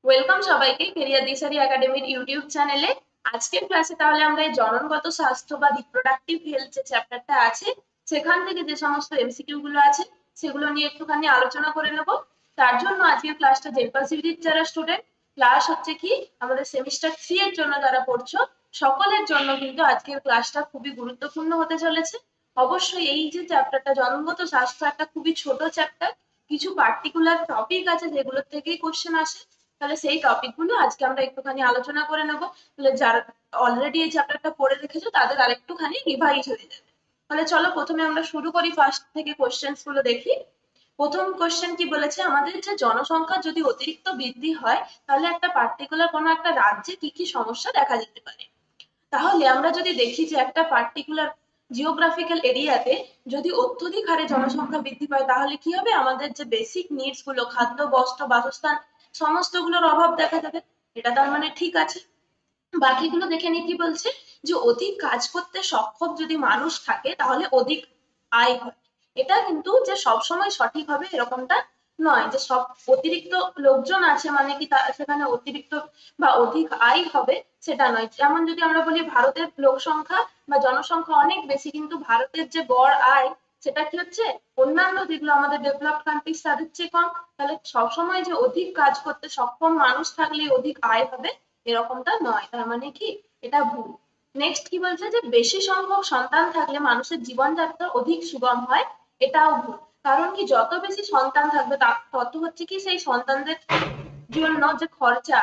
Welcome সবাইকে career দিশারি একাডেমির YouTube চ্যানেলে। আজকের ক্লাসে তাহলে আমরা এই জননগত স্বাস্থ্য বা রিপ্রোডাক্টিভ হেলথ যে চ্যাপ্টারটা আছে সেখান থেকে যে সমস্ত এমসিকিউ গুলো আছে সেগুলো নিয়ে একটুখানি আলোচনা করে নেব। তার জন্য আজকের ক্লাসটা জেনপাসিভিটির যারা স্টুডেন্ট ক্লাস হচ্ছে কি আমাদের সেমিস্টার 3 এর জন্য যারা পড়ছো সকলের জন্য কিন্তু আজকের ক্লাসটা খুবই গুরুত্বপূর্ণ হতে চলেছে। অবশ্যই এই যে চ্যাপ্টারটা জননগত স্বাস্থ্য একটা খুবই ছোট চ্যাপ্টার, কিছু পার্টিকুলার টপিক আছে যেগুলোর থেকেই কোশ্চেন আসে। তাহলে সেই টপিক গুলো আজকে আমরা একটুখানি আলোচনা করে নেবো। তাহলে যারা অলরেডি এই চ্যাপ্টারটা পড়ে রেখেছো তাদের আরেকটুখানি রিভাইজ হয়ে যাবে। তাহলে চলো প্রথমে আমরা শুরু করি, ফার্স্ট থেকে কোশ্চেন্স গুলো দেখি। প্রথম কোশ্চেন কি বলেছে, আমাদের যে জনসংখ্যা যদি অতিরিক্ত বৃদ্ধি হয় তাহলে একটা পার্টিকুলার কোনো একটা রাজ্যে কি কি সমস্যা দেখা যেতে পারে। তাহলে আমরা যদি দেখি যে একটা পার্টিকুলার জিওগ্রাফিক্যাল এরিয়াতে যদি অত্যধিক হারে জনসংখ্যা বৃদ্ধি পায় তাহলে কি হবে, আমাদের যে বেসিক নিডস গুলো খাদ্য বস্ত্র বাসস্থান সমস্তগুলোর অভাব দেখা যাবে। এটা তার মানে ঠিক আছে। বাকিগুলো দেখে নিই কি বলছে, যে অধিক কাজ করতে সক্ষম যদি মানুষ থাকে তাহলে অধিক আয় হয়। এটা কিন্তু যে সবসময় সঠিক হবে এরকমটা নয়, যে সব অতিরিক্ত লোকজন আছে মানে কি সেখানে অতিরিক্ত বা অধিক আয় হবে সেটা নয়। যেমন যদি আমরা বলি ভারতের লোক সংখ্যা বা জনসংখ্যা অনেক বেশি কিন্তু ভারতের যে গড় আয় সেটা কি হচ্ছে অন্যান্য যেগুলো আমাদের ডেভেলপড কান্ট্রিজ তাদের চেয়ে কম। তাহলে সবসময় যে অধিক কাজ করতে সক্ষম মানুষ থাকলে অধিক আয় হবে এরকমটা নয়, তার মানে কি এটা ভুল। নেক্সট কি বলছে, যে বেশি সংখ্যক সন্তান থাকলে মানুষের জীবনযাত্রা অধিক সুগম হয়, এটাও ভুল। কারণ কি যত বেশি সন্তান থাকবে তত হচ্ছে কি সেই সন্তানদের জন্য যে খরচা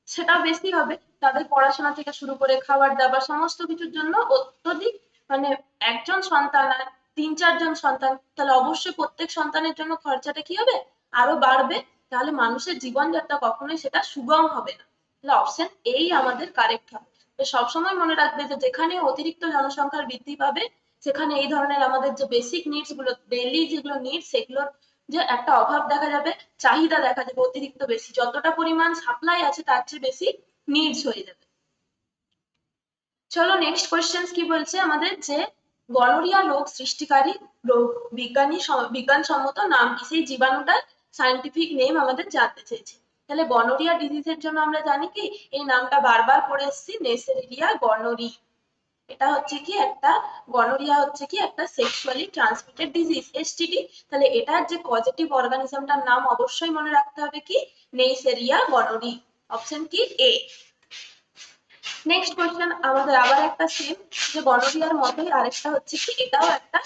সেটা বেশি হবে। তাদের পড়াশোনা থেকে শুরু করে খাবার দাবার সমস্ত কিছুর জন্য অত্যধিক, মানে একজন সন্তান আর 3-4 জন সন্তান, তাহলে অবশ্যই প্রত্যেক সন্তানের জন্য খরচাটা কি হবে আরো বাড়বে। তাহলে মানুষের জীবনযাত্রা কখনোই সেটা সুগম হবে না। তাহলে অপশন এই আমাদের কারেক্ট হবে। তো সবসময় মনে রাখবে যে যেখানে অতিরিক্ত জনসংখ্যার বৃদ্ধি পাবে সেখানে এই ধরনের আমাদের যে বেসিক নিডস গুলো ডেইলি যেগুলো নিডস সেগুলোর যে একটা অভাব দেখা যাবে, চাহিদা দেখা যাবে অতিরিক্ত বেশি, যতটা পরিমাণ সাপ্লাই আছে তার চেয়ে বেশি নিডস হয়ে যাবে। চলো নেক্সট কোয়েশ্চেন কি বলছে আমাদের, যে গনোরিয়া রোগ সৃষ্টিকারী রোগ বিজ্ঞানসম্মত নাম কি, সেই জীবাণুটার সায়েন্টিফিক নেম আমাদের জানতে চেয়েছে। তাহলে গনোরিয়া ডিজিজের জন্য আমরা জানি কি এই নামটা বারবার পড়ে এসেছি, নেসেরিয়া গনোরি। এটা হচ্ছে কি একটা গনোরিয়া হচ্ছে কি একটা সেক্সুয়ালি ট্রান্সমিটেড ডিজিজ এসটিডি। তাহলে এটার যে পজিটিভ অর্গানিজমটার নাম অবশ্যই মনে রাখতে হবে কি নেইসেরিয়া গনোরি। অপশন কি এ। নেক্সট কোয়েশ্চেন আমাদের আবার একটা সেম, যে গনোরিয়ার মতোই আরেকটা হচ্ছে কি এটাও একটা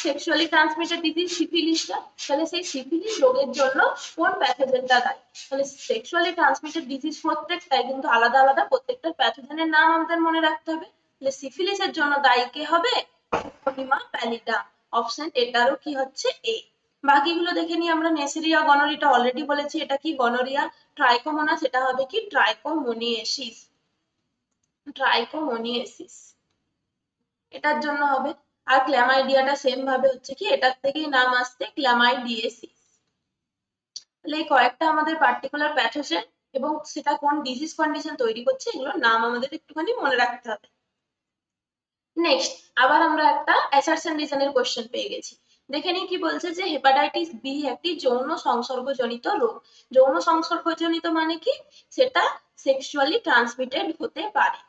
সেক্সুয়ালি ট্রান্সমিটেড ডিজিজ সিফিলিসটা। তাহলে সেই সিফিলিস রোগের জন্য কোন প্যাথোজেনটা দায়ী। তাহলে সেক্সুয়ালি ট্রান্সমিটেড ডিজিজ প্রত্যেকটাই কিন্তু আলাদা আলাদা, প্রত্যেকটা প্যাথোজেনের নাম আমাদের মনে রাখতে হবে। তাহলে সিফিলিসের জন্য দায়ী কে হবে, ট্রাইকোডিমা প্যালিডাম। অপশন এটারও কি হচ্ছে এ। বাকিগুলো দেখে নিই আমরা। নেসেরিয়া গনোরিটা অলরেডি বলেছি, এটা কি গনোরিয়া। ট্রাইকোমোনাস এটা হবে কি ট্রাইকোমোনিয়েসিস, ট্রাইকোমোনিয়েসিস এটার জন্য হবে। আর ক্ল্যামাইডিয়াটা সেম ভাবে হচ্ছে কি এটার থেকেই নাম আসছে ক্ল্যামাইডিয়েসিস। তাহলে এই কয়েকটা আমাদের পার্টিকুলার প্যাথোজেন এবং সেটা কোন ডিজিজ কন্ডিশন তৈরি করছে এগুলোর নাম আমাদের একটুখানি মনে রাখতে হবে। নেক্সট আবার আমরা একটা অ্যাসারশন রিজনের কোশ্চেন পেয়ে গেছি। দেখে নিই কি বলছে, যে হেপাটাইটিস বি একটি যৌন সংসর্গজনিত রোগ। যৌন সংসর্গজনিত মানে কি, সেটা সেক্সুয়ালি ট্রান্সমিটেড হতে পারে,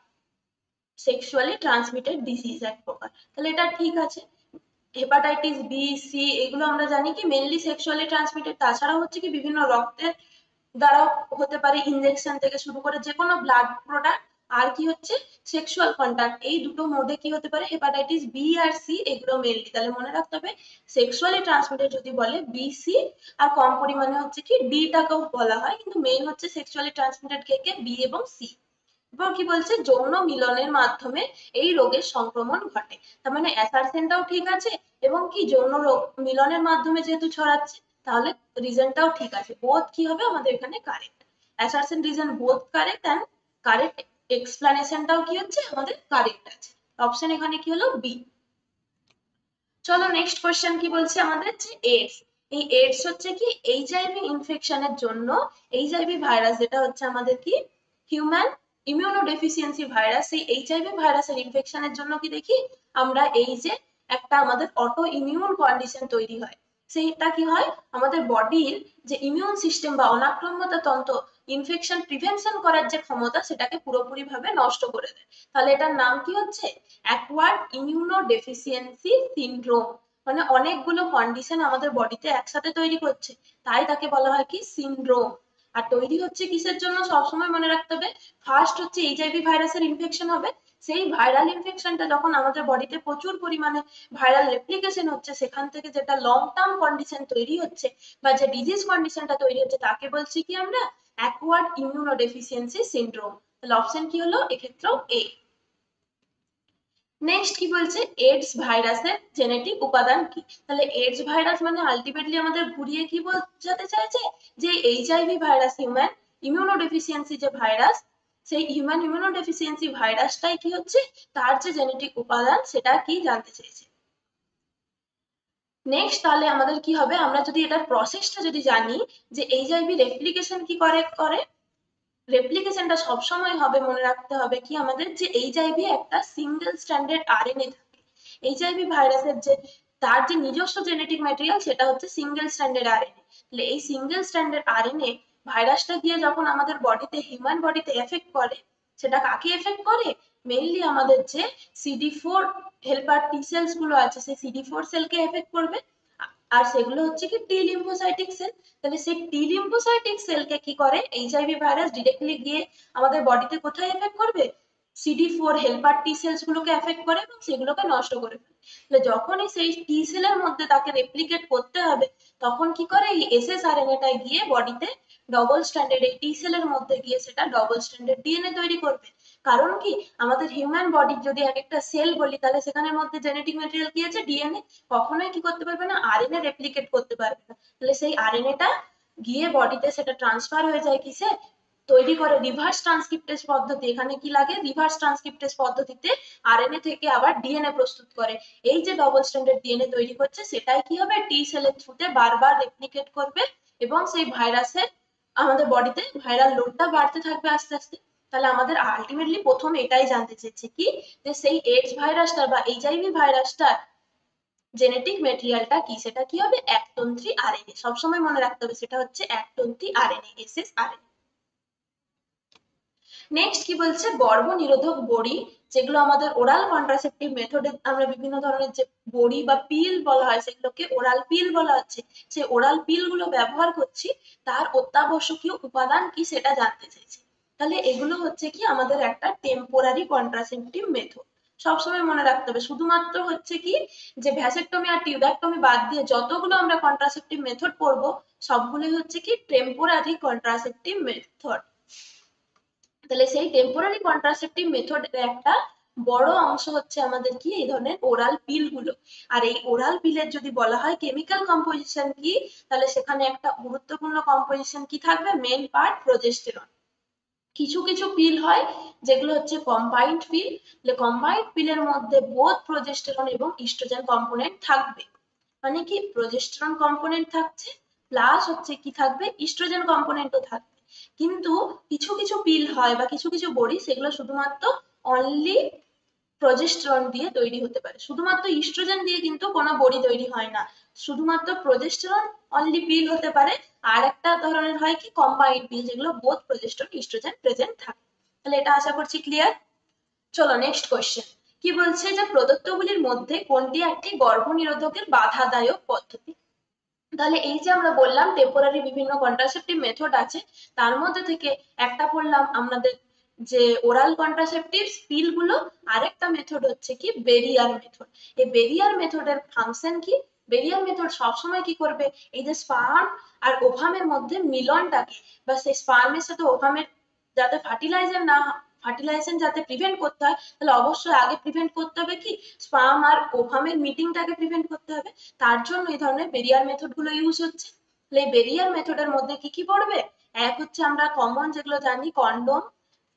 সেক্সুয়ালি ট্রান্সমিটেড ডিজিজ এক প্রকার। তাহলে এটা ঠিক আছে। হেপাটাইটিস বি সি এগুলো আমরা জানি কি মেনলি সেক্সুয়ালি ট্রান্সমিটেড, তাছাড়াও হচ্ছে কি বিভিন্ন রক্তের দ্বারা হতে পারে, ইনজেকশন থেকে শুরু করে যে কোনো ব্লাড প্রোডাক্ট আর কি হচ্ছে সেক্সুয়াল কন্টাক্ট, এই দুটো মোডে কি হতে পারে হেপাটাইটিস বি আর সি এগুলো মেনলি। তাহলে মনে রাখতে হবে সেক্সুয়ালি ট্রান্সমিটেড যদি বলে বি সি, আর কম পরিমাণে হচ্ছে কি ডি টাকেও বলা হয়, কিন্তু মেইন হচ্ছে সেক্সুয়ালি ট্রান্সমিটেড কে বি এবং সি। এবং কি বলছে যৌন মিলনের মাধ্যমে এই রোগের সংক্রমণ ঘটে। তার মানে অ্যাসারশনটাও ঠিক আছে এবং কি যৌন রোগ মিলনের মাধ্যমে যেহেতু ছড়াচ্ছে তাহলে রিজনটাও ঠিক আছে। বোথ কি হবে আমাদের এখানে correct, assertion reason both correct and correct এক্সপ্লানেশনটাও কি হচ্ছে আমাদের কারেক্ট আছে। অপশন এখানে কি হলো বি। চলো নেক্সট কোশ্চেন কি বলছে আমাদের, যে এইডস। এই এইডস হচ্ছে কি এইচআইভি ইনফেকশনের জন্য, এইচআইভি ভাইরাস যেটা হচ্ছে আমাদের কি হিউম্যান ইমিউনোডেফিসিয়েন্সি ভাইরাস, সেই এইচআইভি ভাইরাসের ইনফেকশনের জন্য কি দেখি আমরা এই যে একটা আমাদের অটো ইমিউন কন্ডিশন তৈরি হয়, সেইটা কি হয়, আমাদের বডির যে ইমিউন সিস্টেম বা অনাক্রম্যতা তন্ত্র ইনফেকশন প্রিভেনশন করার যে ক্ষমতা সেটাকে পুরোপুরি ভাবে নষ্ট করে দেয়। তাহলে এটার নাম কি হচ্ছে, অ্যাকোয়ার্ড ইমিউনো ডেফিসিয়েন্সি সিনড্রোম। মানে অনেকগুলো কন্ডিশন আমাদের বডিতে একসাথে তৈরি করছে, তাই তাকে বলা হয় কি সিনড্রোম। আর তৈরি হচ্ছে কিসের জন্য সবসময় মনে রাখতে হবে, ফার্স্ট হচ্ছে এইচআইভি ভাইরাসের ইনফেকশন হবে, সেই ভাইরাল ইনফেকশনটা যখন আমাদের বডিতে প্রচুর পরিমাণে ভাইরাল রেপ্লিকেশন হচ্ছে, সেখান থেকে যেটা লং টার্ম কন্ডিশন তৈরি হচ্ছে বা যে ডিজিজ কন্ডিশনটা তৈরি হচ্ছে তাকে বলছি কি আমরা অ্যাকোয়ার্ড ইমিউনোডেফিসিয়েন্সি সিনড্রোম। তাহলে অপশন কি হলো এক্ষেত্রেও এ। নেক্সট কি বলছে, এইডস ভাইরাসের জেনেটিক উপাদান কি। তাহলে এইডস ভাইরাস মানে আলটিমেটলি আমাদের ঘুরিয়ে কি বোঝাতে চাইছে, যে এইচআইভি ভাইরাস হিউম্যান ইমিউনোডেফিসিয়েন্সি যে ভাইরাস, সেই হিউম্যান ইমিউনোডেফিসিয়েন্সি ভাইরাসটাই কি হচ্ছে, তার যে জেনেটিক উপাদান সেটা কি জানতে চেয়েছে। নেক্সট তাহলে আমাদের কি হবে, আমরা যদি এটার প্রসেসটা যদি জানি, যে এইচআইভি রেপ্লিকেশন কি করে, রেপ্লিকেশনটা সবসময় হবে মনে রাখতে হবে কি আমাদের, যে এইচআইভি একটা সিঙ্গেল স্ট্র্যান্ডেড আরএনএ থাকে। এইচআইভি ভাইরাসের যে তার যে নিজস্ব জেনেটিক ম্যাটেরিয়াল সেটা হচ্ছে সিঙ্গেল স্ট্র্যান্ডেড আরএনএ। তাহলে এই সিঙ্গেল স্ট্র্যান্ডেড আরএনএ ভাইরাসটা গিয়ে যখন আমাদের বডিতে হিউম্যান বডিতে এফেক্ট করে, সেটা কাকে এফেক্ট করে, মেইনলি আমাদের যে সিডি4 হেল্পার টি সেলস গুলো আছে সেই সিডি4 সেলকে এফেক্ট করবে। আর সেগুলো হচ্ছে কি টি লিম্ফোসাইটিক সেল। তাহলে সেই টি লিম্ফোসাইটিক সেলকে কি করে এইচআইভি ভাইরাস ডিরেক্টলি গিয়ে আমাদের বডিতে কোথায় এফেক্ট করবে, সিডি4 হেল্পার টি সেলস গুলোকে এফেক্ট করে এবং সেগুলোকে নষ্ট করে ফেলে। তাহলে যখনই সেই টি সেলের মধ্যে তাকে রেপ্লিকেট করতে হবে, তখন কি করে এই এসএসআরএনএটাই গিয়ে বডিতে ডবল স্ট্র্যান্ডেড এই টি সেলের মধ্যে গিয়ে সেটা ডবল স্ট্র্যান্ডেড ডিএনএ তৈরি করবে। কারণ কি, আমাদের হিউম্যান বডির যদি এক একটা সেল বলি তাহলে সেখানের মধ্যে জেনেটিক ম্যাটেরিয়াল কি আছে, ডিএনএ, কখনোই কি করতে পারবে না, আরএনএ রেপ্লিকেট করতে পারবে না। তাহলে সেই আরএনএটা গিয়ে বডিতে সেটা ট্রান্সফার হয়ে যায় কিসে, তৈরি করে রিভার্স ট্রান্সক্রিপ্টেজ পদ্ধতি। এখানে কি লাগে, রিভার্স ট্রান্সক্রিপ্টেজ পদ্ধতিতে আরএনএ থেকে আবার ডিএনএ প্রস্তুত করে। এই যে ডবল স্ট্র্যান্ডেড ডিএনএ তৈরি করছে সেটাই কি হবে, টি সেলের থ্রুতে বারবার রেপ্লিকেট করবে এবং সেই ভাইরাসের আমাদের বডিতে ভাইরাল লোডটা বাড়তে থাকবে আস্তে আস্তে। তাহলে আমাদের আলটিমেটলি প্রথমে এটাই জানতে চেয়েছে কি, যে সেই এইডস ভাইরাসটা বা এইচআইভি ভাইরাসটার জেনেটিক ম্যাটেরিয়ালটা কি, সেটা কি হবে একতন্ত্রী আরএনএ। সবসময় মনে রাখতে হবে সেটা হচ্ছে একতন্ত্রী আরএনএ, এসএসআরএনএ। নেক্সট কি বলছে, গর্ভনিরোধক বড়ি, যেগুলো আমাদের ওরাল কন্ট্রাসেপটিভ মেথডে আমরা বিভিন্ন ধরনের যে বড়ি বা পিল বলা হয় সেগুলোকে ওরাল পিল বলা হচ্ছে, সেই ওরাল পিল গুলো ব্যবহার করছি, তার অত্যাবশ্যকীয় উপাদান কি সেটা জানতে চাইছি। তাহলে এগুলো হচ্ছে কি আমাদের একটা টেম্পোরারি কন্ট্রাসেপটিভ মেথড। সবসময় মনে রাখতে হবে শুধুমাত্র হচ্ছে কি, যে ভ্যাসেক্টমি আর টিউব্যাক্টমি বাদ দিয়ে যতগুলো আমরা কন্ট্রাসেপটিভ মেথড পড়বো সবগুলোই হচ্ছে কি টেম্পোরারি কন্ট্রাসেপটিভ মেথড। তাহলে সেই টেম্পোরারি কন্ট্রাসেপটিভ মেথডের একটা বড় অংশ হচ্ছে আমাদের কি এই ধরনের ওরাল পিল গুলো। আর এই ওরাল পিলের যদি বলা হয় কেমিক্যাল কম্পোজিশন কি, তাহলে সেখানে একটা গুরুত্বপূর্ণ কম্পোজিশন কি থাকবে, মেন পার্ট প্রোজেস্টেরন। কিছু কিছু পিল হয় যেগুলো হচ্ছে কম্বাইন্ড পিল, কম্বাইন্ড পিলের মধ্যে বোথ প্রোজেস্টেরন এবং ইস্ট্রোজেন কম্পোনেন্ট থাকবে। মানে কি প্রোজেস্টেরন কম্পোনেন্ট থাকছে প্লাস হচ্ছে কি থাকবে, ইস্ট্রোজেন কম্পোনেন্টও থাকবে। কিন্তু কিছু কিছু পিল হয় বা কিছু কিছু বড়ি সেগুলো শুধুমাত্র অনলি প্রোজেস্টেরন দিয়ে তৈরি হতে পারে, শুধুমাত্র ইস্ট্রোজেন দিয়ে কিন্তু কোনো বড়ি তৈরি হয় না, শুধুমাত্র প্রোজেস্টেরন অনলি পিল হতে পারে। আর একটা ধরনের হয় কি কম্বাইন্ড পিল, যেগুলো বোথ প্রোজেস্টেরন ইস্ট্রোজেন প্রেজেন্ট থাকে। তাহলে এটা আশা করছি ক্লিয়ার। চলো নেক্সট কোয়েশ্চেন কি বলছে, যে প্রদত্তগুলির মধ্যে কোনটি একটি গর্ভনিরোধকের বাধাদায়ক পদ্ধতি। তাহলে এই যে আমরা বললাম টেম্পোরারি বিভিন্ন কন্ট্রাসেপটিভ মেথড আছে, তার মধ্যে থেকে একটা পড়লাম আমাদের যে ওরাল কন্ট্রাসেপটিভ পিল গুলো, আরেকটা মেথড হচ্ছে কি বেরিয়ার মেথড। এই বেরিয়ার মেথডের ফাংশন কি, বেরিয়ার মেথড সবসময় কি করবে, এই যে স্পার্ম আর ওভামের মধ্যে মিলনটাকে বা সেই স্পার্মের সাথে ওভামের যাতে ফার্টিলাইজেশন যাতে প্রিভেন্ট করতে হয়, তাহলে অবশ্যই আগে প্রিভেন্ট করতে হবে কি স্পার্ম আর ওভামের মিটিংটাকে প্রিভেন্ট করতে হবে। তার জন্য এই ধরনের বেরিয়ার মেথড গুলো ইউজ হচ্ছে। তাহলে এই বেরিয়ার মেথডের মধ্যে কি কি পড়বে, এক হচ্ছে আমরা কমন যেগুলো জানি কন্ডোম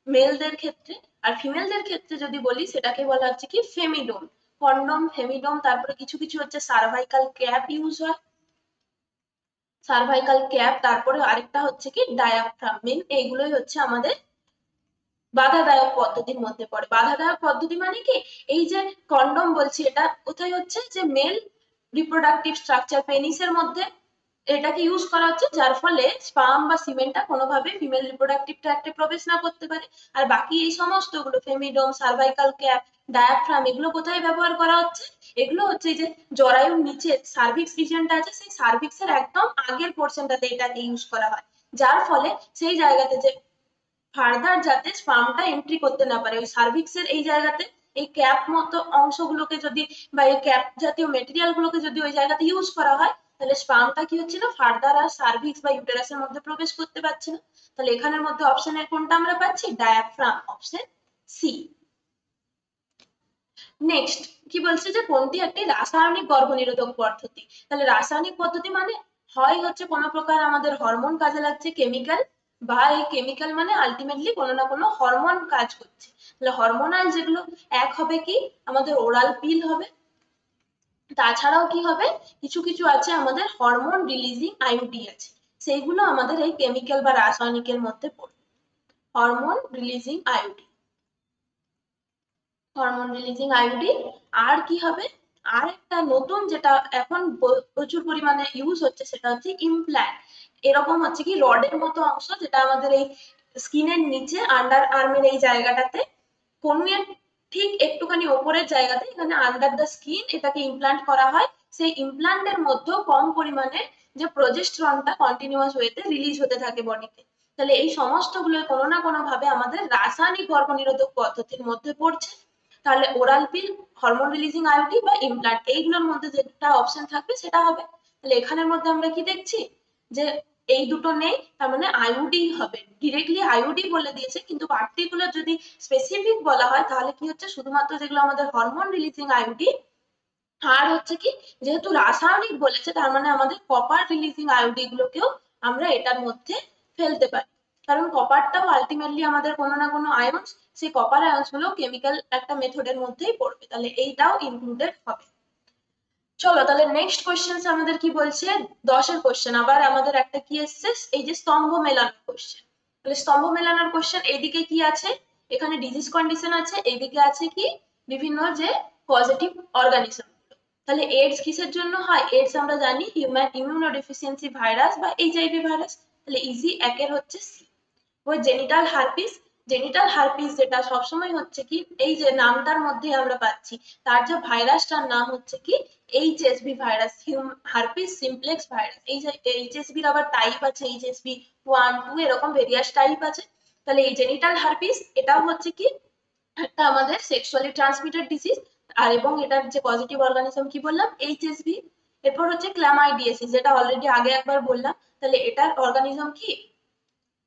মেলদের ক্ষেত্রে, আর ফিমেলদের ক্ষেত্রে যদি বলি সেটাকে বলা হচ্ছে কি ফেমিডোম। কন্ডোম ফেমিডোম, তারপরে কিছু কিছু হচ্ছে সার্ভাইকাল ক্যাপ ইউজ হয়, সার্ভাইকাল ক্যাপ, তারপরে আরেকটা হচ্ছে কি ডায়াফ্রাম। মেন এইগুলোই হচ্ছে আমাদের বাধাদায়ক পদ্ধতির মধ্যে পড়ে। বাধাদায়ক পদ্ধতি মানে কি, এই যে কন্ডম বলছি এটা কোথায় হচ্ছে, যে মেল রিপ্রোডাক্টিভ স্ট্রাকচার পেনিসের মধ্যে এটাকে ইউজ করা হচ্ছে, যার ফলে স্পার্ম বা সিমেন্টটা কোনোভাবে ফিমেল রিপ্রোডাক্টিভ ট্র্যাক্টে প্রবেশ না করতে পারে। আর বাকি এই সমস্তগুলো ফেমিডোম, সার্ভাইকাল ক্যাপ, ডায়াফ্রাম, এগুলো কোথায় ব্যবহার করা হচ্ছে? এগুলো হচ্ছে যে জরায়ুর নিচে সার্ভিক্স রিজিয়নটা আছে, সেই সার্ভিক্সের একদম আগের পোর্শনটাতে এটাকে ইউজ করা হয়, যার ফলে সেই জায়গাতে যে ফার্দার যাতে স্পার্মটা এন্ট্রি করতে না পারে, ওই সার্ভিক্সের এই জায়গাতে এই ক্যাপ মতো অংশগুলোকে যদি বা এই ক্যাপ জাতীয় মেটেরিয়াল গুলোকে যদি ওই জায়গাতে ইউজ করা হয়, তাহলে স্পার্মটা কি হচ্ছে না, ফার্দার আর সার্ভিক্স বা ইউটেরাসের মধ্যে প্রবেশ করতে পারছে না। তাহলে এখানের মধ্যে অপশনের কোনটা আমরা পাচ্ছি? Diaphragm, option C. নেক্সট কি বলছে যে কোনটি একটি রাসায়নিক গর্ভনিরোধক পদ্ধতি? তাহলে রাসায়নিক পদ্ধতি মানে হয় হচ্ছে কোনো প্রকার আমাদের হরমোন কাজে লাগছে, কেমিক্যাল, বা এই কেমিক্যাল মানে আলটিমেটলি কোনো না কোনো হরমোন কাজ করছে। তাহলে হরমোনাল যেগুলো, এক হবে কি আমাদের ওরাল পিল হবে, তাছাড়াও কি হবে, কিছু কিছু আছে আমাদের হরমোন রিলিজিং আইউডি আছে, সেইগুলো আমাদের এই কেমিক্যাল বা রাসায়নিকের মধ্যে পড়বে। Hormone releasing IUD, hormone releasing IUD. আর কি হবে, আর একটা নতুন যেটা এখন প্রচুর পরিমাণে ইউজ হচ্ছে সেটা হচ্ছে ইমপ্ল্যান্ট। এরকম হচ্ছে কি রডের মতো অংশ, যেটা আমাদের এই স্কিনের নিচে আন্ডার আর্মের এই জায়গাটাতে, কনুইয়ের ঠিক একটুখানি ওপরের জায়গাতে, এখানে আন্ডার দ্য স্কিন এটাকে ইমপ্ল্যান্ট করা হয়। সেই ইমপ্ল্যান্টের মধ্যেও কম পরিমাণে যে প্রজেস্টেরনটা কন্টিনিউয়াস ওয়েতে রিলিজ হতে থাকে বডিতে। তাহলে এই সমস্তগুলো কোনো না কোনো ভাবে আমাদের রাসায়নিক গর্ভনিরোধক পদ্ধতির মধ্যে পড়ছে। তাহলে ওরাল পিল, হরমোন রিলিজিং আইউডি বা ইমপ্ল্যান্ট, এইগুলোর মধ্যে যেটা অপশন থাকবে সেটা হবে। তাহলে এখানের মধ্যে আমরা কি দেখছি যে এই দুটো নেই, তার মানে আইউডি হবে, ডিরেক্টলি আইউডি বলে দিয়েছে, কিন্তু পার্টিকুলার যদি স্পেসিফিক বলা হয় তাহলে কি হচ্ছে, শুধুমাত্র যেগুলো আমাদের হরমোন রিলিজিং আইউডি, আর হচ্ছে কি যেহেতু রাসায়নিক বলেছে তার মানে আমাদের কপার রিলিজিং আইউডি গুলোকেও আমরা এটার মধ্যে ফেলতে পারি, কারণ কপারটাও আলটিমেটলি আমাদের কোনো না কোনো আয়ন্স, সেই কপার আয়ন্স গুলো কেমিক্যাল একটা মেথডের মধ্যেই পড়বে, তাহলে এইটাও ইনক্লুডেড হবে। চলো তাহলে নেক্সট কোয়েশ্চেন আমাদের কি বলছে, 10-এর কোয়েশ্চেন, আবার আমাদের একটা কি এসছে, এই যে স্তম্ভ মেলানোর কোয়েশ্চেন। তাহলে স্তম্ভ মেলানোর কোয়েশ্চেন, এইদিকে কি আছে, এখানে ডিজিজ কন্ডিশন আছে, এইদিকে আছে কি বিভিন্ন যে পজিটিভ অর্গানিজম। তাহলে এইডস কিসের জন্য হয়? এইডস আমরা জানি হিউম্যান ইমিউনোডেফিসিয়েন্সি ভাইরাস বা এইচআইভি ভাইরাস। তাহলে ইজি একের হচ্ছে সি। ওই জেনিটাল হারপিস, জেনিটাল হারপিস যেটা সবসময় হচ্ছে কি এই যে নামটার মধ্যে আমরা পাচ্ছি, তার যে ভাইরাসটার নাম হচ্ছে কি HSV virus, herpes simplex virus. এই যে এইচএসভির আবার টাইপ আছে, এইচএসভি 1, 2 এরকম ভেরিয়াস টাইপ আছে। তাহলে এই জেনিটাল হারপিস এটাও হচ্ছে কি একটা আমাদের সেক্সুয়ালি ট্রান্সমিটেড ডিজিজ, আর এবং এটার যে পজিটিভ অর্গানিজম কি বললাম, এইচএসভি। এরপর হচ্ছে ক্ল্যামাইডিয়াসিস, যেটা অলরেডি আগে একবার বললাম। তাহলে এটার অর্গানিজম কি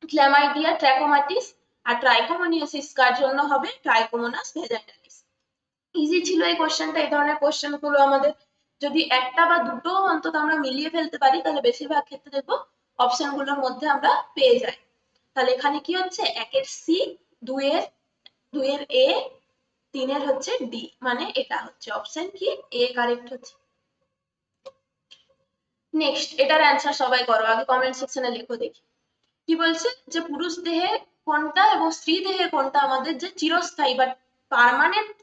ক্ল্যামাইডিয়া ট্র্যাকোমাটিস, আর ট্রাইকোমোনিয়াসিস কার জন্য হবে, ট্রাইকোমোনাস ভ্যাজাইনালিস। ইজি ছিল এই কোশ্চেনটা, এই ধরনের কোশ্চেন গুলো আমাদের যদি একটা বা দুটো অন্তত আমরা মিলিয়ে ফেলতে পারি তাহলে বেশিরভাগ ক্ষেত্রে দেখবো অপশন গুলোর মধ্যে আমরা পেয়ে যাই। তাহলে এখানে কি হচ্ছে, একের সি, দুইয়ের এ, তিনের হচ্ছে ডি, মানে এটা হচ্ছে অপশন কি এ কারেক্ট হচ্ছে। নেক্সট এটার অ্যান্সার সবাই করো, আগে কমেন্ট সেকশনে লিখো দেখি। কি বলছে যে পুরুষ দেহে কোনটা এবং স্ত্রী দেহে কোনটা আমাদের যে চিরস্থায়ী বা পার্মানেন্ট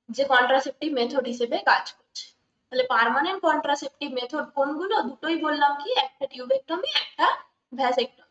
যে কন্ট্রাসেপটিভ মেথড হিসেবে কাজ করছে। তাহলে পার্মানেন্ট কন্ট্রাসেপটিভ মেথড কোনগুলো, দুটোই বললাম কি, একটা টিউবেক্টমি, একটা ভ্যাসেক্টমি।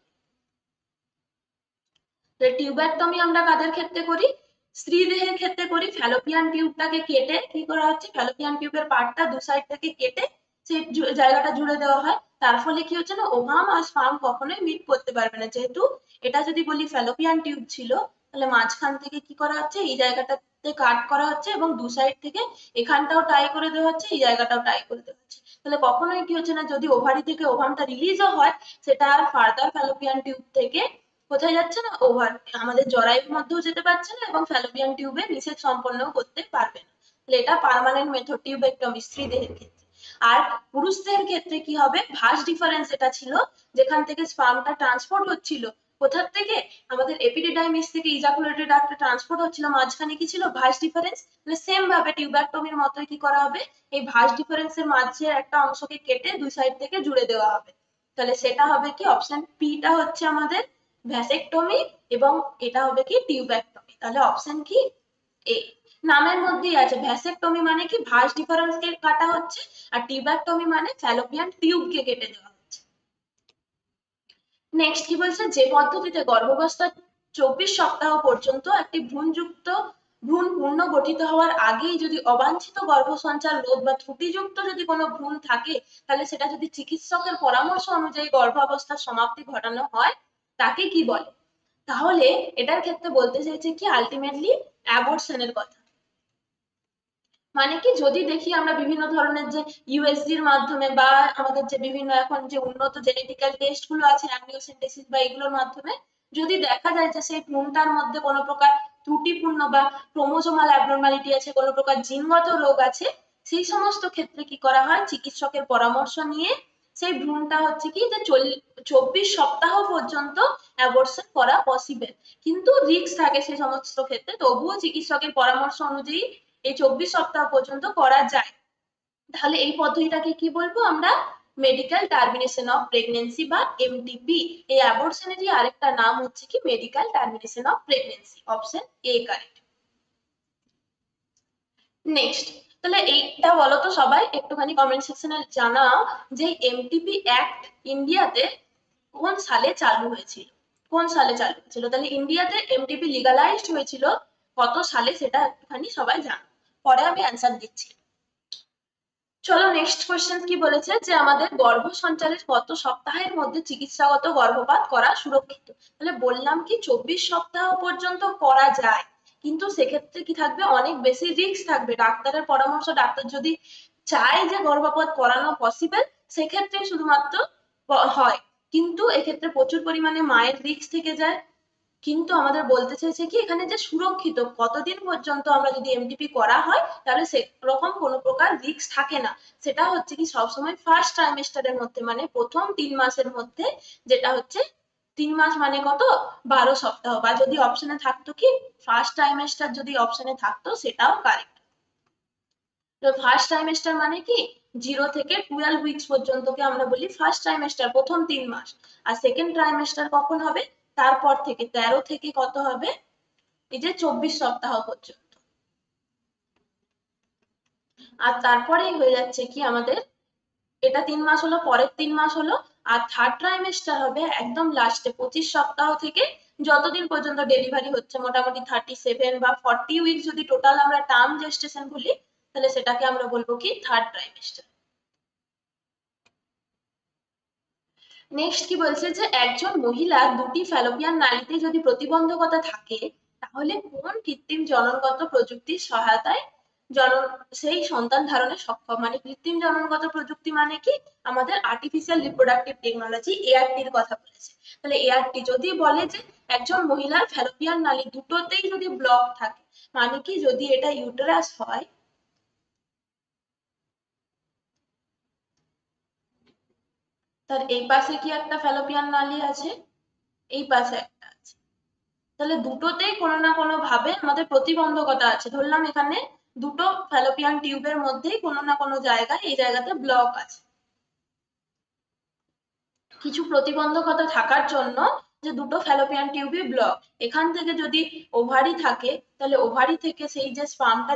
টিউবেক্টমি আমরা কাদের ক্ষেত্রে করি, স্ত্রী দেহের ক্ষেত্রে করি। ফ্যালোপিয়ান টিউবটাকে কেটে কি করা হচ্ছে, ফ্যালোপিয়ান টিউবের পার্টটা দু সাইড থেকে কেটে সেই জায়গাটা জুড়ে দেওয়া হয়। তার ফলে কি হচ্ছে না, ওভাম আর স্পার্ম কখনোই মিট করতে পারবে না। যেহেতু এটা যদি বলি ফ্যালোপিয়ান টিউব ছিল, তাহলে মাঝখান থেকে কি করা হচ্ছে, এই জায়গাটাতে কাট করা হচ্ছে এবং দু সাইড থেকে এখানটাও টাই করে দেওয়া হচ্ছে, এই জায়গাটাও টাই করে দেওয়া হচ্ছে। তাহলে কখনোই কি হচ্ছে না, যদি ওভারি থেকে ওভামটা রিলিজও হয়, সেটা আর ফার্দার ফ্যালোপিয়ান টিউব থেকে কোথায় যাচ্ছে না, ওভার আমাদের জরায়ুর মধ্যেও যেতে পারছে না এবং ফ্যালোপিয়ান টিউবে নিষেক সম্পন্ন করতে পারবে না। তাহলে এটা পার্মানেন্ট মেথড টিউবেক্টমি স্ত্রী দেহের ক্ষেত্রে। আর পুরুষদের ক্ষেত্রে কি হবে, ভাস ডিফারেন্স এটা ছিল, যেখান থেকে স্পার্মটা ট্রান্সপোর্ট হচ্ছিল, কোথার থেকে, আমাদের এপিডিডাইমিস থেকে ইজাকুলেটরি ডাক্টে ট্রান্সপোর্ট হচ্ছিল, মাঝখানে কি ছিল, ভাস ডিফারেন্স। তাহলে সেম ভাবে টিউবেক্টমির মতোই কি করা হবে, এই ভাস ডিফারেন্সের মাঝে একটা অংশকে কেটে দুই সাইড থেকে জুড়ে দেওয়া হবে। তাহলে সেটা হবে কি অপশন পিটা হচ্ছে আমাদের ভ্যাসেক্টমি, এবং এটা হবে কি টিউবেক্টমি। তাহলে অপশন কি এ। নামের মধ্যেই আছে, ভ্যাসেকটমি মানে কি ভাঁজ ডিফারেন্স কে কাটা হচ্ছে, আর টিউব্যাক্টমি মানে ফ্যালোপিয়ান টিউব কে কেটে দেওয়া হচ্ছে। নেক্সট কি বলছে, যে পদ্ধতিতে গর্ভাবস্থার 24 সপ্তাহ পর্যন্ত একটি ভ্রূণ পূর্ণ গঠিত হওয়ার আগেই যদি অবাঞ্ছিত গর্ভসঞ্চার রোধ বা ত্রুটিযুক্ত যদি কোনো ভ্রূণ থাকে, তাহলে সেটা যদি চিকিৎসকের পরামর্শ অনুযায়ী গর্ভাবস্থার সমাপ্তি ঘটানো হয়, তাকে কি বলে? তাহলে এটার ক্ষেত্রে বলতে চাইছে কি আলটিমেটলি অ্যাবর্শনের কথা। মানে কি যদি দেখি আমরা বিভিন্ন ধরনের যে ইউএসজির মাধ্যমে বা আমাদের যে বিভিন্ন এখন যে উন্নত জেনেটিক্যাল টেস্ট গুলো আছে অ্যামনিওসেন্টেসিস বা এগুলোর মাধ্যমে যদি দেখা যায় যে সেই ভ্রূণটার মধ্যে কোনো প্রকার ত্রুটিপূর্ণ বা ক্রোমোজোমাল অ্যাবনর্মালিটি আছে, কোনো প্রকার জিনগত রোগ আছে, সেই সমস্ত ক্ষেত্রে কি করা হয়, চিকিৎসকের পরামর্শ নিয়ে সেই ভ্রূণটা হচ্ছে কি যে 24 সপ্তাহ পর্যন্ত অ্যাবর্শন করা পসিবল, কিন্তু রিস্ক থাকে সেই সমস্ত ক্ষেত্রে, তবুও চিকিৎসকের পরামর্শ অনুযায়ী এই 24 সপ্তাহ পর্যন্ত করা যায়। তাহলে এই পদ্ধতিটাকে কি বলবো আমরা, মেডিকেল টার্মিনেশন অফ প্রেগনেন্সি বা এমটিপি। এই অ্যাবর্শনেরই আরেকটা নাম হচ্ছে কি medical termination of pregnancy, option A correct. Next, তাহলে এইটা বলো তো সবাই একটুখানি কমেন্ট সেকশনে জানাও যে এমটিপি অ্যাক্ট ইন্ডিয়াতে কোন সালে চালু হয়েছিল, কোন সালে চালু হয়েছিল? তাহলে ইন্ডিয়াতে এমটিপি লিগালাইজড হয়েছিল কত সালে, সেটা একটুখানি সবাই জানো, পরে আমি অ্যান্সার দিচ্ছি। চলো নেক্সট কোয়েশ্চেন কি বলেছে, যে আমাদের গর্ভসঞ্চারের কত সপ্তাহের মধ্যে চিকিৎসাগত গর্ভপাত করা সুরক্ষিত? তাহলে বললাম কি 24 সপ্তাহ পর্যন্ত করা যায়, কিন্তু সেক্ষেত্রে কি থাকবে, অনেক বেশি রিস্ক থাকবে। ডাক্তারের পরামর্শ, ডাক্তার যদি চায় যে গর্ভপাত করানো পসিবল, সেক্ষেত্রে শুধুমাত্র হয়, কিন্তু এক্ষেত্রে প্রচুর পরিমাণে মায়ের রিস্ক থেকে যায়। কিন্তু আমাদের বলতে চাইছে কি এখানে যে সুরক্ষিত, কতদিন পর্যন্ত আমরা যদি এমটিপি করা হয় তাহলে সেরকম কোনো প্রকার রিস্ক থাকে না, সেটা হচ্ছে কি সবসময় ফার্স্ট ট্রাইমেস্টারের মধ্যে, মানে প্রথম 3 মাসের মধ্যে, যেটা হচ্ছে 3 মাস মানে কত, 12 সপ্তাহ, বা যদি অপশনে থাকতো কি ফার্স্ট ট্রাইমেস্টার, যদি অপশনে থাকতো সেটাও কারেক্ট। তো ফার্স্ট ট্রাইমেস্টার মানে কি 0 থেকে 12 উইকস পর্যন্তকে আমরা বলি ফার্স্ট ট্রাইমেস্টার, প্রথম 3 মাস। আর সেকেন্ড ট্রাইমেস্টার কখন হবে, তারপর থেকে 13 থেকে কত হবে, এই যে 24 সপ্তাহ পর্যন্ত। আর তারপরেই হয়ে যাচ্ছে কি আমাদের, এটা 3 মাস হলো, পরের 3 মাস হলো, আর থার্ড ট্রাইমেস্টার হবে একদম লাস্টে 25 সপ্তাহ থেকে যতদিন পর্যন্ত ডেলিভারি হচ্ছে, মোটামুটি 37 বা 40 উইক যদি টোটাল আমরা টার্ম জেস্টেশন বলি, তাহলে সেটাকে আমরা বলবো কি থার্ড ট্রাইমেস্টার। নেক্সট কি বলছে, যে একজন মহিলার দুটি ফ্যালোপিয়ান নালীতে যদি প্রতিবন্ধকতা থাকে, তাহলে কোন কৃত্রিম জননগত প্রযুক্তির সহায়তায় জনন সেই সন্তান ধারণে সক্ষম? মানে কৃত্রিম জননগত প্রযুক্তি মানে কি আমাদের আর্টিফিশিয়াল রিপ্রোডাক্টিভ টেকনোলজি, এআরটির কথা বলেছে। তাহলে এআরটি যদি বলে যে একজন মহিলার ফ্যালোপিয়ান নালী দুটোতেই যদি ব্লক থাকে, মানে কি যদি এটা ইউটেরাস হয়, তার এই পাশে কি একটা ফ্যালোপিয়ান নালী আছে, এই পাশে একটা আছে, তাহলে দুটোতেই কোনো না কোনো ভাবে আমাদের প্রতিবন্ধকতা আছে। ধরলাম এখানে দুটো ফ্যালোপিয়ান টিউবের মধ্যেই কোনো না কোনো জায়গায় এই জায়গাতে ব্লক আছে, কিছু প্রতিবন্ধকতা থাকার জন্য যে দুটো ফ্যালোপিয়ান টিউবই ব্লক। এখান থেকে যদি ওভারি থাকে, তাহলে ওভারি থেকে সেই যে স্পার্মটা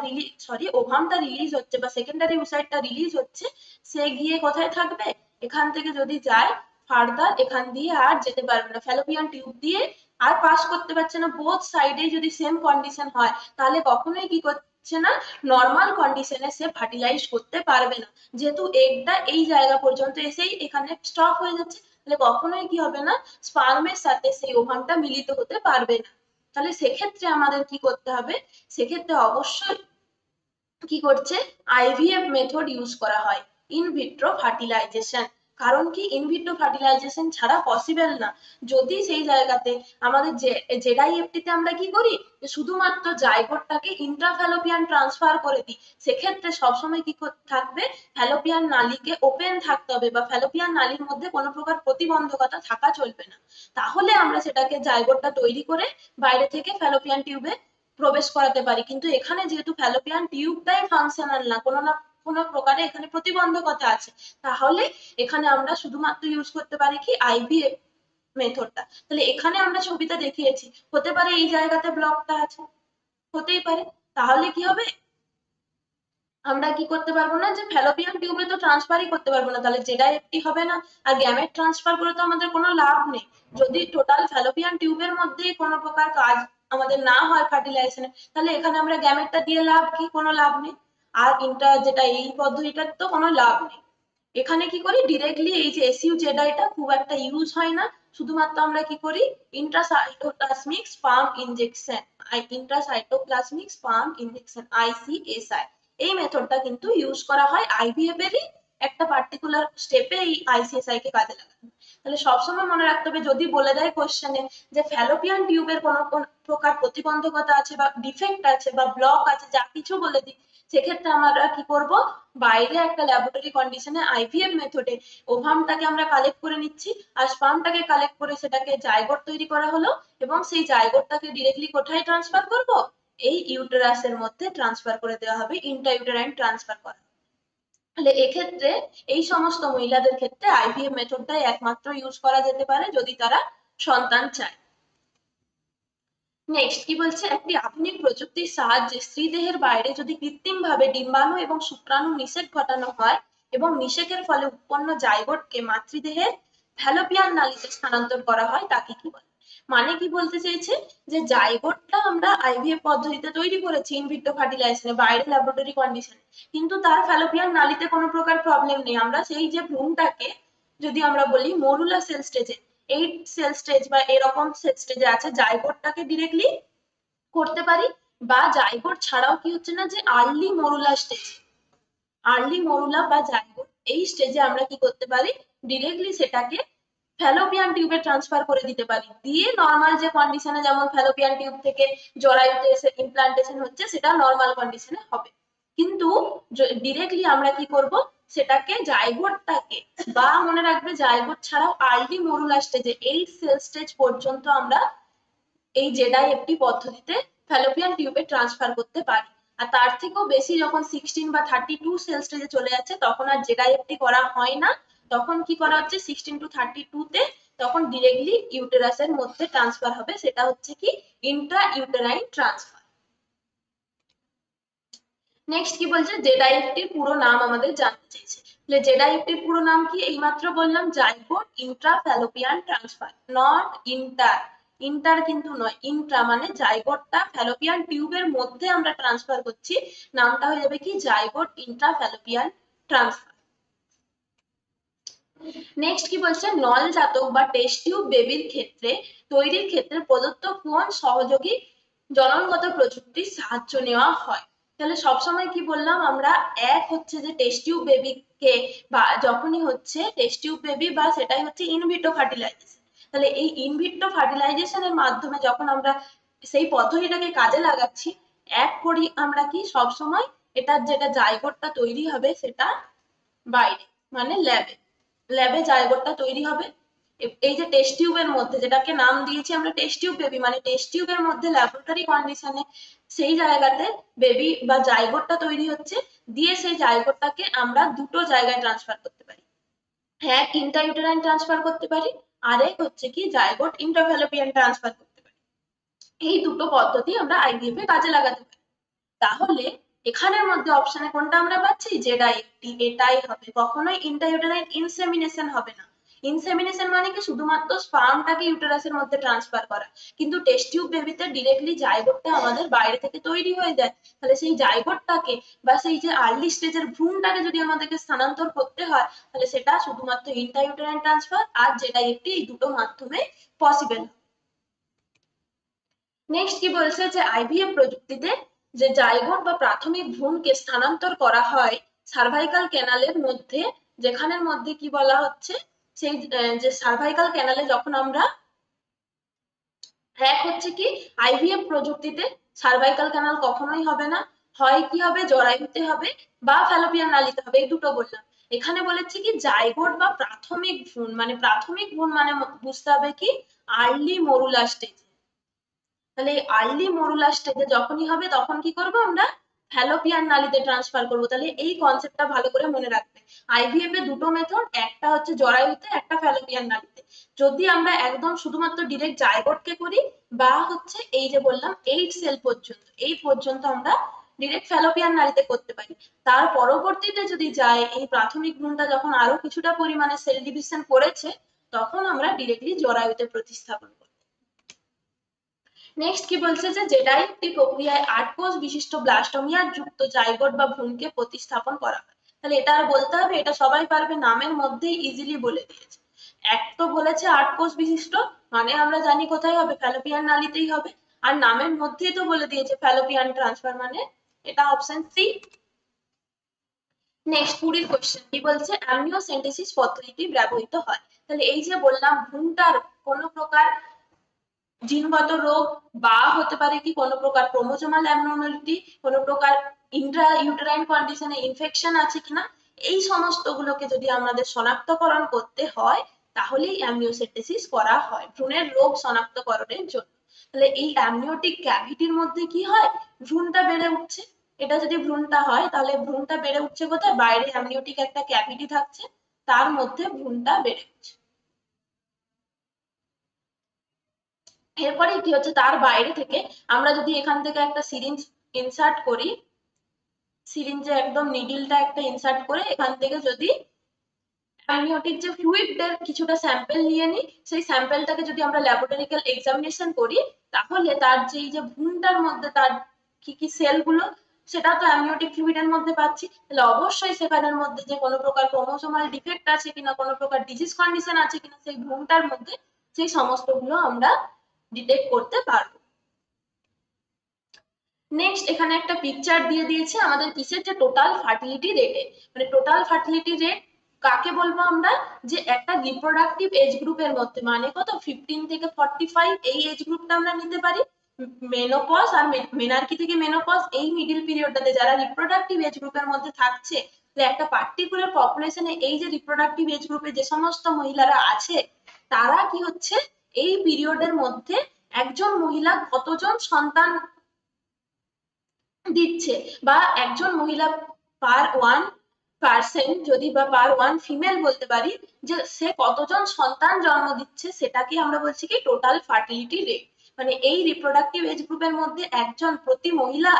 ওভামটা রিলিজ হচ্ছে বা সেকেন্ডারি ওসাইটটা রিলিজ হচ্ছে, সে গিয়ে কোথায় থাকবে, এখান থেকে যদি যায় ফার্দার এখান দিয়ে আর যেতে পারবে না, ফ্যালোপিয়ান টিউব দিয়ে আর পাস করতে পারছে না। বোথ সাইডে যদি সেম কন্ডিশন হয়, তাহলে কখনোই কি করছে না, নর্মাল কন্ডিশনে সে ফার্টিলাইজ করতে পারবে না, যেহেতু এগটা এই জায়গা পর্যন্ত এসেই এখানে স্টপ হয়ে যাচ্ছে, তাহলে কখনোই কি হবে না, স্পার্মের সাথে সেই ওভামটা মিলিত হতে পারবে না। তাহলে সেক্ষেত্রে আমাদের কি করতে হবে, সেক্ষেত্রে অবশ্যই কি করছে, আইভিএফ মেথড ইউজ করা হয়, ইনভিট্রো ফার্টিলাইজেশন। কারণ কি ইনভিট্রো ফার্টিলাইজেশন ছাড়া পসিবল না। যদি সেই জায়গাতে আমাদের জেডাইএফটিতে আমরা কি করি, যে শুধুমাত্র জাইগোটটাকে ইন্ট্রাফ্যালোপিয়ান ট্রান্সফার করে দিই, সেক্ষেত্রে সবসময় কি থাকবে, ফ্যালোপিয়ান নালীকে ওপেন থাকতে হবে বা ফ্যালোপিয়ান নালীর মধ্যে কোনো প্রকার প্রতিবন্ধকতা থাকা চলবে না। তাহলে আমরা সেটাকে জাইগোটটা তৈরি করে বাইরে থেকে ফ্যালোপিয়ান টিউবে প্রবেশ করাতে পারি। কিন্তু এখানে যেহেতু ফ্যালোপিয়ান টিউবটাই ফাংশনাল না, কোনো না কোনো প্রকারে এখানে প্রতিবন্ধকতা আছে, তাহলে এখানে আমরা শুধুমাত্র ইউজ করতে পারি কি আইভিএফ মেথডটা। তাহলে এখানে আমরা ছবিতে দেখিয়েছি, হতে পারে এই জায়গাতে ব্লকটা আছে, হতেই পারে, তাহলে কি হবে, আমরা কি করতে পারবো না, যে ফ্যালোপিয়ান টিউবে তো ট্রান্সফারই করতে পারবো না, তাহলে জেডাইএফটি হবে না। আর গ্যামেট ট্রান্সফার করে তো আমাদের কোনো লাভ নেই। যদি টোটাল ফ্যালোপিয়ান টিউবের মধ্যে কোনো প্রকার কাজ আমাদের না হয় ফার্টিলাইজেশনে, তাহলে এখানে আমরা গ্যামেটটা দিয়ে লাভ কি, কোনো লাভ নেই। আর যেটা এই পদ্ধতিটার তো কোনো লাভ নেই। এখানে কি করি, ডিরেক্টলি এই যে এসইউ জেডাইটা খুব একটা ইউজ হয় না, শুধুমাত্র আমরা কি করি, intracytoplasmic sperm injection, intracytoplasmic sperm injection, ICSI, এই মেথডটা কিন্তু ইউজ করা হয় আইভিএফ এরই একটা পার্টিকুলার স্টেপে এই আইসিএসআই কে কাজে লাগানো। তাহলে সবসময় মনে রাখতে হবে, যদি বলে দেয় কোশ্চেনে যে ফ্যালোপিয়ান টিউবের কোনো প্রকার প্রতিবন্ধকতা আছে বা ডিফেক্ট আছে বা ব্লক আছে, যা কিছু বলে দিই, সেক্ষেত্রে আমরা কি করব, বাইরে একটা ল্যাবরেটরি কন্ডিশনে আইভিএফ মেথডে ওভামটাকে আমরা কালেক্ট করে নিচ্ছি, আর স্পার্মটাকে কালেক্ট করে সেটাকে জাইগোট তৈরি করা হলো, এবং সেই জাইগোটটাকে ডিরেক্টলি কোথায় ট্রান্সফার করব, এই ইউটেরাসের মধ্যে ট্রান্সফার করে দেওয়া হবে, ইন্ট্রাইউটেরাইন ট্রান্সফার করা। তাহলে এক্ষেত্রে এই সমস্ত মহিলাদের ক্ষেত্রে আইভিএফ মেথডটাই একমাত্র ইউজ করা যেতে পারে যদি তারা সন্তান চায়। নেক্সট কি বলছে, একটি আধুনিক প্রযুক্তির সাহায্যে স্ত্রীদেহের বাইরে যদি কৃত্রিমভাবে ডিম্বাণু এবং শুক্রাণু নিষেক ঘটানো হয় এবং নিষেকের ফলে উৎপন্ন জাইগোটকে মাতৃদেহের ফ্যালোপিয়ান নালীতে স্থানান্তর করা হয়, তাকে কি বলে। মানে কি বলতে চেয়েছে, যে জাইগোটটা আমরা আইভিএফ পদ্ধতিতে তৈরি করেছি ইনভিট্রো ফার্টিলাইজেশনে বাইরে ল্যাবরেটরি কন্ডিশনে, কিন্তু তার ফ্যালোপিয়ান নালীতে কোনো প্রকার প্রবলেম নেই। আমরা সেই যে ভ্রূণটাকে যদি আমরা বলি মরুলা সেল স্টেজে, 8 সেল স্টেজ বা এরকম সেল স্টেজে আছে, জাইগোটটাকে ডিরেক্টলি করতে পারি, বা জাইগোট ছাড়াও কি হচ্ছে না, যে early morula stage, early morula বা জাইগোট এই স্টেজে আমরা কি করতে পারি, ডিরেক্টলি সেটাকে ফ্যালোপিয়ান টিউবে ট্রান্সফার করে দিতে পারি, দিয়ে নর্মাল যে কন্ডিশনে যেমন ফ্যালোপিয়ান টিউব থেকে জরায়ুতে এসে ইমপ্লান্টেশন হচ্ছে সেটা নর্মাল কন্ডিশনে হবে। কিন্তু ডিরেক্টলি আমরা কি করব, সেটাকে জাইগোটটাকে, বা মনে রাখবে জাইগোট ছাড়াও আর্লি মরুলা স্টেজে 8 সেল স্টেজ পর্যন্ত আমরা এই জেডাইএফটি পদ্ধতিতে ফ্যালোপিয়ান টিউবে ট্রান্সফার করতে পারি। আর তার থেকেও বেশি যখন 16 বা 32 সেল স্টেজে চলে যাচ্ছে, তখন আর জেডাইএফটি করা হয় না, তখন কি করা হচ্ছে 16 to 32 তে তখন ডিরেক্টলি ইউটেরাসের মধ্যে ট্রান্সফার হবে, সেটা হচ্ছে কি ইন্ট্রা ইউটেরাইন ট্রান্সফার। নেক্সট কি বলছে, জেডাইএফটির পুরো নাম আমাদের জানতে চেয়েছে। জেডাইএফটির পুরো নাম কি, এইমাত্র বললাম, zygote Intra Fallopian transfer, not inter, inter কিন্তু নয়, ইন্ট্রা মানে জাইগোটটা ফ্যালোপিয়ান টিউবের মধ্যে আমরা ট্রান্সফার করছি, নামটা হয়ে যাবে কি zygote Intra Fallopian transfer. Next কি বলছে, নল জাতক বা টেস্ট টিউব বেবির ক্ষেত্রে তৈরির ক্ষেত্রে প্রদত্ত কোন সহযোগী জননগত প্রযুক্তির সাহায্য নেওয়া হয়। তাহলে সবসময় কি বললাম আমরা, এক হচ্ছে যে টেস্ট টিউব বেবিকে, বা যখনই হচ্ছে টেস্ট টিউব বেবি বা সেটাই হচ্ছে ইনভিট্রো ফার্টিলাইজেশন, তাহলে এই ইনভিট্রো ফার্টিলাইজেশনের মাধ্যমে যখন আমরা সেই পদ্ধতিটাকে কাজে লাগাচ্ছি, এক করি আমরা কি সবসময় এটার যেটা জাইগোটটা তৈরি হবে সেটা বাইরে, মানে ল্যাবে, ল্যাবে জাইগোটটা তৈরি হবে। এই যে টেস্ট টিউবের মধ্যে, যেটাকে নাম দিয়েছি আমরা টেস্ট টিউব বেবি, মানে টেস্ট টিউবের মধ্যে ল্যাবরেটরি কন্ডিশনে সেই জায়গাতে বেবি বা জাইগোটটা তৈরি হচ্ছে, দিয়ে সেই জাইগোটটাকে আমরা দুটো জায়গায় ট্রান্সফার করতে পারি, এক ইন্ট্রাইউটেরাইন ট্রান্সফার করতে পারি, আরেক হচ্ছে কি জাইগোট ইন্ট্রাফ্যালোপিয়ান ট্রান্সফার করতে পারি। এই দুটো পদ্ধতি আমরা আইভিএফ এ কাজে লাগাতে পারি। তাহলে এখানের মধ্যে অপশনে কোনটা আমরা পাচ্ছি, জেডাইএফটি, এটাই হবে, কখনোই ইন্ট্রাইউটেরাইন ইনসেমিনেশন হবে না। ইনসেমিনেশন মানে কি শুধুমাত্র স্পার্মটাকে ইউটেরাসের মধ্যে ট্রান্সফার করা, কিন্তু টেস্ট টিউব বেবিতে ডিরেক্টলি জাইগোটটা আমাদের বাইরে থেকে তৈরি হয়ে যায়, তাহলে সেই জাইগোটটাকে বা সেই যে আর্লি স্টেজের ভ্রূণটাকে যদি আমাদেরকে স্থানান্তর করতে হয়, তাহলে সেটা শুধুমাত্র ইন্ট্রাইউটেরাইন ট্রান্সফার আর জেডাইএফটি এই দুটো মাধ্যমে পসিবল। নেক্সট কি বলছে, যে আইভিএফ প্রযুক্তিতে যে জাইগোট বা প্রাথমিক ভ্রূণকে স্থানান্তর করা হয় সার্ভাইকাল ক্যানালের মধ্যে, যেখানের মধ্যে কি বলা হচ্ছে, সেই যে সার্ভাইকাল ক্যানালে যখন আমরা, এক হচ্ছে কি আইভিএফ প্রযুক্তিতে সার্ভাইকাল ক্যানাল কখনোই হবে না, হয় কি হবে জরায়ুতে হবে বা ফ্যালোপিয়ান নালীতে হবে, এই দুটো বললাম। এখানে বলেছে কি জাইগোট বা প্রাথমিক ভ্রূণ, মানে প্রাথমিক ভ্রূণ মানে বুঝতে হবে কি আর্লি মরুলা স্টেজ, তাহলে আর্লি মরুলা স্টেজে যখনই হবে তখন কি করব আমরা, ফ্যালোপিয়ান নালীতে ট্রান্সফার করবো। তাহলে এই কনসেপ্টটা ভালো করে মনে রাখবে। আইভিএফ এ দুটো মেথড, একটা হচ্ছে জরায়ুতে, একটা ফ্যালোপিয়ান নালীতে। যদি আমরা একদম শুধুমাত্র ডিরেক্ট জাইগোটকে করি, বা হচ্ছে এই যে বললাম 8 সেল পর্যন্ত, এই পর্যন্ত আমরা ডিরেক্ট ফ্যালোপিয়ান নালীতে করতে পারি। তার পরবর্তীতে যদি যায়, এই প্রাথমিক ভ্রূণটা যখন আরো কিছুটা পরিমাণে সেল ডিভিশন করেছে, তখন আমরা ডিরেক্টলি জরায়ুতে প্রতিস্থাপন করি। নেক্সট কি বলছে, যে যেটাই একটি প্রক্রিয়ায় 8 কোষ বিশিষ্ট ব্লাস্টোমিয়ার যুক্ত জাইগোট বা ভ্রূণকে প্রতিস্থাপন করা হয়। তাহলে এটা আর বলতে হবে, এটা সবাই পারবে, নামের মধ্যেই ইজিলি বলে দিয়েছে। এক তো বলেছে 8 কোষ বিশিষ্ট, মানে আমরা জানি কোথায় হবে, ফ্যালোপিয়ান নালীতেই হবে। আর নামের মধ্যেই তো বলে দিয়েছে ফ্যালোপিয়ান ট্রান্সফার, মানে এটা অপশন সি। নেক্সট 20 কোশ্চেন কি বলছে, অ্যামনিওসেন্টেসিস পদ্ধতিটি ব্যবহৃত হয়। তাহলে এই যে বললাম, ভ্রূণটার কোনো প্রকার জিনগত রোগ, বা হতে পারে কি কোনো প্রকার ক্রোমোজোমাল অ্যাবনর্মালিটি, কোনো প্রকার ইন্ট্রা ইউটেরাইন কন্ডিশনে ইনফেকশন আছে কিনা, এই সমস্তগুলোকে যদি আমাদের শনাক্তকরণ করতে হয়, তাহলেই অ্যামনিওসেন্টেসিস করা হয় ভ্রূণের রোগ শনাক্তকরণের জন্য। তাহলে এই অ্যামনিওটিক ক্যাভিটির মধ্যে কি হয়, ভ্রূণটা বেড়ে উঠছে। এটা যদি ভ্রূণটা হয়, তাহলে ভ্রূণটা বেড়ে উঠছে কোথায়, বাইরে অ্যামনিওটিক একটা ক্যাভিটি থাকছে, তার মধ্যে ভ্রূণটা বেড়ে উঠছে। এরপরে কি হচ্ছে, তার বাইরে থেকে আমরা যদি এখান থেকে একটা সিরিঞ্জ ইনসার্ট করি, সিরিঞ্জে একদম নিডলটা একটা ইনসার্ট করে এখান থেকে যদি অ্যামনিওটিক যে ফ্লুইডের কিছুটা স্যাম্পল নিয়ে নিই, সেই স্যাম্পলটাকে যদি আমরা ল্যাবরেটরিক্যাল এক্সামিনেশন করি, তাহলে তার যে ভ্রূণটার মধ্যে তার কি কি সেলগুলো, সেটা তো অ্যামনিওটিক ফ্লুইডের মধ্যে পাচ্ছি। তাহলে অবশ্যই সেখানের মধ্যে যে কোনো প্রকার ক্রোমোসোমাল ডিফেক্ট আছে কিনা, কোনো প্রকার ডিজিজ কন্ডিশন আছে কিনা সেই ভ্রূণটার মধ্যে, সেই সমস্তগুলো আমরা ডিটেক্ট করতে পারবো। নেক্সট এখানে একটা পিকচার দিয়ে দিয়েছে আমাদের কিসের, যে টোটাল ফার্টিলিটি রেটে, মানে টোটাল ফার্টিলিটি রেট কাকে বলবো আমরা, যে একটা রিপ্রোডাক্টিভ এজ গ্রুপের মধ্যে, মানে কত 15 থেকে 45 এই এজ গ্রুপটা আমরা নিতে পারি। মেনোপজ আর মেনার্কি থেকে মেনোপজ, এই মিডিল পিরিয়ডটাতে যারা রিপ্রোডাক্টিভ এজ গ্রুপের মধ্যে থাকছে, একটা পার্টিকুলার পপুলেশনে এই যে রিপ্রোডাক্টিভ এজ গ্রুপে যে সমস্ত মহিলারা আছে, তারা কি হচ্ছে এই পিরিয়ডের মধ্যে একজন মহিলা কতজন সন্তান দিচ্ছে, বা একজন মহিলা পার 1% যদি, বা পার 1 ফিমেল বলতে পারি, যে সে কতজন সন্তান জন্ম দিচ্ছে, সেটাকে আমরা বলছি কি টোটাল ফার্টিলিটি রেট। মানে এই রিপ্রোডাক্টিভ এজ গ্রুপের মধ্যে একজন প্রতি মহিলা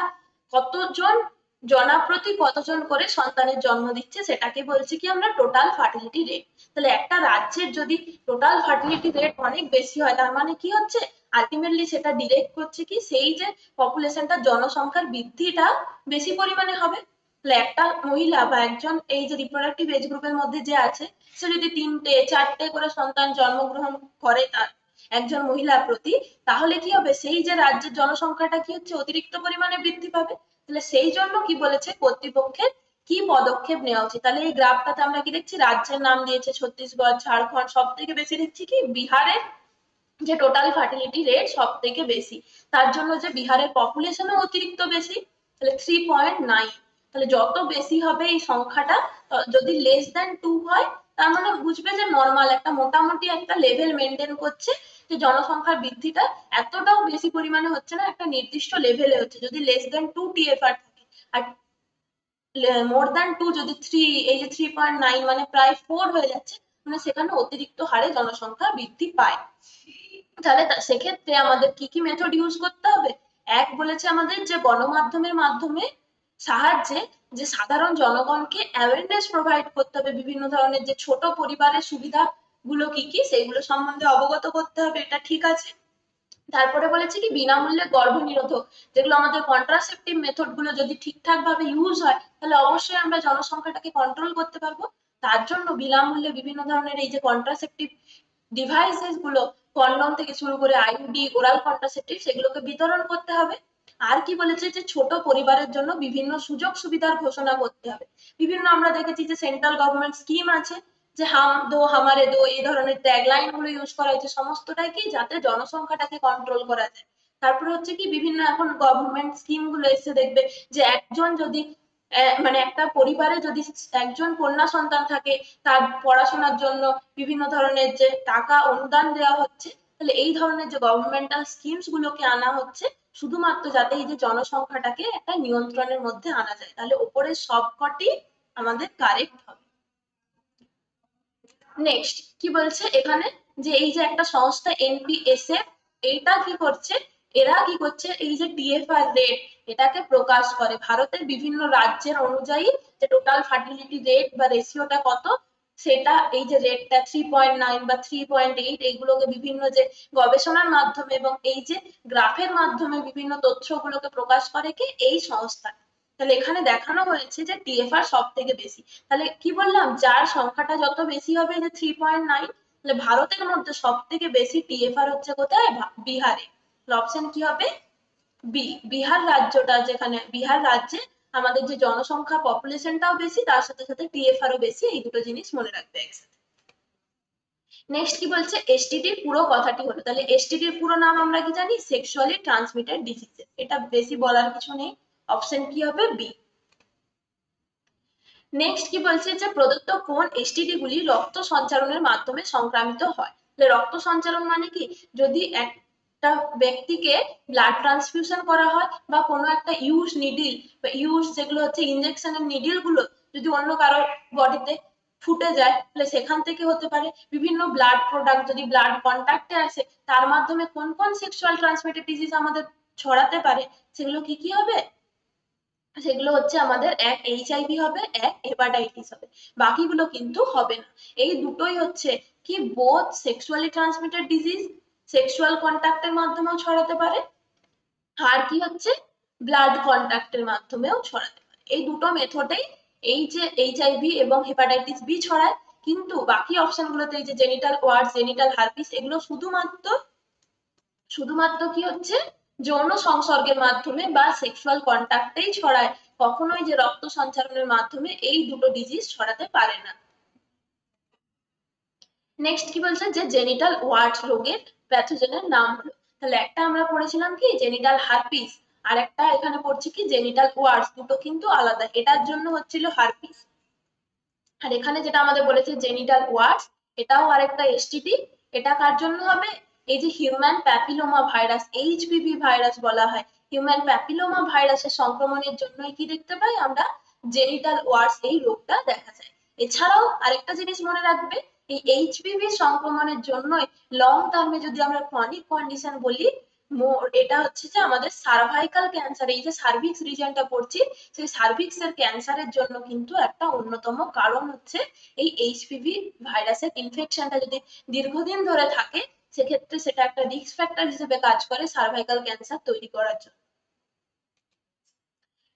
কতজন, জনাপ্রতি কতজন করে সন্তানের জন্ম দিচ্ছে, সেটাকে বলছি কি আমরা টোটাল ফার্টিলিটি রেট। তাহলে একটা রাজ্যের যদি টোটাল ফার্টিলিটি রেট অনেক বেশি হয়, তার মানে কি হচ্ছে, আলটিমেটলি সেটা ডিরেক্ট করছে কি, সেই যে পপুলেশনটা, জনসংখ্যার বৃদ্ধিটা বেশি পরিমাণে হবে। তাহলে একটা মহিলা বা একজন এই যে রিপ্রোডাক্টিভ এজ গ্রুপের মধ্যে যে আছে, সে যদি 3টে 4টে করে সন্তান জন্মগ্রহণ করে তার একজন মহিলা প্রতি, তাহলে কি হবে, সেই যে রাজ্যের জনসংখ্যাটা কি হচ্ছে অতিরিক্ত পরিমাণে বৃদ্ধি পাবে। তাহলে সেই জন্য কি বলেছে কর্তৃপক্ষের কি পদক্ষেপ নেওয়া উচিত। তাহলে এই গ্রাফটাতে আমরা কি দেখছি, রাজ্যের নাম দিয়েছে ছত্তিশগড়, ঝাড়খণ্ড, সব থেকে বেশি দেখছি কি বিহারের যে টোটাল ফার্টিলিটি রেট সব থেকে বেশি। তার জন্য যে বিহারের পপুলেশনও অতিরিক্ত বেশি, তাহলে 3.9। তাহলে যত বেশি হবে এই সংখ্যাটা, যদি লেস দ্যান 2 হয়, তার মানে বুঝবে যে নর্মাল একটা মোটামুটি একটা লেভেল মেনটেন করছে, যে জনসংখ্যার বৃদ্ধিটা এতটাও বেশি পরিমাণে হচ্ছে না, একটা নির্দিষ্ট লেভেলে হচ্ছে। যদি লেস দ্যান 2 টিএফআর থাকে, আর মোর দ্যান 2 যদি 3, এই যে 3.9 মানে প্রায় 4 হয়ে যাচ্ছে, মানে সেখানে অতিরিক্ত হারে জনসংখ্যা বৃদ্ধি পায়। তাহলে সেক্ষেত্রে আমাদের কি কি মেথড ইউজ করতে হবে, এক বলেছে আমাদের যে গণমাধ্যমের মাধ্যমে সাহায্যে যে সাধারণ জনগণকে অ্যাওয়ারনেস প্রোভাইড করতে হবে, বিভিন্ন ধরনের যে ছোট পরিবারের সুবিধা গুলো কি কি সেগুলো সম্বন্ধে অবগত করতে হবে, এটা ঠিক আছে। তারপরে বলেছে কি বিনামূল্যে গর্ভনিরোধক, যেগুলো আমাদের কন্ট্রাসেপটিভ মেথড গুলো যদি ঠিকঠাক ভাবে ইউজ হয়, তাহলে অবশ্যই আমরা জনসংখ্যাটাকে কন্ট্রোল করতে পারবো। তার জন্য বিনামূল্যে বিভিন্ন ধরনের এই যে কন্ট্রাসেপটিভ ডিভাইসেস গুলো, কন্ডম থেকে শুরু করে আইইউডি, ওরাল কন্ট্রাসেপটিভ, সেগুলোকে বিতরণ করতে হবে। আর কি বলেছে, যে ছোট পরিবারের জন্য বিভিন্ন সুযোগ সুবিধার ঘোষণা করতে হবে। বিভিন্ন আমরা দেখেছি যে সেন্ট্রাল গভর্নমেন্ট স্কিম আছে, যে হাম দো হামারে দো, এই ধরনের ট্যাগলাইন গুলো ইউজ করা হয়েছে, সমস্তটাই কি যাতে জনসংখ্যাটাকে কন্ট্রোল করা যায়। তারপরে হচ্ছে কি বিভিন্ন এখন গভর্নমেন্ট স্কিম গুলো এসে দেখবে, যে একজন যদি মানে একটা পরিবারে যদি একজন কন্যা সন্তান থাকে, তার পড়াশোনার জন্য বিভিন্ন ধরনের যে টাকা অনুদান দেওয়া হচ্ছে। তাহলে এই ধরনের যে গভর্নমেন্টাল স্কিমস গুলোকে আনা হচ্ছে, শুধুমাত্র যাতে এই যে জনসংখ্যাটাকে একটা নিয়ন্ত্রণের মধ্যে আনা যায়, তাহলে ওপরের সবকটি আমাদের কারেক্ট হবে। নেক্সট কি বলছে এখানে, যে এই যে একটা সংস্থা এনপিএসএফ, এইটা কি করছে, এরা কি করছে, এই যে টিএফআর রেট এটাকে প্রকাশ করে ভারতের বিভিন্ন রাজ্যের অনুযায়ী, যে টোটাল ফার্টিলিটি রেট বা রেশিওটা কত, সেটা এই যে রেটটা 3.9 বা 3.8, এইগুলোকে বিভিন্ন যে গবেষণার মাধ্যমে এবং এই যে গ্রাফের মাধ্যমে বিভিন্ন তথ্যগুলোকে প্রকাশ করে কি এই সংস্থা। তাহলে এখানে দেখানো হয়েছে যে টিএফআর সব থেকে বেশি। তাহলে কি বললাম, যার সংখ্যাটা যত বেশি হবে, যে 3.9, তাহলে ভারতের মধ্যে সব থেকে বেশি টিএফআর হচ্ছে কোথায়, বিহারে। অপশন কি হবে, বি, বিহার রাজ্যটা, যেখানে বিহার রাজ্যে আমাদের যে জনসংখ্যা পপুলেশনটাও বেশি, তার সাথে সাথে টিএফআরও বেশি, এই দুটো জিনিস মনে রাখবে একসাথে। নেক্সট কি বলছে, এসটিডির পুরো কথাটি হলো, তাহলে এসটিডির পুরো নাম আমরা কি জানি, সেক্সুয়ালি ট্রান্সমিটেড ডিজিজ, এটা বেশি বলার কিছু নেই, অপশন কি হবে, বি। নেক্সট কি বলছে, যে প্রদত্ত কোন এসটিডি গুলি রক্ত সঞ্চালনের মাধ্যমে সংক্রামিত হয়। রক্ত সঞ্চালন মানে কি, যদি একটা ব্যক্তিকে ব্লাড ট্রান্সফিউশন করা হয় বা কোনো একটা ইউজ নিডিল বা ইউজ যেগুলো হচ্ছে ইনজেকশনের নিডিল গুলো যদি অন্য কারোর বডিতে ফুটে যায়, তাহলে সেখান থেকে হতে পারে। বিভিন্ন ব্লাড প্রোডাক্ট যদি ব্লাড কন্ট্যাক্টে আসে, তার মাধ্যমে কোন কোন সেক্সুয়াল ট্রান্সমিটেড ডিজিজ আমাদের ছড়াতে পারে, সেগুলো কি কি হবে, সেগুলো হচ্ছে আমাদের এক এইচআইভি হবে, এক হেপাটাইটিস হবে, বাকিগুলো কিন্তু হবে না। এই দুটোই হচ্ছে কি both sexually transmitted disease, sexual কন্ট্যাক্টের মাধ্যমেও ছড়াতে পারে, আর কি হচ্ছে ব্লাড কন্ট্যাক্টের মাধ্যমেও ছড়াতে পারে। এই দুটো মেথডেই এই যে এইচআইভি এবং হেপাটাইটিস বি ছড়ায়, কিন্তু বাকি অপশনগুলোতে এই যে জেনিটাল ওয়ার্ডস, জেনিটাল হারপিস, এগুলো শুধুমাত্র শুধুমাত্র কি হচ্ছে যৌন সংসর্গের মাধ্যমে বা সেক্সুয়াল কন্ট্যাক্টেই ছড়ায়, কখনোই যে রক্ত সঞ্চালনের মাধ্যমে এই দুটো ডিজিজ ছড়াতে পারে না। নেক্সট কি বলছে, যে জেনিটাল ওয়ার্ডস রোগের প্যাথোজেনের নাম হলো, তাহলে একটা আমরা পড়েছিলাম কি জেনিটাল হারপিস, আর একটা এখানে পড়ছে কি জেনিটাল ওয়ার্ডস, দুটো কিন্তু আলাদা, এটার জন্য হচ্ছিল হারপিস, আর এখানে যেটা আমাদের বলেছে জেনিটাল ওয়ার্ডস, এটাও আরেকটা এসটিডি। এটা কার জন্য হবে, এই যে human papilloma virus, HPV virus বলা হয়, হিউম্যান প্যাপিলোমা ভাইরাসের সংক্রমণের জন্যই কি দেখতে পাই আমরা, জেনিটাল ওয়ার্ডস এই রোগটা দেখা যায়। এছাড়াও আরেকটা জিনিস মনে রাখবে, এই এইচপিভি সংক্রমণের জন্যই লং টার্মে যদি আমরা ক্রনিক কন্ডিশন বলি, এটা হচ্ছে যে আমাদের সার্ভাইকাল ক্যান্সার, এই যে সার্ভিক্স রিজনটা পড়ছি, সেই সার্ভিক্স এর ক্যান্সারের জন্য কিন্তু একটা অন্যতম কারণ হচ্ছে এই এইচপিভি ভাইরাসের ইনফেকশনটা যদি দীর্ঘদিন ধরে থাকে, সেক্ষেত্রে সেটা একটা রিস্ক ফ্যাক্টর হিসেবে কাজ করে সার্ভাইকাল ক্যান্সার তৈরি করার জন্য।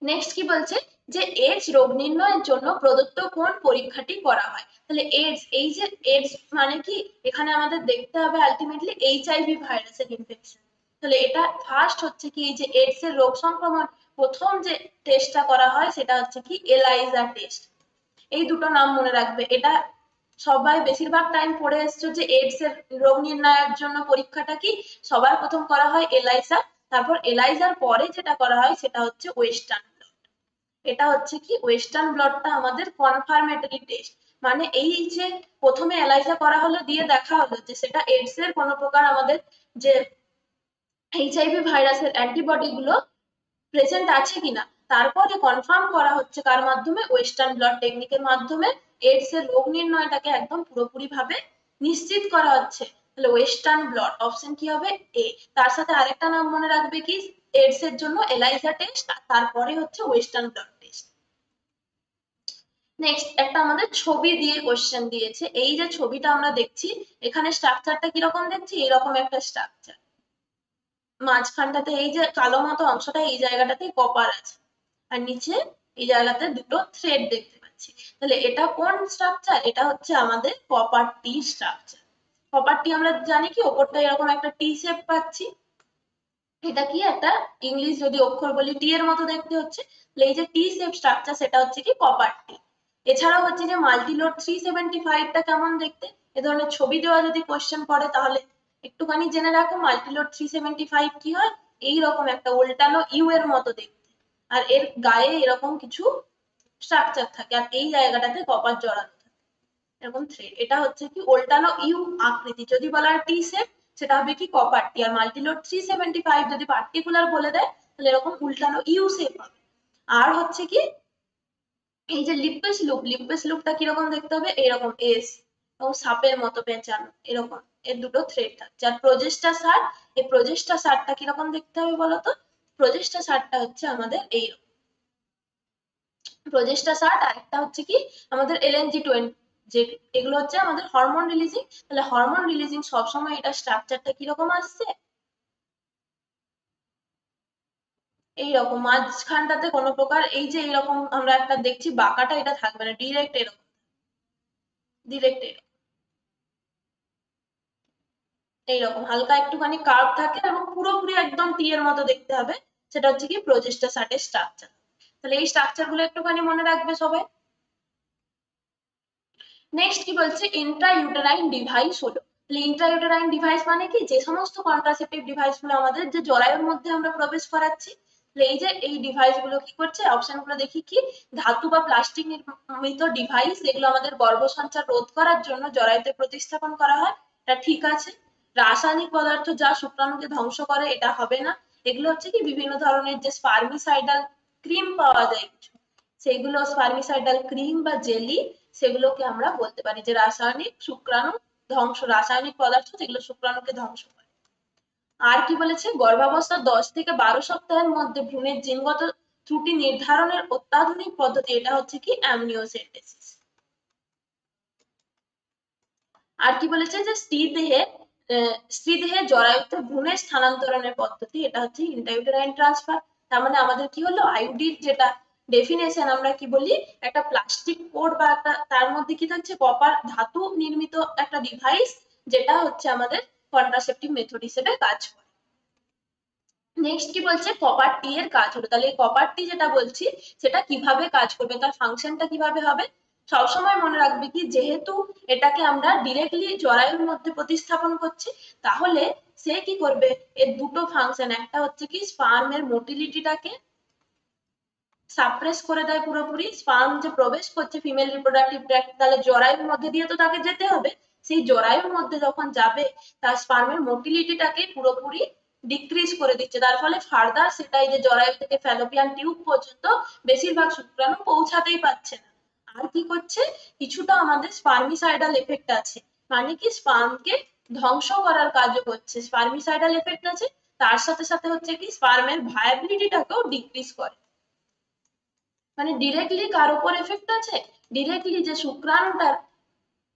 নেক্সট কি বলছে, যে এইডস রোগ নির্ণয়ের জন্য প্রদত্ত কোন পরীক্ষাটি করা হয়, তাহলে এইডস, এই যে এইডস মানে কি, এখানে আমাদের দেখতে হবে আলটিমেটলি এইচআইভি ভাইরাসের ইনফেকশন, তাহলে এটা ফার্স্ট হচ্ছে কি, এই যে এইডস এর রোগ সংক্রমণ প্রথম যে টেস্টটা করা হয় সেটা হচ্ছে কি এলাইজা টেস্ট। এই দুটো নাম মনে রাখবে, এটা সবাই বেশিরভাগ টাইম পড়ে এসছো, যে এইডস এর রোগ নির্ণয়ের জন্য পরীক্ষাটা কি, সবার প্রথম করা হয় এলাইজা, তারপর এলাইজার পরে যেটা করা হয় সেটা হচ্ছে ওয়েস্টার্ন ব্লট। এটা হচ্ছে কি ওয়েস্টার্ন ব্লটটা আমাদের কনফার্মেটরি টেস্ট, মানে এই যে প্রথমে এলাইজা করা হলো, দিয়ে দেখা হলো যে সেটা এইডস এর কোনো প্রকার আমাদের যে এইচআইভি ভাইরাসের অ্যান্টিবডি গুলো প্রেজেন্ট আছে কিনা, তারপরে কনফার্ম করা হচ্ছে কার মাধ্যমে, ওয়েস্টার্ন ব্লট টেকনিকের মাধ্যমে এইডস এর রোগ নির্ণয়টাকে একদম পুরোপুরি ভাবে নিশ্চিত করা হচ্ছে। তাহলে ওয়েস্টার্ন ব্লট অপশন কি হবে, এ। তার সাথে আরেকটা নাম মনে রাখবে কি, এইডস এর জন্য এলাইজা টেস্ট, তারপরে হচ্ছে ওয়েস্টার্ন ব্লট টেস্ট। নেক্সট একটা আমাদের ছবি দিয়ে কোশ্চেন দিয়েছে, এই যে ছবিটা আমরা দেখছি, এখানে স্ট্রাকচারটা কিরকম দেখছি, এরকম একটা স্ট্রাকচার, মাঝখানটাতে এই যে কালো মতো অংশটা, এই জায়গাটাতে কপার আছে, আর নিচে এই জায়গাতে দুটো থ্রেড দেখতে পাচ্ছি, তাহলে এটা কোন স্ট্রাকচার, এটা হচ্ছে আমাদের কপার টি স্ট্রাকচার। কপার টি আমরা জানি কি, ওপরটা এরকম একটা টি শেপ পাচ্ছি, এটা কি একটা ইংলিশ যদি অক্ষর বলি টি এর মতো দেখতে হচ্ছে, এই যে টি শেপ স্ট্রাকচার সেটা হচ্ছে কি কপার টি। এছাড়াও হচ্ছে যে মাল্টিলোড 375টা কেমন দেখতে, এ ধরনের ছবি দেওয়া যদি কোশ্চেন পড়ে তাহলে একটুখানি জেনে রাখো মাল্টিলোড 375 কি হয়, এইরকম একটা উল্টানো ইউ এর মতো দেখতে, আর এর গায়ে এরকম কিছু স্ট্রাকচার থাকে, আর এই জায়গাটাতে কপার জড়ানো থাকে এরকম থ্রেড, এটা হচ্ছে কি উল্টানো ইউ আকৃতি, যদি বলা হয় টি শেপ সেটা হবে কি কপার টি। আর মাল্টিলোড 375 যদি পার্টিকুলার বলে দেয় তাহলে এরকম উল্টানো ইউ শেপ হবে। আর হচ্ছে কি এই যে লিপেস লুপটা কিরকম দেখতে হবে, এরকম এস এবং সাপের মতো পেঁচানো এরকম, এর দুটো থ্রেড থাকছে। আর প্রজেস্টা শার্ট, এই প্রজেস্টা শার্টটা কিরকম দেখতে হবে বলতো, প্রজেস্টা শার্টটা হচ্ছে আমাদের এই প্রজেস্টা শার্ট। আর একটা হচ্ছে কি আমাদের LNG-20, যে এগুলো হচ্ছে আমাদের হরমোন রিলিজিং। তাহলে হরমোন রিলিজিং সবসময় এটা স্ট্রাকচারটা কিরকম আসছে, এইরকম মাঝখানটাতে কোনো প্রকার এই যে এইরকম আমরা একটা দেখছি বাঁকাটা, এটা থাকবে না, ডিরেক্ট এরকম, ডিরেক্ট এইরকম হালকা একটুখানি কার্ভ থাকে এবং পুরোপুরি একদম টি এর মতো দেখতে হবে। সেটা হচ্ছে কি প্রজেস্টা শার্টের স্ট্রাকচার। তাহলে এই স্ট্রাকচার গুলো একটুখানি মনে রাখবে সবাই। নেক্সট কি বলছে, ইন্ট্রাইউটেরাইন ডিভাইস হলো। তাহলে ইন্ট্রাইউটেরাইন ডিভাইস মানে কি, যে সমস্ত কন্ট্রাসেপটিভ ডিভাইস গুলো আমাদের যে জরায়ুর মধ্যে আমরা প্রবেশ করাচ্ছি, এই যে এই ডিভাইস গুলো কি করছে, অপশন গুলো দেখি কি, ধাতু বা প্লাস্টিক নির্মিত ডিভাইস, যেগুলো আমাদের গর্ভসঞ্চার রোধ করার জন্য জরায়ুতে প্রতিস্থাপন করা হয়, এটা ঠিক আছে। রাসায়নিক পদার্থ যা শুক্রাণুকে ধ্বংস করে, এটা হবে না। এগুলো হচ্ছে কি বিভিন্ন ধরনের যে স্পার্মিসাইডাল ক্রিম পাওয়া যায় কিছু, সেগুলো স্পার্মিসাইডাল ক্রিম বা জেলি, সেগুলোকে আমরা বলতে পারি যে রাসায়নিক শুক্রাণু ধ্বংস, রাসায়নিক পদার্থ যেগুলো শুক্রাণুকে ধ্বংস করে। আর কি বলেছে, গর্ভাবস্থার 10 থেকে 12 সপ্তাহের মধ্যে ভ্রূণের জিনগত ত্রুটি নির্ধারণের অত্যাধুনিক পদ্ধতি, এটা হচ্ছে কি অ্যামনিওসেন্টেসিস। আর কি বলেছে যে স্ত্রীদেহে জরায়ুতে ভ্রূণের স্থানান্তরণের পদ্ধতি, এটা হচ্ছে ইন্ট্রাইউটেরাইন ট্রান্সফার। তার মানে আমাদের কি হলো, আইউডির যেটা ডেফিনেশন আমরা কি বলি, একটা প্লাস্টিক কোড বা একটা তার মধ্যে কি থাকছে, কপার ধাতু নির্মিত একটা ডিভাইস, যেটা হচ্ছে আমাদের কন্ট্রাসেপটিভ মেথড হিসেবে কাজ করে। নেক্সট কি বলছে, কপার টি এর কাজ হলো। তাহলে এই কপার টি যেটা বলছি, সেটা কিভাবে কাজ করবে, তার ফাংশনটা কিভাবে হবে, সবসময় মনে রাখবে কি, যেহেতু এটাকে আমরা ডিরেক্টলি জরায়ুর মধ্যে প্রতিস্থাপন করছি, তাহলে সে কি করবে, এর দুটো ফাংশন, একটা হচ্ছে কি স্পার্মের মোটিলিটিটাকে সাপ্রেস করে দেয় পুরোপুরি, স্পার্ম যে প্রবেশ করছে ফিমেল রিপ্রোডাক্টিভ ট্র্যাক্ট, তাহলে জরায়ুর মধ্যে দিয়ে তো তাকে যেতে হবে, সেই জরায়ুর মধ্যে যখন যাবে তার স্পার্মের মোটিলিটিটাকে পুরোপুরি ডিক্রিজ করে দিচ্ছে, তার ফলে ফার্দার সেটাই যে জরায়ু থেকে ফ্যালোপিয়ান টিউব পর্যন্ত বেশিরভাগ শুক্রাণু পৌঁছাতেই পারছে না। আর কি করছে, কিছুটা আমাদের স্পার্মিসাইডাল এফেক্ট আছে, মানে কি স্পার্মকে ধ্বংস করার কাজও করছে, স্পার্মিসাইডাল এফেক্ট আছে, তার সাথে সাথে হচ্ছে কি স্পার্মের ভায়াবিলিটিটাকেও ডিক্রিজ করে। মানে ডিরেক্টলি কার উপর এফেক্ট আছে, ডিরেক্টলি যে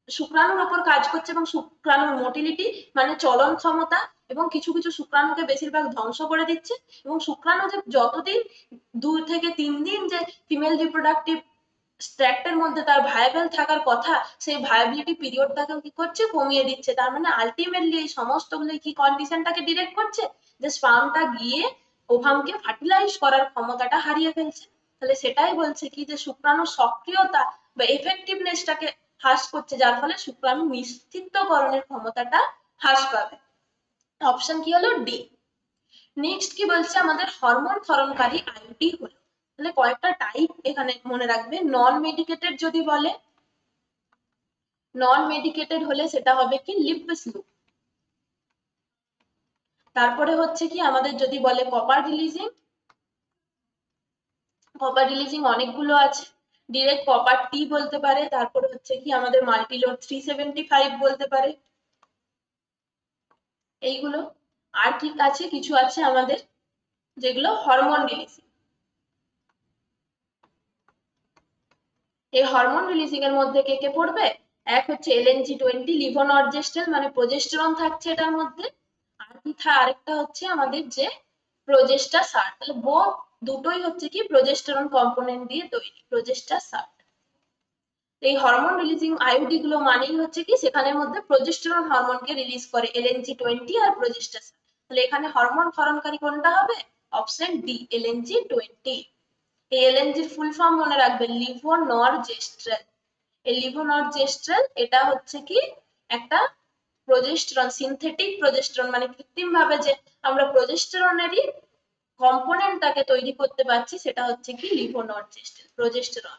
শুক্রাণুর উপর কাজ করছে, এবং শুক্রাণুর মোটিলিটি মানে চলন ক্ষমতা, এবং কিছু কিছু শুক্রাণুকে বেশিরভাগ ধ্বংস করে দিচ্ছে। এবং শুক্রাণু যে যতদিন 2 থেকে 3 দিন যে ফিমেল রিপ্রোডাক্টিভ ট্র্যাক্টের মধ্যে তার ভায়াবল থাকার কথা, সেই ভায়াবিলিটি পিরিয়ডটাকে কি করছে, কমিয়ে দিচ্ছে। তার মানে আলটিমেটলি এই সমস্তগুলো কি কন্ডিশনটাকে ডিরেক্ট করছে, যে স্পার্মটা গিয়ে ওভামকে ফার্টিলাইজ করার ক্ষমতাটা হারিয়ে ফেলছে। তাহলে সেটাই বলছে কি, যে শুক্রাণুর সক্রিয়তা বা এফেক্টিভনেসটাকে হ্রাস করছে, যার ফলে শুক্রাণু নিশ্চিতকরণের ক্ষমতাটা হ্রাস পাবে। অপশন কি হলো ডি। নেক্সট কি বলছে, আমাদের হরমোন ক্ষরণকারী আইউডি হলো। তাহলে কয়েকটা টাইপ এখানে মনে রাখবে। নন মেডিকেটেড যদি বলে, নন মেডিকেটেড হলে সেটা হবে কি লিপস লুপ। তারপরে হচ্ছে কি আমাদের যদি বলে কপার রিলিজিং, কপার রিলিজিং অনেকগুলো আছে, ডিরেক্ট কপার টি বলতে পারে, তারপরে হচ্ছে কি আমাদের মাল্টিলোড 375 বলতে পারে, এইগুলো। আর ঠিক আছে, কিছু আছে আমাদের যেগুলো হরমোন রিলিজিং। এই হরমোন রিলিজিং এর মধ্যে কে কে পড়বে, এক হচ্ছে LNG-20 লিভোনর্জেস্ট্রেল, মানে প্রজেস্টেরন থাকছে এটার মধ্যে। আর কি আরেকটা হচ্ছে আমাদের যে প্রজেস্টা সার্ট, তাহলে দুটোই হচ্ছে কি প্রজেস্টেরন কম্পোনেন্ট দিয়ে তৈরি, প্রজেস্টা সার্ট। এই হরমোন রিলিজিং আইউডি গুলো মানেই হচ্ছে কি, সেখানের মধ্যে প্রজেস্টেরন হরমোনকে রিলিজ করে LNG-20 আর প্রজেস্টা সার্ট। তাহলে এখানে হরমোন ক্ষরণকারী কোনটা হবে, অপশন ডি LNG-20। এই এলএনজির ফুল ফর্ম মনে রাখবে, লিভোনর্জেস্ট্রেল। এই লিভোনর্জেস্ট্রেল এটা হচ্ছে কি একটা প্রজেস্টেরন, সিনথেটিক প্রজেস্টেরন, মানে কৃত্রিম ভাবে যে আমরা প্রজেস্টেরনেরই কম্পোনেন্টটাকে তৈরি করতে পারছি, সেটা হচ্ছে কি লিভোনর্জেস্ট্রেল প্রজেস্টেরন।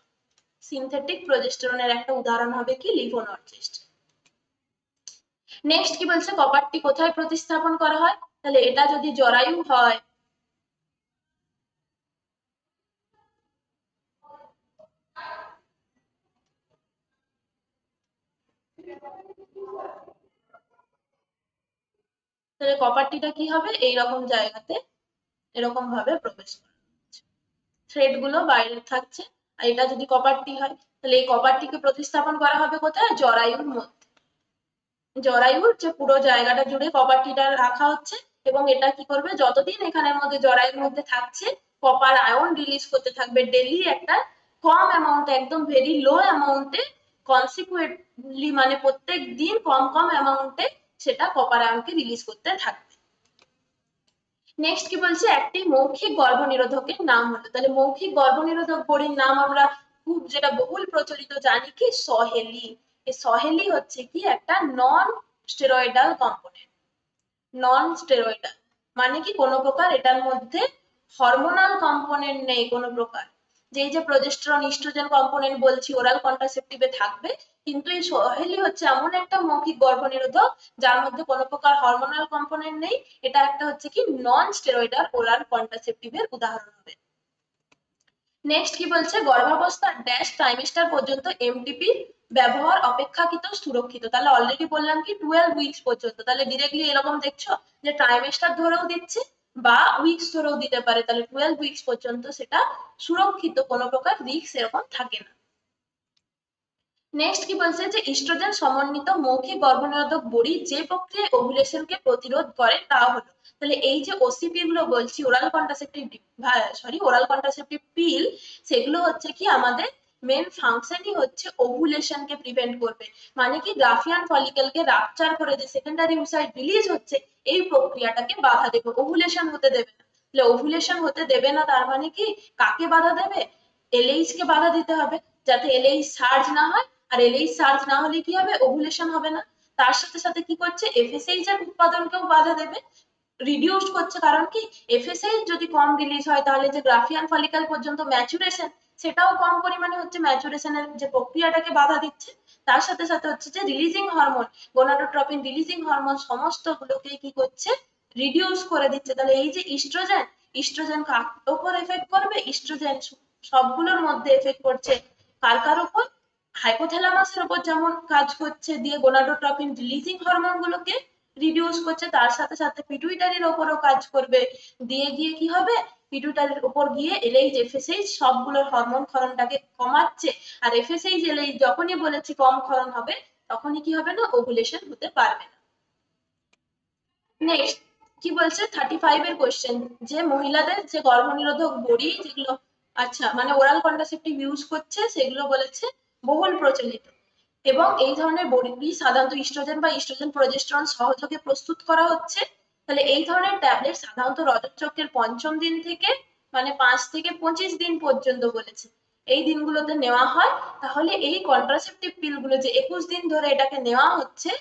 সিনথেটিক প্রজেস্টেরনের একটা উদাহরণ হবে কি লিভোনর্জেস্ট্রেল। নেক্সট কি বলছে, কপারটি কোথায় প্রতিস্থাপন করা হয়? তাহলে এটা যদি জরায়ু হয়, তাহলে কপারটিটা কি হবে, এইরকম জায়গাতে এরকম ভাবে প্রবেশ করে, থ্রেড গুলো বাইরে থাকছে। আর এটা যদি কপারটি হয়, তাহলে এই কপারটিকে প্রতিস্থাপন করা হবে কোথায়, জরায়ুর মধ্যে। জরায়ুর যে পুরো জায়গাটা জুড়ে কপারটিটা রাখা হচ্ছে, এবং এটা কি করবে, যতদিন এখানের মধ্যে জরায়ুর মধ্যে থাকছে কপার আয়ন রিলিজ করতে থাকবে ডেইলি একটা কম অ্যামাউন্টে, একদম ভেরি লো অ্যামাউন্টে, কনসিকুয়েন্টলি মানে প্রত্যেক দিন কম কম অ্যামাউন্টে সেটা কপার আয়নকে রিলিজ করতে থাকবে। নেক্সট কি বলছে, একটি মৌখিক গর্ভনিরোধকের নাম হলো। তাহলে মৌখিক গর্ভনিরোধক বড়ির নাম আমরা খুব যেটা বহুল প্রচলিত জানি কি, সহেলি। এই সহেলি হচ্ছে কি একটা non steroidal component. Non steroidal মানে কি, কোনো প্রকার এটার মধ্যে হরমোনাল কম্পোনেন্ট নেই কোনো প্রকার। যেই যে প্রজেস্টেরন ইস্ট্রোজেন কম্পোনেন্ট বলছি ওরাল কন্ট্রাসেপটিভে থাকবে, কিন্তু এই সহেলি হচ্ছে এমন একটা মৌখিক গর্ভনিরোধক যার মধ্যে কোনো প্রকার হরমোনাল কম্পোনেন্ট নেই। এটা একটা হচ্ছে কি নন স্টেরয়েডাল ওরাল কন্ট্রাসেপটিভের উদাহরণ হবে। নেক্সট কি বলছে, গর্ভাবস্থার ড্যাশ ট্রাইমেস্টার পর্যন্ত এমটিপি ব্যবহার অপেক্ষাকৃত সুরক্ষিত। তাহলে অলরেডি বললাম কি 12 উইকস পর্যন্ত, তাহলে ডিরেক্টলি এরকম দেখছো যে ট্রাইমেস্টার ধরেও দিচ্ছে বা উইকস ধরেও দিতে পারে, তাহলে 12 উইকস পর্যন্ত সেটা সুরক্ষিত, কোনো প্রকার রিস্ক এরকম থাকে না। নেক্সট কি বলছে, যে ইস্ট্রোজেন সমন্বিত মৌখিক গর্ভনিরোধক বড়ি যে প্রক্রিয়ায় ওভুলেশনকে প্রতিরোধ করে তা হলো। তাহলে এই যে ওসিপি গুলো বলছি, oral contraceptive oral contraceptive pill, সেগুলো হচ্ছে কি আমাদের মেন ফাংশনই হচ্ছে ওভুলেশনকে প্রিভেন্ট করবে। মানে কি, গ্রাফিয়ান ফলিকেলকে রাপচার করে যে সেকেন্ডারি ওসাইট রিলিজ হচ্ছে, এই প্রক্রিয়াটাকে বাধা দেবে, ওভুলেশন হতে দেবে না। তাহলে ওভুলেশন হতে দেবে না তার মানে কি, কাকে বাধা দেবে, এলএইচ কে বাধা দিতে হবে, যাতে এলএইচ সার্জ না হয়। আর এলএইচ সার্জ না হলে কি হবে, ওভুলেশন হবে না। তার সাথে সাথে কি করছে, এফএসএইচ এর উৎপাদনকেও বাধা দেবে, রিডিউস করছে। কারণ কি, এফএসএইচ যদি কম রিলিজ হয় তাহলে যে গ্রাফিয়ান ফলিকল পর্যন্ত ম্যাচুরেশন, সেটাও কম পরিমাণে হচ্ছে, ম্যাচুরেশনের যে প্রক্রিয়াটাকে বাধা দিচ্ছে। তার সাথে সাথে হচ্ছে যে releasing hormone, gonadotropin releasing hormone সমস্ত গুলোকে কি করছে, রিডিউস করে দিচ্ছে। তাহলে এই যে ইস্ট্রোজেন, ইস্ট্রোজেন কার উপর এফেক্ট করবে, ইস্ট্রোজেন সবগুলোর মধ্যে এফেক্ট করছে কার কার উপর, হাইপোথ্যালামাসের উপর যেমন কাজ করছে, দিয়ে গোনাডোট্রপিন রিলিজিং হরমোন গুলোকে রিডিউস করছে, তার সাথে সাথে পিটুইটারির ওপরও কাজ করবে, দিয়ে গিয়ে কি হবে, পিটুইটারির উপর গিয়ে এলএইচ এফএসএইচ সবগুলোর হরমোন ক্ষরণটাকে কমাচ্ছে। আর এফএসএইচ এলএইচ যখনই বলেছি কম ক্ষরণ হবে, তখনই কি হবে না, ওভুলেশন হতে পারবে না। নেক্সট কি বলছে, 35 এর কোশ্চেন, যে মহিলাদের যে গর্ভনিরোধক বড়ি যেগুলো, আচ্ছা মানে ওরাল কন্ট্রাসেপটিভ ইউজ করছে, সেগুলো বলেছে বহুল প্রচলিত, এবং এই ধরনের বড়ি সাধারণত ইস্ট্রোজেন বা ইস্ট্রোজেন প্রজেস্টেরন সহযোগে প্রস্তুত করা হচ্ছে। তাহলে এই ধরনের ট্যাবলেট সাধারণত রজতচক্রের পঞ্চম দিন থেকে মানে 5 থেকে 25 দিন পর্যন্ত বলেছে, এই দিনগুলোতে নেওয়া হয়। তাহলে এই কন্ট্রাসেপটিভ পিলগুলো যে 21 দিন ধরে এটাকে নেওয়া হচ্ছে,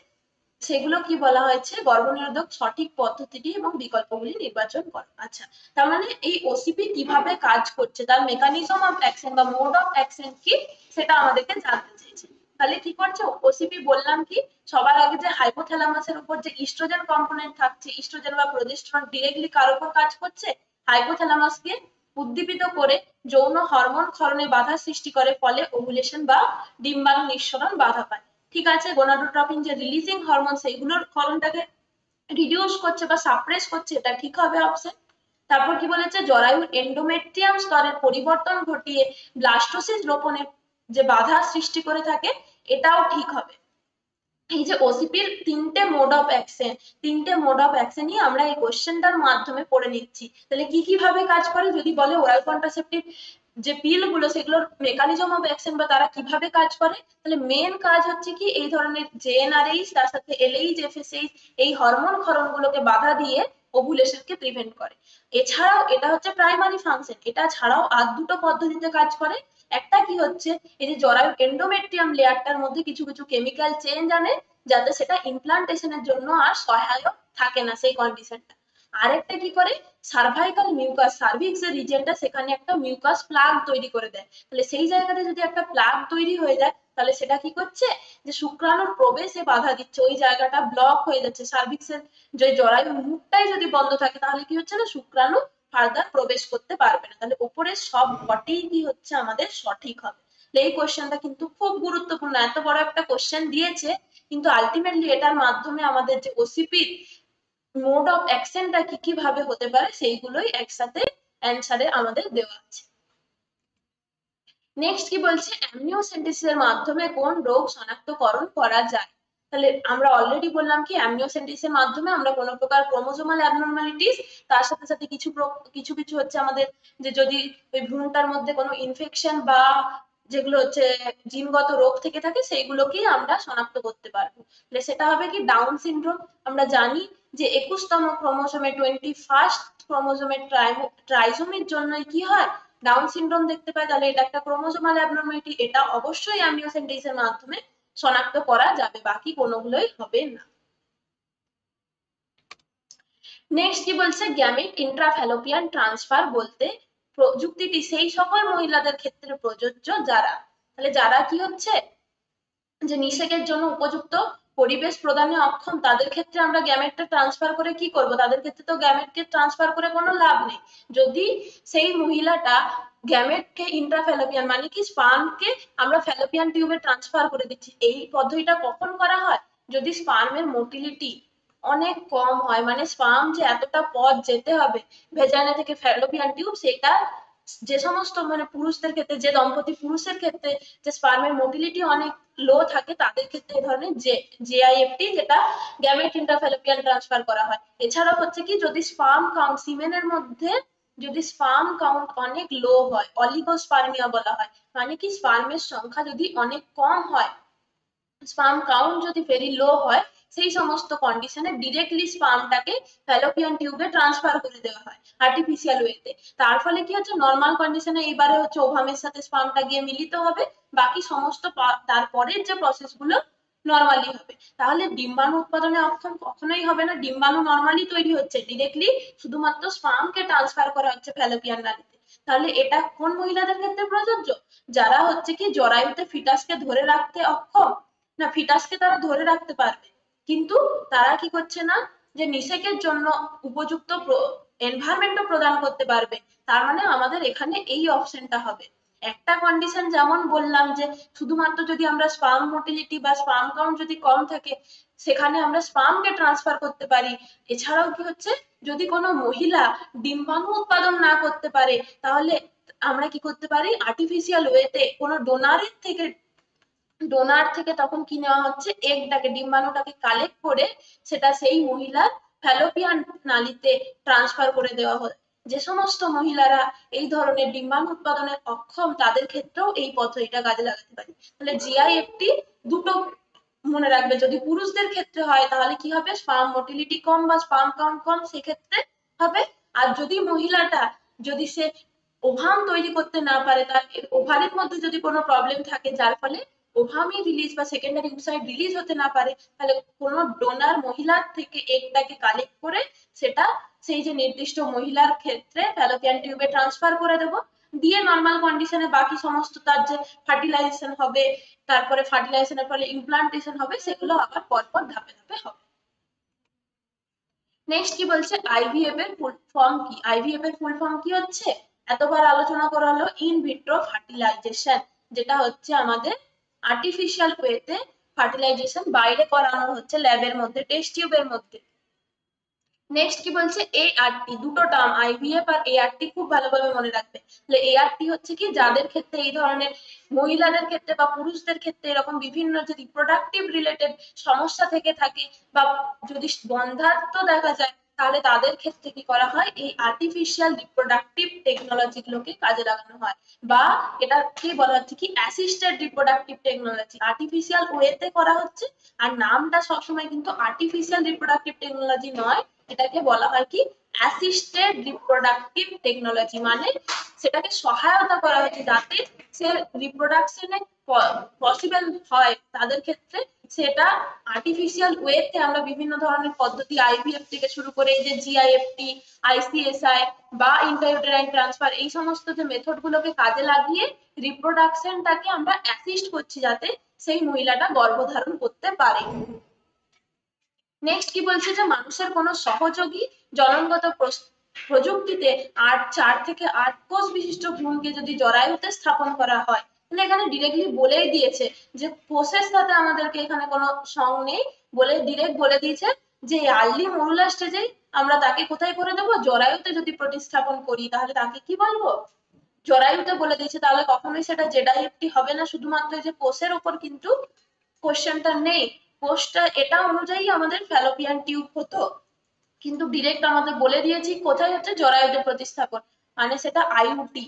সেগুলো কি বলা হয়েছে, গর্ভনিরোধক সঠিক পদ্ধতিটি এবং বিকল্পগুলি নির্বাচন করা। আচ্ছা, তার মানে এই ওসিপি কিভাবে কাজ করছে, তার মেকানিজম অফ অ্যাকশন বা মোড অফ অ্যাকশন কি, সেটা আমাদেরকে জানতে চেয়েছে। তাহলে কি করছে ওসিপি, বললাম কি সবার আগে, যে হাইপোথ্যালামাসের উপর যে ইস্ট্রোজেন কম্পোনেন্ট থাকছে, ইস্ট্রোজেন বা প্রজেস্টেরন ডিরেক্টলি কার উপর কাজ করছে, হাইপোথ্যালামাসকে উদ্দীপিত করে যৌন হরমোন ক্ষরণে বাধা সৃষ্টি করে, ফলে ওভুলেশন বা ডিম্বাণু নিঃসরণ বাধা পায়। ঠিক আছে, গোনাডোট্রপিন যে রিলিজিং হরমোন, সেইগুলোর ক্ষরণটাকে রিডিউস করছে বা সাপ্রেস করছে, এটা ঠিক হবে অপশন। তারপর কি বলেছে, জরায়ুর এন্ডোমেট্রিয়াম স্তরের পরিবর্তন ঘটিয়ে ব্লাস্টোসিস রোপণের যে বাধা সৃষ্টি করে থাকে, এটাও ঠিক হবে। এই যে ওসিপির তিনটে মোড অফ অ্যাকশন, তিনটে মোড অফ অ্যাকশনই আমরা এই কোশ্চেনটার মাধ্যমে পড়ে নিচ্ছি। তাহলে কি কি ভাবে কাজ করে, যদি বলে ওরাল কন্ট্রাসেপটিভ যে পিল গুলো, সেগুলোর মেকানিজম অফ অ্যাকশন বা তারা কিভাবে কাজ করে, তাহলে মেন কাজ হচ্ছে কি, এই ধরনের জেএনআরএইচ তার সাথে এলএইচ এফএসএইচ এই হরমোন ক্ষরণ গুলোকে বাধা দিয়ে ওভুলেশনকে প্রিভেন্ট করে। এছাড়াও এটা হচ্ছে প্রাইমারি ফাংশন, এটা ছাড়াও আর দুটো পদ্ধতিতে কাজ করে। একটা কি হচ্ছে, এই যে জরায়ুর এন্ডোমেট্রিয়াম লেয়ারটার মধ্যে কিছু কিছু কেমিক্যাল চেঞ্জ আনে, যাতে সেটা ইমপ্লান্টেশনের জন্য আর সহায়ক থাকে না সেই কন্ডিশনটা। আরেকটা কি করে, সার্ভাইকাল মিউকাস, সার্ভিক্স এর রিজিয়নটা, সেখানে একটা মিউকাস প্লাগ তৈরি করে দেয়। তাহলে সেই জায়গাতে যদি একটা প্লাগ তৈরি হয়ে যায়, তাহলে সেটা কি করছে, যে শুক্রাণুর প্রবেশে বাধা দিচ্ছে, ওই জায়গাটা ব্লক হয়ে যাচ্ছে, সার্ভিক্সের যে জরায়ু মুখটাই যদি বন্ধ থাকে তাহলে কি হচ্ছে না, শুক্রাণু ফার্দার প্রবেশ করতে পারবে না। তাহলে উপরের সব কটি কি হচ্ছে আমাদের সঠিক হবে। এই কোশ্চেনটা কিন্তু খুব গুরুত্বপূর্ণ, এত বড় একটা কোশ্চেন দিয়েছে, কিন্তু আলটিমেটলি এটার মাধ্যমে আমাদের যে ওসিপি মোড অফ অ্যাকশনটা কি কি ভাবে হতে পারে সেইগুলোই একসাথে অ্যান্সারে আমাদের দেওয়া আছে। নেক্সট কি বলছে, অ্যামনিওসেন্টেসিসের মাধ্যমে কোন রোগ শনাক্তকরণ করা যায়। তাহলে আমরা অলরেডি বললাম কি অ্যামনিওসেন্টেসিসের মাধ্যমে আমরা কোনো প্রকার ক্রোমোজোমাল অ্যাবনর্মালিটিস, তার সাথে সাথে কিছু কিছু হচ্ছে আমাদের যে যদি ওই ভ্রূণটার মধ্যে কোনো ইনফেকশন বা যেগুলো হচ্ছে জিনগত রোগ থেকে থাকে সেইগুলোকেই আমরা শনাক্ত করতে পারবো। তাহলে সেটা হবে কি ডাউন সিনড্রোম। আমরা জানি যে 21তম ক্রোমোজোমে 21st ক্রোমোজোমের ট্রাইজোমির জন্য কি হয়, ডাউন সিনড্রোম দেখতে পাই। তাহলে এটা একটা ক্রোমোজোমাল অ্যাবনর্মালিটি, এটা অবশ্যই অ্যামনিওসেন্টেসিসের মাধ্যমে শনাক্ত করা যাবে, বাকি কোনোগুলোই হবে না। নেক্সট কি বলছে, গ্যামেট ইন্ট্রাফ্যালোপিয়ান ট্রান্সফার বলতে প্রযুক্তিটি সেই সকল মহিলাদের ক্ষেত্রে প্রযোজ্য যারা, তাহলে যারা কি হচ্ছে যে নিষেকের জন্য উপযুক্ত পরিবেশ প্রদানে অক্ষম, তাদের ক্ষেত্রে আমরা গ্যামেটটা ট্রান্সফার করে কি করব, তাদের ক্ষেত্রে তো গ্যামেটকে ট্রান্সফার করে কোনো লাভ নেই। যদি সেই মহিলাটা গ্যামেটকে ইন্ট্রাফ্যালোপিয়ান মানে কি স্পার্মকে আমরা ফ্যালোপিয়ান টিউবে ট্রান্সফার করে দিচ্ছি, এই পদ্ধতিটা কখন করা হয়, যদি স্পার্মের মোটিলিটি অনেক কম হয়, মানে স্পার্ম যে এতটা পথ যেতে হবে ভেজাইনা থেকে ফ্যালোপিয়ান টিউব, সেটা যে সমস্ত মানে পুরুষদের ক্ষেত্রে, যে দম্পতি পুরুষের ক্ষেত্রে যে স্পার্মের মোটিলিটি অনেক লো থাকে তাদের ক্ষেত্রে এই ধরনের জেআইএফটি যেটা গ্যামেট ইন্ট্রাফ্যালোপিয়ান ট্রান্সফার করা হয়। এছাড়াও হচ্ছে কি যদি স্পার্ম কাউন্ট সিমেনের মধ্যে যদি স্পার্ম কাউন্ট অনেক লো হয়, অলিগোস্পার্মিয়া বলা হয়, মানে কি স্পার্মের সংখ্যা যদি অনেক কম হয়, স্পার্ম কাউন্ট যদি ভেরি লো হয়, সেই সমস্ত কন্ডিশনে ডিরেক্টলি স্পার্মটাকে ফ্যালোপিয়ান টিউবে ট্রান্সফার করে দেওয়া হয় আর্টিফিশিয়াল ওয়েতে। তার ফলে কি হচ্ছে, নর্মাল কন্ডিশনে এইবারে হচ্ছে ওভামের সাথে স্পার্মটা গিয়ে মিলিত হবে, বাকি সমস্ত তারপরের যে প্রসেস গুলো নর্মালি হবে। তাহলে ডিম্বাণু উৎপাদনে অক্ষম কখনোই হবে না, ডিম্বাণু নর্মালি তৈরি হচ্ছে, ডিরেক্টলি শুধুমাত্র স্পার্মকে ট্রান্সফার করা হচ্ছে ফ্যালোপিয়ান নালীতে। তাহলে এটা কোন মহিলাদের ক্ষেত্রে প্রযোজ্য, যারা হচ্ছে কি জরায়ুতে ফিটাসকে ধরে রাখতে অক্ষম, না ফিটাসকে তারা ধরে রাখতে পারবে কিন্তু তারা কি করছে না, যে নিষেকের জন্য উপযুক্ত এনভায়রনমেন্টও প্রদান করতে পারবে। তার মানে আমাদের এখানে এই অপশনটা হবে। একটা কন্ডিশন যেমন বললাম যে শুধুমাত্র যদি আমরা স্পার্ম মোটিলিটি বা স্পার্ম কাউন্ট যদি কম থাকে সেখানে আমরা স্পার্মকে ট্রান্সফার করতে পারি। এছাড়াও কি হচ্ছে, যদি কোনো মহিলা ডিম্বাণু উৎপাদন না করতে পারে তাহলে আমরা কি করতে পারি, আর্টিফিশিয়াল ওয়েতে কোনো ডোনার থেকে তখন কি নেওয়া হচ্ছে, এগটাকে ডিম্বাণুটাকে কালেক্ট করে সেটা সেই মহিলার ফ্যালোপিয়ান নালীতে ট্রান্সফার করে দেওয়া হয়। যে সমস্ত মহিলারা এই ধরনের ডিম্বাণু উৎপাদনের অক্ষম তাদের ক্ষেত্রেও এই পদ্ধতিটা কাজে লাগাতে পারি। তাহলে জিআইএফটি দুটো মনে রাখবে, যদি পুরুষদের ক্ষেত্রে হয় তাহলে কি হবে, স্পার্ম মোটিলিটি কম বা স্পার্ম কাউন্ট কম সেক্ষেত্রে হবে। আর যদি মহিলাটা যদি সে ওভাম তৈরি করতে না পারে, তার ওভারির মধ্যে যদি কোনো প্রবলেম থাকে যার ফলে ওভামই রিলিজ বা সেকেন্ডারি ওভাসাইট রিলিজ হতে না পারে, তাহলে কোনো ডোনার মহিলার থেকে এগটাকে কালেক্ট করে সেটা সেই যে নির্দিষ্ট মহিলার ক্ষেত্রে ফ্যালোপিয়ান টিউবে ট্রান্সফার করে দেবো, দিয়ে নর্মাল কন্ডিশনে বাকি সমস্ত তার যে ফার্টিলাইজেশন হবে, তারপরে ফার্টিলাইজেশনের ফলে ইমপ্লান্টেশন হবে, সেগুলো আবার পরপর ধাপে ধাপে হবে। নেক্সট কি বলছে, আইভিএফ এর ফুল ফর্ম কি, আইভিএফ এর ফুল ফর্ম কি হচ্ছে, এতবার আলোচনা করা হলো ইন ভিট্রো ফার্টিলাইজেশন, যেটা হচ্ছে আমাদের আর্টিফিশিয়াল ওয়েতে ফার্টিলাইজেশন বাইরে করানো হচ্ছে ল্যাবের মধ্যে, টেস্ট টিউবের মধ্যে। নেক্সট কি বলছে, এআরটি, দুটো টার্ম আইভিএফ আর এআরটি খুব ভালোভাবে মনে রাখবে। তাহলে এআরটি হচ্ছে কি, যাদের ক্ষেত্রে এই ধরনের মহিলাদের ক্ষেত্রে বা পুরুষদের ক্ষেত্রে এরকম বিভিন্ন যে রিপ্রোডাক্টিভ রিলেটেড সমস্যা থেকে থাকে বা যদি বন্ধ্যাত্ব দেখা যায় তাহলে তাদের ক্ষেত্রে কি করা হয়, এই আর্টিফিশিয়াল রিপ্রোডাক্টিভ টেকনোলজি গুলোকে কাজে লাগানো হয়, বা এটাকে বলা হচ্ছে কি অ্যাসিস্টেড রিপ্রোডাক্টিভ টেকনোলজি, আর্টিফিশিয়াল ওয়েতে করা হচ্ছে। আর নামটা সবসময় কিন্তু আর্টিফিশিয়াল রিপ্রোডাক্টিভ টেকনোলজি নয়, এটাকে বলা হয় কি অ্যাসিস্টেড রিপ্রোডাক্টিভ টেকনোলজি, মানে সেটাকে সহায়তা করা হচ্ছে যাতে সে রিপ্রোডাকশনে পসিবল হয় তাদের ক্ষেত্রে, সেটা আর্টিফিশিয়াল ওয়েতে আমরা বিভিন্ন ধরনের পদ্ধতি আইভিএফ থেকে শুরু করে এই যে জিআইএফটি, আইসিএসআই বা ইন্ট্রাইউটেরাইন ট্রান্সফার, এই সমস্ত যে মেথড গুলোকে কাজে লাগিয়ে রিপ্রোডাকশনটাকে আমরা অ্যাসিস্ট করছি যাতে সেই মহিলাটা গর্ভধারণ করতে পারে। নেক্সট কি বলছে যে মানুষের কোনো সহযোগী জননগত প্রযুক্তিতে 4 থেকে 8 কোষ বিশিষ্ট ভ্রূণকে যদি জরায়ুতে স্থাপন করা হয়, তাহলে এখানে ডিরেক্টলি বলেই দিয়েছে যে কোষের সাথে আমাদেরকে এখানে কোনো সং নেই, বলে ডিরেক্ট বলে দিয়েছে যে আর্লি মরুলা স্টেজেই আমরা তাকে কোথায় করে দেবো, জরায়ুতে যদি প্রতিস্থাপন করি তাহলে তাকে কি বলবো, জরায়ুতে বলে দিয়েছে। তাহলে কখনোই সেটা জেডাইএফটি হবে না, শুধুমাত্র যে কোষের ওপর কিন্তু কোশ্চেনটা নেই। কোষটা এটা অনুযায়ী আমাদের ফ্যালোপিয়ান টিউব হতো, কিন্তু ডিরেক্ট আমাদের বলে দিয়েছি কোথায় হচ্ছে জরায়ুতে প্রতিস্থাপন, মানে সেটা আইইউটি,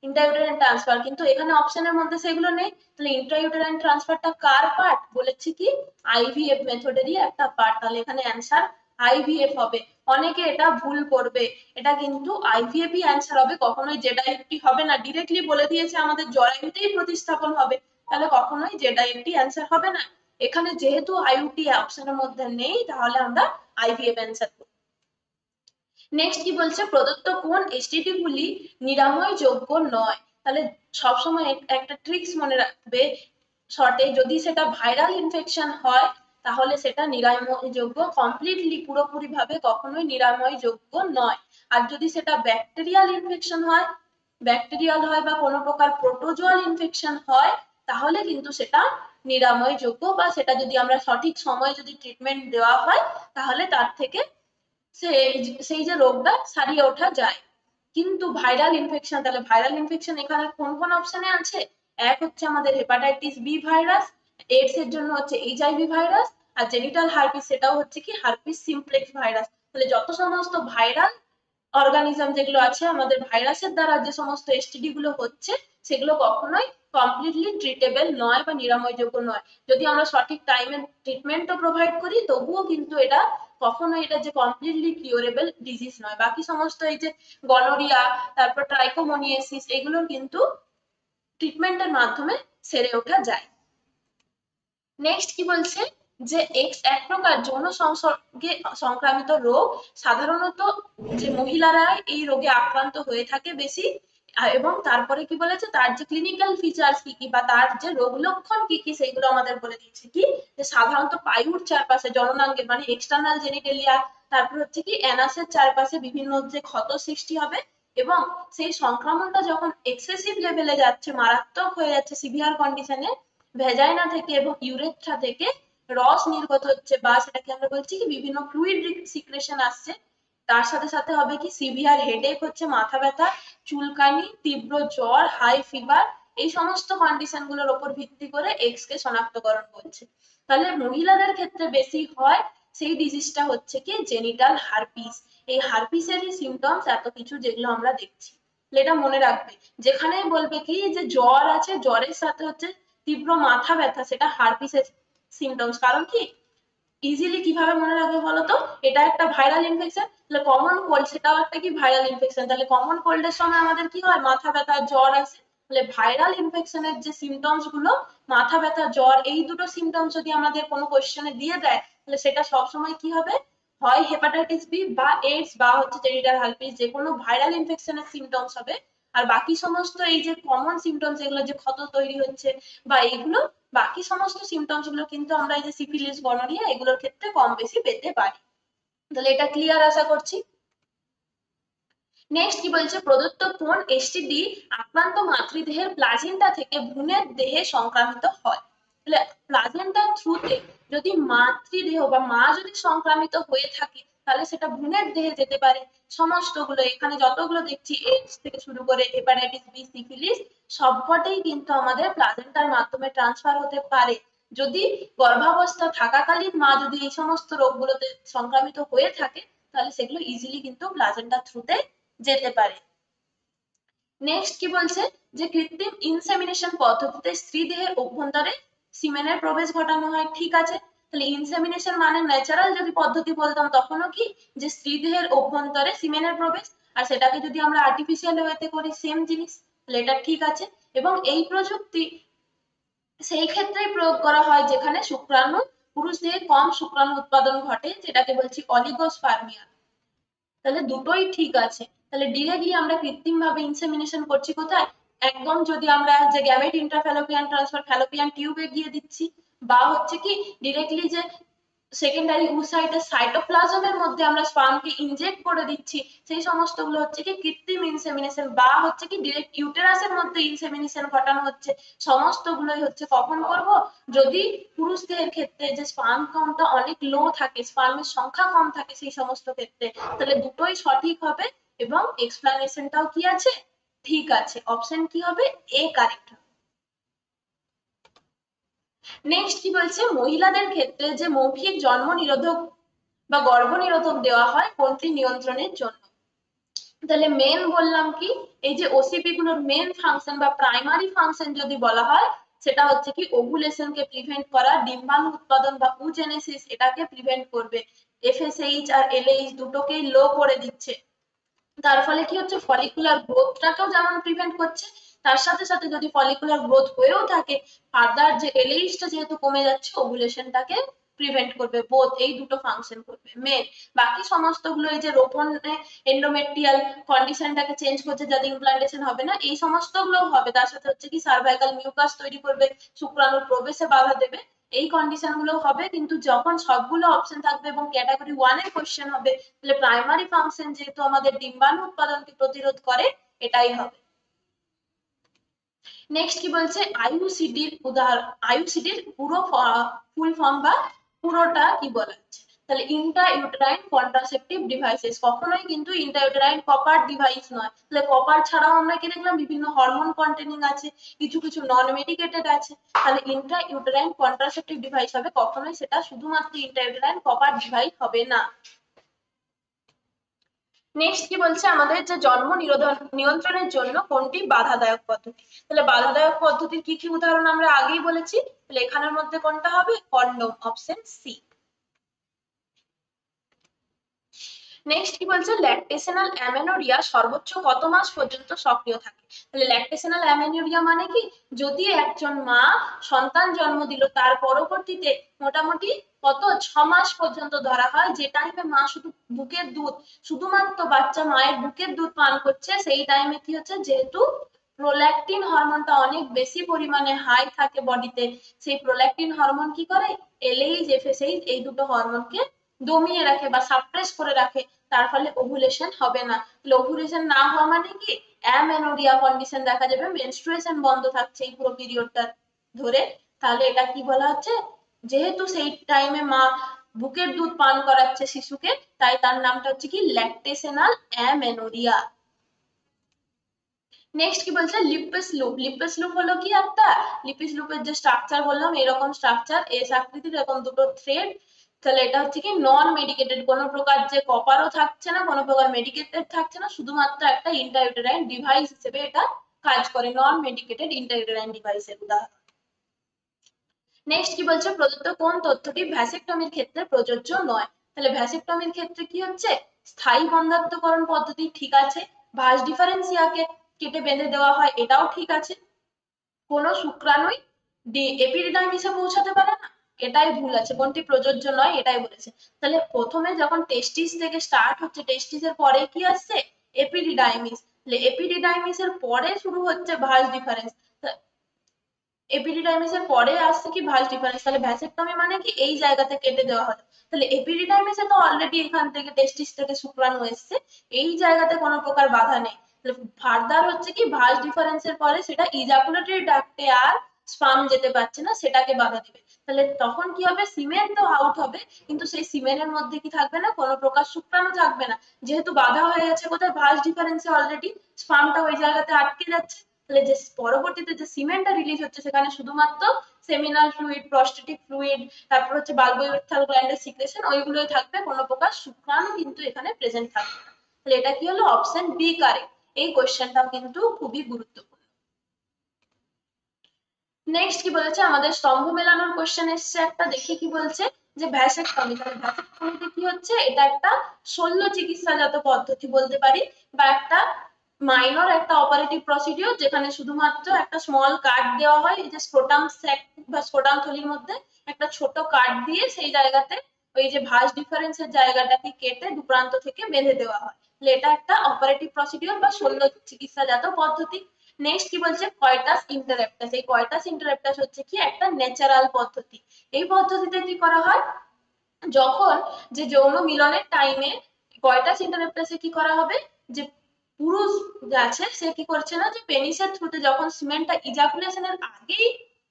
ইন্ট্রাইউটেরাইন ট্রান্সফার, কিন্তু এখানে অপশনের মধ্যে সেগুলো নেই। তাহলে ইন্ট্রাইউটেরাইন ট্রান্সফারটা কার পার্ট, বলেছি কি আইভিএফ মেথডেরই একটা পার্ট, তাহলে এখানে অ্যান্সার আইভিএফ হবে। অনেকে এটা ভুল করবে, এটা কিন্তু আইভিএফই অ্যান্সার হবে, কখনোই জেডাইএফটি হবে না। ডিরেক্টলি বলে দিয়েছে আমাদের জরায়ুতেই প্রতিস্থাপন হবে, তাহলে কখনোই জেডাইএফটি অ্যান্সার হবে না। এখানে যেহেতু আইইউটি অপশনের মধ্যে নেই, তাহলে আমরা আইভিএফ অ্যান্সার করব। নেক্সট কি বলছে, প্রদত্ত কোন এসটিডি গুলি নিরাময়যোগ্য নয়। তাহলে সবসময় একটা ট্রিক্স মনে রাখবে, শর্টে যদি সেটা ভাইরাল ইনফেকশন হয় তাহলে সেটা নিরাময়যোগ্য, কমপ্লিটলি পুরোপুরি ভাবে কখনোই নিরাময়যোগ্য নয়। আর যদি সেটা ব্যাকটেরিয়াল ইনফেকশন হয়, ব্যাকটেরিয়াল হয় বা কোনো প্রকার প্রোটোজোয়াল ইনফেকশন হয়, তাহলে কিন্তু সেটা নিরাময়যোগ্য, বা সেটা যদি আমরা সঠিক সময়ে যদি ট্রিটমেন্ট দেওয়া হয় তাহলে তার থেকে সেই যে রোগটা সারিয়ে ওঠা যায়। কিন্তু ভাইরাল ইনফেকশন, তাহলে ভাইরাল ইনফেকশন এখানে কোন কোন অপশনে আছে, এক হচ্ছে আমাদের হেপাটাইটিস বি ভাইরাস, এইডস এর জন্য হচ্ছে এইচআইভি ভাইরাস, আর জেনিটাল হার্পিস সেটাও হচ্ছে কি হার্পিস সিমপ্লেক্স ভাইরাস। তাহলে যত সমস্ত ভাইরাল অর্গানিজম যেগুলো আছে, আমাদের ভাইরাসের দ্বারা যে সমস্ত এসটিডি গুলো হচ্ছে, সেগুলো কখনোই কমপ্লিটলি ট্রিটেবল নয় বা নিরাময়যোগ্য নয়। যদি আমরা সঠিক টাইমে ট্রিটমেন্টও প্রোভাইড করি তবুও কিন্তু এটা কখনোই এটা যে কমপ্লিটলি কিউরেবল ডিজিজ নয়। বাকি সমস্ত এই যে গনোরিয়া, তারপর ট্রাইকোমোনিয়াসিস, এগুলোর কিন্তু ট্রিটমেন্টের মাধ্যমে সেরে ওঠা যায়। নেক্সট কি বলছে যে এক প্রকার যৌন সংসর্গে সংক্রামিত রোগ, সাধারণত যে মহিলারা এই রোগে আক্রান্ত হয়ে থাকে বেশি, এবং তারপরে কি বলেছে তার যে ক্লিনিক্যাল ফিচার্স কি কি বা তার যে রোগ লক্ষণ কি কি সেগুলো আমাদের বলে দিচ্ছে কি, যে সাধারণত পায়ুর চারপাশে জননাঙ্গের মানে এক্সটার্নাল জেনিটেলিয়া, তারপর হচ্ছে কি অ্যানাসের চারপাশে বিভিন্ন যে ক্ষত সৃষ্টি হবে, এবং সেই সংক্রমণটা যখন এক্সেসিভ লেভেলে যাচ্ছে, মারাত্মক হয়ে যাচ্ছে সিভিয়ার কন্ডিশনে, ভেজাইনা থেকে এবং ইউরেথ্রা থেকে রস নির্গত হচ্ছে, বা সেটাকে আমরা বলছি কি বিভিন্ন ফ্লুইড সিক্রেশন আসছে, তার সাথে সাথে হবে কি সিভিয়ার হেডেক হচ্ছে, মাথা ব্যথা, চুলকানি, তীব্র জ্বর, হাই ফিভার, এই সমস্ত কন্ডিশন গুলোর উপর ভিত্তি করে এক্স কে শনাক্তকরণ করছে। তাহলে মহিলাদের ক্ষেত্রে বেশি হয় সেই ডিজিজটা হচ্ছে কি জেনিটাল হারপিস। এই হারপিসেরই সিমটমস এত কিছু যেগুলো আমরা দেখছি, এটা মনে রাখবে। যেখানেই বলবে কি যে জ্বর আছে, জ্বরের সাথে হচ্ছে তীব্র মাথা ব্যথা, সেটা হারপিসের সিমটমস। কারণ কি ইজিলি কিভাবে মনে রাখবে বলতো, এটা একটা ভাইরাল ইনফেকশন, তাহলে কমন কোল্ড সেটাও একটা কি ভাইরাল ইনফেকশন, তাহলে কমন কোল্ডের সময় আমাদের কি হয়, মাথা ব্যথা জ্বর আসে। তাহলে ভাইরাল ইনফেকশনের যে সিমটমস গুলো, মাথা ব্যথা জ্বর, এই দুটো সিমটমস যদি আমাদের কোনো কোশ্চেনে দিয়ে দেয়, তাহলে সেটা সবসময় কি হবে, হয় হেপাটাইটিস বি বা এইডস বা হচ্ছে জেনিটাল হার্পিস, যে কোনো ভাইরাল ইনফেকশনের সিমটমস হবে। আর বাকি সমস্ত এই যে কমন সিমটমস, এগুলো যে ক্ষত তৈরি হচ্ছে বা এইগুলো, বাকি সমস্ত সিমটমস গুলো কিন্তু আমরা এই যে সিফিলিস, গনোরিয়া, এগুলোর ক্ষেত্রে কম বেশি পেতে পারি। তাহলে এটা ক্লিয়ার আশা করছি। নেক্সট কি বলছে, প্রদত্ত কোন এসটিডি আক্রান্ত মাতৃদেহের প্লাজেন্টা থেকে ভ্রূণের দেহে সংক্রামিত হয়। তাহলে প্লাজেন্টার থ্রুতে যদি মাতৃদেহ বা মা যদি সংক্রামিত হয়ে থাকে, তাহলে সেটা ভ্রূণের দেহে যেতে পারে। সমস্তগুলো এখানে যতগুলো দেখছি, এইডস থেকে শুরু করে হেপাটাইটিস বি, সিফিলিস, সবকটাই কিন্তু আমাদের প্লাজেন্টার মাধ্যমে ট্রান্সফার হতে পারে। যদি গর্ভাবস্থা থাকাকালীন মা যদি এই সমস্ত রোগগুলোতে সংক্রামিত হয়ে থাকে, তাহলে সেগুলো ইজিলি কিন্তু প্লাজেন্টার থ্রুতে যেতে পারে। নেক্সট কি বলছে, যে কৃত্রিম ইনসেমিনেশন পদ্ধতিতে স্ত্রী দেহের অভ্যন্তরে সিমেনের প্রবেশ ঘটানো হয়। ঠিক আছে, তাহলে ইনসেমিনেশন মানে ন্যাচারাল যদি পদ্ধতি বলতাম তখনও কি, যে স্ত্রী দেহের অভ্যন্তরে সিমেনের প্রবেশ, আর সেটাকে যদি আমরা আর্টিফিশিয়াল ওয়েতে করি সেম জিনিস, তাহলে এটা ঠিক আছে। এবং এই প্রযুক্তি সেই ক্ষেত্রেই প্রয়োগ করা হয় যেখানে শুক্রাণু, পুরুষ দেহে কম শুক্রাণু উৎপাদন ঘটে, যেটাকে বলছি অলিগোস্পার্মিয়া। তাহলে দুটোই ঠিক আছে। তাহলে ডিরেক্টলি আমরা কৃত্রিম ভাবে ইনসেমিনেশন করছি কোথায়, একদম যদি আমরা যে গ্যামেট ইন্ট্রাফ্যালোপিয়ান ট্রান্সফার ফ্যালোপিয়ান টিউবে গিয়ে দিচ্ছি, বা হচ্ছে কি ডিরেক্টলি যে সেকেন্ডারি উসাইটের সাইটোপ্লাজমের মধ্যে আমরা স্পার্মকে ইনজেক্ট করে দিচ্ছি, সেই সমস্তগুলো হচ্ছে কি কৃত্রিম ইনসেমিনেশন, বা হচ্ছে কি ডিরেক্ট ইউটেরাসের মধ্যে ইনসেমিনেশন ঘটানো হচ্ছে, সমস্তগুলোই হচ্ছে কখন করব, যদি পুরুষদের ক্ষেত্রে যে স্পার্ম কাউন্টটা অনেক লো থাকে, স্পার্মের সংখ্যা কম থাকে সেই সমস্ত ক্ষেত্রে, তাহলে দুটোই সঠিক হবে এবং এক্সপ্লানেশনটাও কি আছে, ঠিক আছে। অপশন কি হবে, এ কারেক্ট। নেক্সট কি বলছে, মহিলাদের ক্ষেত্রে যে মৌখিক জন্ম নিরোধক বা গর্ভ নিরোধক দেওয়া হয় কোনটি নিয়ন্ত্রণের জন্য। তাহলে মেন বললাম কি, এই যে ওসিপি গুলোর মেন ফাংশন বা প্রাইমারি ফাংশন যদি বলা হয়, সেটা হচ্ছে কি ওভুলেশনকে প্রিভেন্ট করা, ডিম্বাণু উৎপাদন বা উজেনেসিস এটাকে প্রিভেন্ট করবে। এফএসএইচ আর এলএইচ দুটোকেই লো করে দিচ্ছে, তার ফলে কি হচ্ছে, ফলিকুলার গ্রোথটাকেও যেমন প্রিভেন্ট করছে, তার সাথে সাথে যদি ফলিকুলার গ্রোথ হয়েও থাকে, ফার্দার যে এলএইচটা যেহেতু কমে যাচ্ছে, ওভুলেশনটাকে প্রিভেন্ট করবে। বোথ এই দুটো ফাংশন করবে মেন। বাকি সমস্তগুলো এই যে রোপণে এন্ডোমেট্রিয়াল কন্ডিশনটাকে চেঞ্জ করছে যাতে ইমপ্লান্টেশন হবে না, এই সমস্তগুলো হবে। তার সাথে হচ্ছে কি সার্ভাইকাল মিউকাস তৈরি করবে, শুক্রাণুর প্রবেশে বাধা দেবে, এই কন্ডিশন গুলো হবে। কিন্তু যখন সবগুলো অপশন থাকবে এবং ক্যাটাগরি 1 এর কোশ্চেন হবে, তাহলে প্রাইমারি ফাংশন যেহেতু আমাদের ডিম্বাণু উৎপাদনকে প্রতিরোধ করে, এটাই হবে। নেক্সট কি বলছে, আইইউসিডির উদাহরণ, আইইউসিডির পুরো ফুল ফর্ম বা পুরোটা কি বলা হচ্ছে। তাহলে ইন্ট্রা ইউটেরাইন কন্ট্রাসেপটিভ ডিভাইসেস, কখনোই কিন্তু ইন্ট্রা ইউটেরাইন কপার ডিভাইস নয়। তাহলে কপার ছাড়াও আমরা কি দেখলাম, বিভিন্ন হরমোন কন্টেনিং আছে, কিছু কিছু নন মেডিকেটেড আছে। তাহলে ইন্ট্রা ইউটেরাইন কন্ট্রাসেপটিভ ডিভাইস হবে, কখনোই সেটা শুধুমাত্র ইন্ট্রা ইউটেরাইন কপার ডিভাইস হবে না। নেক্সট কি বলছে, আমাদের যে জন্ম নিরোধন নিয়ন্ত্রণের জন্য কোনটি বাধাদায়ক পদ্ধতি। তাহলে বাধাদায়ক পদ্ধতির কি কি উদাহরণ আমরা আগেই বলেছি, তাহলে এখানের মধ্যে কোনটা হবে, কন্ডোম, অপশন সি। নেক্সট কি বলছে, ল্যাকটেশনাল অ্যামেনোরিয়া সর্বোচ্চ কত মাস পর্যন্ত সক্রিয় থাকে। তাহলে ল্যাকটেশনাল অ্যামেনোরিয়া মানে কি, যদি একজন মা সন্তান জন্ম দিল, তার পরবর্তীতে মোটামুটি কত 6 মাস পর্যন্ত ধরা হয়, যে টাইমে মা শুধু বুকের দুধ, শুধুমাত্র বাচ্চা মায়ের বুকের দুধ পান করছে, সেই টাইমে কি হচ্ছে, যেহেতু প্রোল্যাকটিন হরমোনটা অনেক বেশি পরিমাণে হাই থাকে বডিতে, সেই প্রোল্যাকটিন হরমোন কি করে, এলএইচ এফএসএইচ এই দুটো হরমোনকে দমিয়ে রাখে বা সাপ্রেস করে রাখে, তার ফলে ওভুলেশন হবে না। ওভুলেশন না হওয়া মানে কি, অ্যামেনোরিয়া কন্ডিশন দেখা যাবে, মেনস্ট্রুয়েশন বন্ধ থাকছে এই পুরো পিরিয়ডটা ধরে। তাহলে এটা কি বলা হচ্ছে, যেহেতু সেই টাইমে মা বুকের দুধ পান করাচ্ছে শিশুকে, তাই তার নামটা হচ্ছে কি ল্যাকটেশনাল অ্যামেনোরিয়া। নেক্সট কি বলছে, লিপিস লুপ। লিপিস লুপ হলো কি একটা, লিপিস লুপের যে স্ট্রাকচার বললাম, এরকম স্ট্রাকচার, এস আকৃতির, এরকম দুটো থ্রেড। তাহলে এটা হচ্ছে কি নন মেডিকেটেড, কোনো প্রকার যে কপারও থাকছে না, কোনো প্রকার মেডিকেটেড থাকছে না, শুধুমাত্র একটা ইন্ট্রাইউটেরাইন ডিভাইস হিসেবে এটা কাজ করে, নন মেডিকেটেড ইন্ট্রাইউটেরাইন ডিভাইসের উদাহরণ। নেক্সট কি বলছে, প্রদত্ত কোন তথ্যটি ভ্যাসেকটমির ক্ষেত্রে প্রযোজ্য নয়। তাহলে ভ্যাসেকটমির ক্ষেত্রে কি হচ্ছে, স্থায়ী বন্ধ্যাত্বকরণ পদ্ধতি ঠিক আছে, ভাঁজ ডিফারেন্সিয়াকে কেটে বেঁধে দেওয়া হয়, এটাও ঠিক আছে, কোনো শুক্রাণুই এপিডিডাইমিসে পৌঁছাতে পারে না, এটাই ভুল আছে। কোনটি প্রযোজ্য নয় এটাই বলেছে। তাহলে প্রথমে যখন টেস্টিস থেকে স্টার্ট হচ্ছে, টেস্টিসের পরে কি আসছে, এপিডিডাইমিস, তাহলে এপিডিডাইমিসের পরে শুরু হচ্ছে ভাঁজ ডিফারেন্স, এপিডিডাইমিসের পরে আসছে কি ভাঁজ ডিফারেন্স, তাহলে ভ্যাসেকটমি মানে কি এই জায়গাতে কেটে দেওয়া হলো। তাহলে এপিডিডাইমিসে তো অলরেডি এখান থেকে টেস্টিস থেকে শুক্রাণু এসছে, এই জায়গাতে কোনো প্রকার বাধা নেই। ফার্দার হচ্ছে কি ভাঁজ ডিফারেন্সের পরে সেটা ইজাকুলেটরি ডাক্টে আর স্পার্ম যেতে পারছে না, সেটাকে বাধা দিবে। তাহলে তখন কি হবে, সিমেন তো আউট হবে, কিন্তু সেই সিমেনের মধ্যে কি থাকবে না, কোনো প্রকার শুক্রাণু থাকবে না, যেহেতু বাধা হয়ে গেছে কোথায়, ভাঁজ ডিফারেন্সে অলরেডি স্পার্মটা ওই জায়গাতে আটকে যাচ্ছে। তাহলে যে পরবর্তীতে যে সিমেন্টটা রিলিজ হচ্ছে, সেখানে শুধুমাত্র সেমিনাল ফ্লুইড, প্রস্টেটিক ফ্লুইড, তারপর হচ্ছে বাল্বোইরেথ্রাল গ্ল্যান্ডের সিক্রেশন, ওইগুলোই থাকবে, কোনো প্রকার শুক্রাণু কিন্তু এখানে প্রেজেন্ট থাকবে না। তাহলে এটা কি হলো, অপশন বি কারেক্ট। এই কোশ্চেনটাও কিন্তু খুবই গুরুত্বপূর্ণ। নেক্সট কি বলেছে, আমাদের স্তম্ভ মেলানোর কোশ্চেন এসছে একটা, দেখি কি বলছে, যে ভ্যাসেকটমি। তাহলে ভ্যাসেকটমিতে কি হচ্ছে, এটা একটা শল্য চিকিৎসাজাত পদ্ধতি বলতে পারি, বা একটা মাইনর একটা অপারেটিভ প্রসিডিওর, যেখানে শুধুমাত্র একটা স্মল কাট দেওয়া হয়, এই যে স্ক্রোটাম স্যাক বা স্ক্রোটাম থলির মধ্যে একটা ছোট কাট দিয়ে সেই জায়গাতে ওই যে ভাঁজ ডিফারেন্সের জায়গাটাকে কেটে দুপ্রান্ত থেকে বেঁধে দেওয়া হয়। তাহলে এটা একটা অপারেটিভ প্রসিডিওর বা শল্য চিকিৎসাজাত পদ্ধতি। নেক্সট কি বলছে, কয়টাস ইন্টারেপ্টাস। এই কয়টাস ইন্টারেপ্টাস হচ্ছে কি একটা ন্যাচারাল পদ্ধতি। এই পদ্ধতিতে কি করা হয়, যখন যে যৌন মিলনের টাইমে কয়টাস ইন্টারেপ্টাসে কি করা হবে, যে পুরুষ যে আছে সে কি করছে না, যে পেনিসের থ্রুতে যখন সিমেন্টটা ইজাকুলেশনের আগেই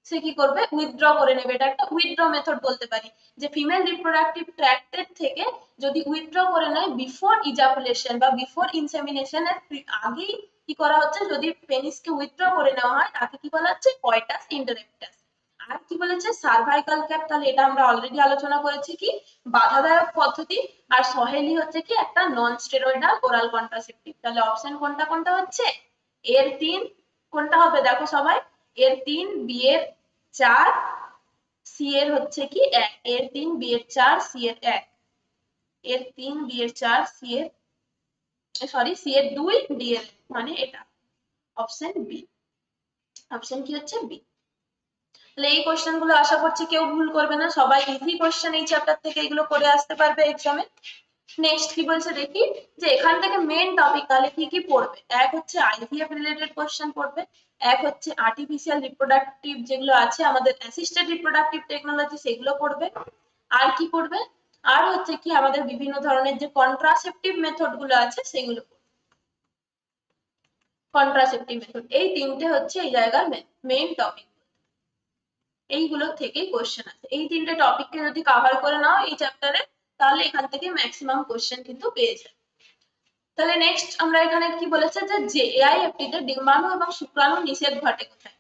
সে কি করবে, উইথড্র করে নেবে। এটা একটা উইথড্র মেথড বলতে পারি, যে ফিমেল রিপ্রোডাক্টিভ ট্র্যাক্টের থেকে যদি উইথড্র করে নেয় বিফোর ইজাকুলেশন বা বিফোর ইনসেমিনেশনের আগেই কি করা হচ্ছে, যদি পেনিসকে উইথড্র করে নেওয়া হয় তাকে কি বলা হচ্ছে, কয়টাস ইন্টারেপ্টাস। আর কি বলেছে, সার্ভাইকাল ক্যাপ, তাহলে এটা আমরা অলরেডি আলোচনা করেছি কি বাধাদায়ক পদ্ধতি। আর সহেলি হচ্ছে কি একটা নন স্টেরয়েডাল ওরাল কন্ট্রাসেপটিভ। তাহলে অপশন কোনটা কোনটা হচ্ছে, এর 3 কোনটা হবে, দেখো সবাই, এর 3, বি এর 4, সি এর হচ্ছে কি 1, এর 3, বি এর 4, সি এর 1, এর 3, বি এর 4, সি এর সরি সি এর 2, ডি এর মানে এটা অপশন বি। অপশন কি হচ্ছে বি। তাহলে এই কোশ্চেন গুলো আশা করছি কেউ ভুল করবে না, সবাই ইজি কোশ্চেন এই চ্যাপ্টার থেকে এগুলো করে আসতে পারবে এক্সামে। নেক্সট কি বলছে দেখি, যে এখান থেকে মেন টপিক তাহলে কি কি পড়বে, এক হচ্ছে আইভিএফ রিলেটেড কোশ্চেন পড়বে, এক হচ্ছে আর্টিফিশিয়াল রিপ্রোডাক্টিভ যেগুলো আছে আমাদের অ্যাসিস্টেড রিপ্রোডাক্টিভ টেকনোলজি সেগুলো পড়বে, আর কি পড়বে, আর হচ্ছে কি আমাদের বিভিন্ন ধরনের যে কন্ট্রাসেপটিভ মেথড গুলো আছে সেগুলো পড়বে। কন্ট্রাসেপটিভ মেথড, এই তিনটে হচ্ছে এই জায়গার মেইন টপিক। এইগুলো থেকেই কোশ্চেন আছে, এই তিনটে টপিককে যদি কভার করে নাও এই চ্যাপ্টারে, তাহলে এখান থেকে ম্যাক্সিমাম কোশ্চেন কিন্তু পেয়ে যাবে। তাহলে নেক্সট আমরা এখানে কি বলেছে, যে এআইএফটি তে ডিম্বাণু এবং শুক্রাণু নিষেধ ঘটে কোথায়।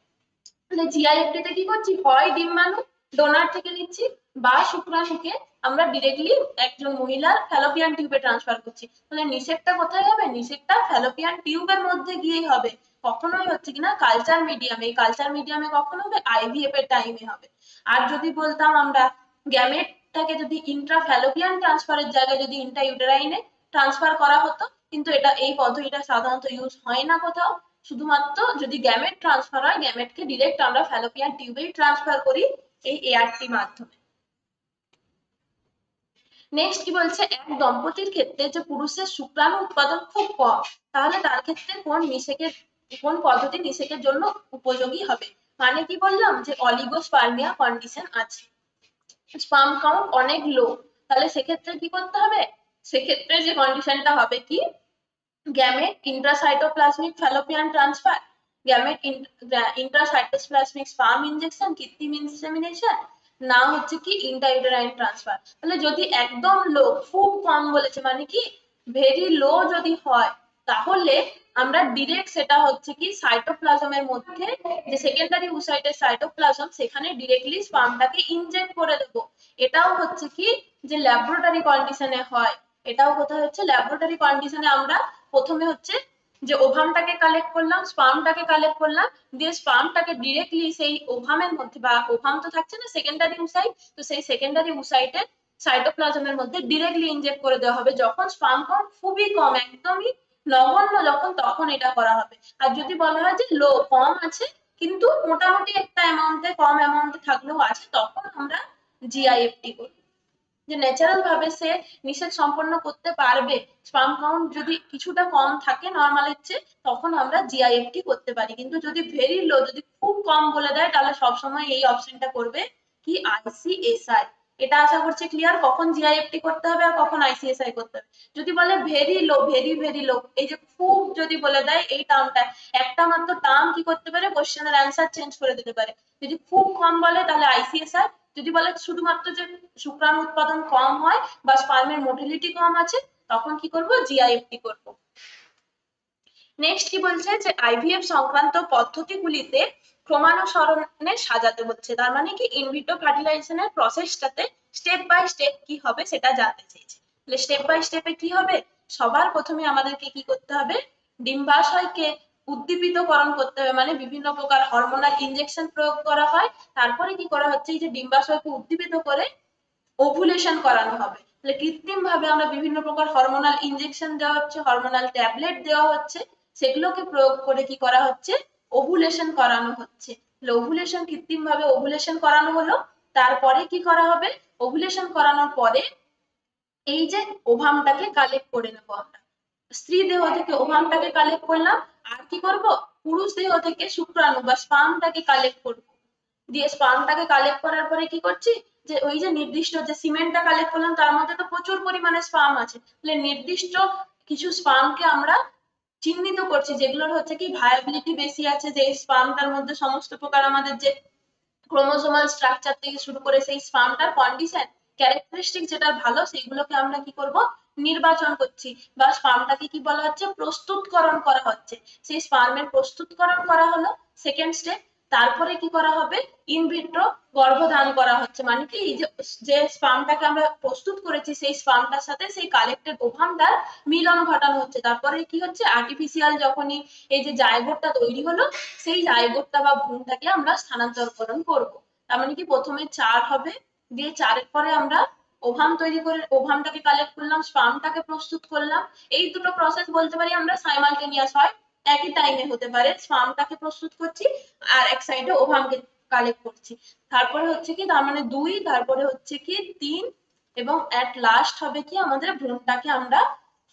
তাহলে জিআইএফটি তে কি করছি, হয় ডিম্বাণু ডোনার থেকে নিচ্ছি বা শুক্রাণুকে আমরা ডিরেক্টলি একজন মহিলার ফ্যালোপিয়ান টিউবে ট্রান্সফার করছি। তাহলে নিষেধটা কোথায় হবে, নিষেধটা ফ্যালোপিয়ান টিউবের মধ্যে গিয়েই হবে, কখনোই হচ্ছে কিনা কালচার মিডিয়ামে। এই কালচার মিডিয়ামে কখন হবে, আইভিএফ এর টাইমে হবে। আর যদি বলতাম আমরা গ্যামেটটাকে যদি ইন্ট্রাফ্যালোপিয়ান ট্রান্সফারের জায়গায় যদি ইন্ট্রাইউটেরাইনে ট্রান্সফার করা হতো, কিন্তু এটা এই পদ্ধতিটা সাধারণত ইউজ হয় না কোথাও, শুধুমাত্র যদি গ্যামেট ট্রান্সফার হয় গ্যামেটকে ডিরেক্ট আমরা ফ্যালোপিয়ান টিউবেই ট্রান্সফার করি এই এআরটি মাধ্যমে। নেক্সট কি বলছে, এক দম্পতির ক্ষেত্রে যে পুরুষের শুক্রাণু উৎপাদন খুব কম, তাহলে তার ক্ষেত্রে কোন পদ্ধতি নিষেকের জন্য উপযোগী হবে। মানে কি বললাম, যে অলিগোস্পার্মিয়া কন্ডিশন আছে, স্পার্ম কাউন্ট অনেক লো, তাহলে সেক্ষেত্রে কি করতে হবে, সেক্ষেত্রে যে কন্ডিশনটা হবে কি, gamete intracytoplasmic Fallopian transfer, gamete intracytoplasmic sperm injection, কৃত্রিম ইনসেমিনেশন, না হচ্ছে কি ইন্ট্রাইউটেরাইন ট্রান্সফার। তাহলে যদি একদম লো, খুব কম বলেছে মানে কি ভেরি লো যদি হয়, তাহলে আমরা ডিরেক্ট সেটা হচ্ছে কি সাইটোপ্লাজমের মধ্যে যে সেকেন্ডারি উসাইটের সাইটোপ্লাজম সেখানে ডিরেক্টলি স্পার্মটাকে ইনজেক্ট করে দেব। এটাও হচ্ছে কি যে ল্যাবরেটরি কন্ডিশনে হয়, এটাও কোথায় হচ্ছে ল্যাবরেটরি কন্ডিশনে। আমরা প্রথমে হচ্ছে যে ওভামটাকে কালেক্ট করলাম, স্পার্মটাকে কালেক্ট করলাম, দিয়ে স্পার্মটাকে ডিরেক্টলি সেই ওভামের মধ্যে, বা ওভাম তো থাকছে না সেকেন্ডারি উসাইট, তো সেই সেকেন্ডারি উসাইটের সাইটোপ্লাজমের মধ্যে ডিরেক্টলি ইনজেক্ট করে দেওয়া হবে যখন স্পার্ম কাউন্ট খুবই কম, একদমই নগণ্য যখন, তখন এটা করা হবে। আর যদি বলা হয় যে লো, কম আছে কিন্তু মোটামুটি একটা অ্যামাউন্টে, কম অ্যামাউন্টে থাকলেও আছে, তখন আমরা জিআইএফটি করি। যে ন্যাচারাল ভাবে সে নিষেক সম্পন্ন করতে পারবে, স্পার্ম কাউন্ট যদি কিছুটা কম থাকে নর্মালের চেয়ে, তখন আমরা জিআইএফটি করতে পারি। কিন্তু যদি ভেরি লো, যদি খুব কম বলে দেয়, তাহলে সবসময় এই অপশনটা করবে কি আইসিএসআই। এটা আশা করছি ক্লিয়ার, কখন জিআইএফটি করতে হবে আর কখন আইসিএসআই করতে হবে। যদি বলে very low, very very low, এই যে খুব যদি বলে দেয় এই টার্মটা, একটা মাত্র টার্ম কি করতে পারে, কোশ্চেনের অ্যান্সার চেঞ্জ করে দিতে পারে। যদি খুব কম বলে তাহলে আইসিএসআই, যদি বলে শুধুমাত্র যে শুক্রাণু উৎপাদন কম হয় বা স্পার্মের মোটিলিটি কম আছে, তখন কি করব, জিআইএফটি করব। নেক্সট কি বলছে, যে আইভিএফ সংক্রান্ত পদ্ধতিগুলিতে ক্রমানুসরণে সাজাতে হচ্ছে, তার মানে কি ইনভিট্রো ফার্টিলাইজেশনের প্রসেসটাতে স্টেপ বাই স্টেপ কি হবে সেটা জানতে চেয়েছে। তাহলে স্টেপ বাই স্টেপে কি হবে, সবার প্রথমে আমাদেরকে কি করতে হবে, ডিম্বাশয়কে উদ্দীপিতকরণ করতে হবে, মানে বিভিন্ন প্রকার হরমোনাল ইনজেকশন প্রয়োগ করা হয়, তারপরে কি করা হচ্ছে, এই যে ডিম্বাশয়কে উদ্দীপিত করে ওভুলেশন করানো হবে। তাহলে কৃত্রিম ভাবে আমরা বিভিন্ন প্রকার হরমোনাল ইনজেকশন দেওয়া হচ্ছে, হরমোনাল ট্যাবলেট দেওয়া হচ্ছে, সেগুলোকে প্রয়োগ করে কি করা হচ্ছে, ওভুলেশন করানো হচ্ছে। তাহলে ওভুলেশন, কৃত্রিম ভাবে ওভুলেশন করানো হলো, তারপরে কি করা হবে, ওভুলেশন করানোর পরে এই যে ওভামটাকে কালেক্ট করে নেবো আমরা, স্ত্রী দেহ থেকে ওভামটাকে কালেক্ট করলাম, আর কি করব, পুরুষ দেহ থেকে শুক্রাণু বা স্পার্মটাকে কালেক্ট করব, দিয়ে স্পার্মটাকে কালেক্ট করার পরে কি করছি, যে ওই যে নির্দিষ্ট যে সিমেন্টটা কালেক্ট করলাম তার মধ্যে তো প্রচুর পরিমাণে স্পার্ম আছে, তাহলে নির্দিষ্ট কিছু স্পার্মকে আমরা চিহ্নিত করছি যেগুলোর হচ্ছে কি ভায়াবিলিটি বেশি আছে, যে স্পার্মটার মধ্যে সমস্ত প্রকার আমাদের যে ক্রোমোসোমাল স্ট্রাকচার থেকে শুরু করে সেই স্পার্মটার কন্ডিশন ক্যারেক্টারিস্টিক যেটা ভালো সেইগুলোকে আমরা কি করব, নির্বাচন করছি, বা স্পার্মটাকে কি বলা হচ্ছে, প্রস্তুতকরণ করা হচ্ছে। সেই স্পার্মের প্রস্তুতকরণ করা হলো সেকেন্ড স্টেপ। তারপরে কি করা হবে, ইনভিট্রো গর্ভধারণ করা হচ্ছে, মানে কি যে যে স্পার্মটাকে আমরা প্রস্তুত করেছি সেই স্পার্মটার সাথে সেই কালেক্টেড ওভামটার মিলন ঘটানো হচ্ছে। তারপরে কি হচ্ছে, আর্টিফিশিয়াল যখনই এই যে জাইগোটটা তৈরি হলো সেই জাইগোটটা বা ভ্রূণটাকে আমরা স্থানান্তরকরণ করব। তার মানে কি প্রথমে চার হবে, দিয়ে চারের পরে আমরা ওভাম তৈরি করে ওভামটাকে কালেক্ট করলাম, স্পার্মটাকে প্রস্তুত করলাম। এই দুটো প্রসেস বলতে পারি আমরা সাইমালটেনিয়াস হয়, একই টাইমে হতে পারে, স্পার্মটাকে প্রস্তুত করছি আর এক সাইডে ওভামকে কালেক্ট করছি। তারপরে হচ্ছে কি, তার মানে দুই, তারপরে হচ্ছে কি তিন, এবং এট লাস্ট হবে কি আমাদের ভ্রূণটাকে আমরা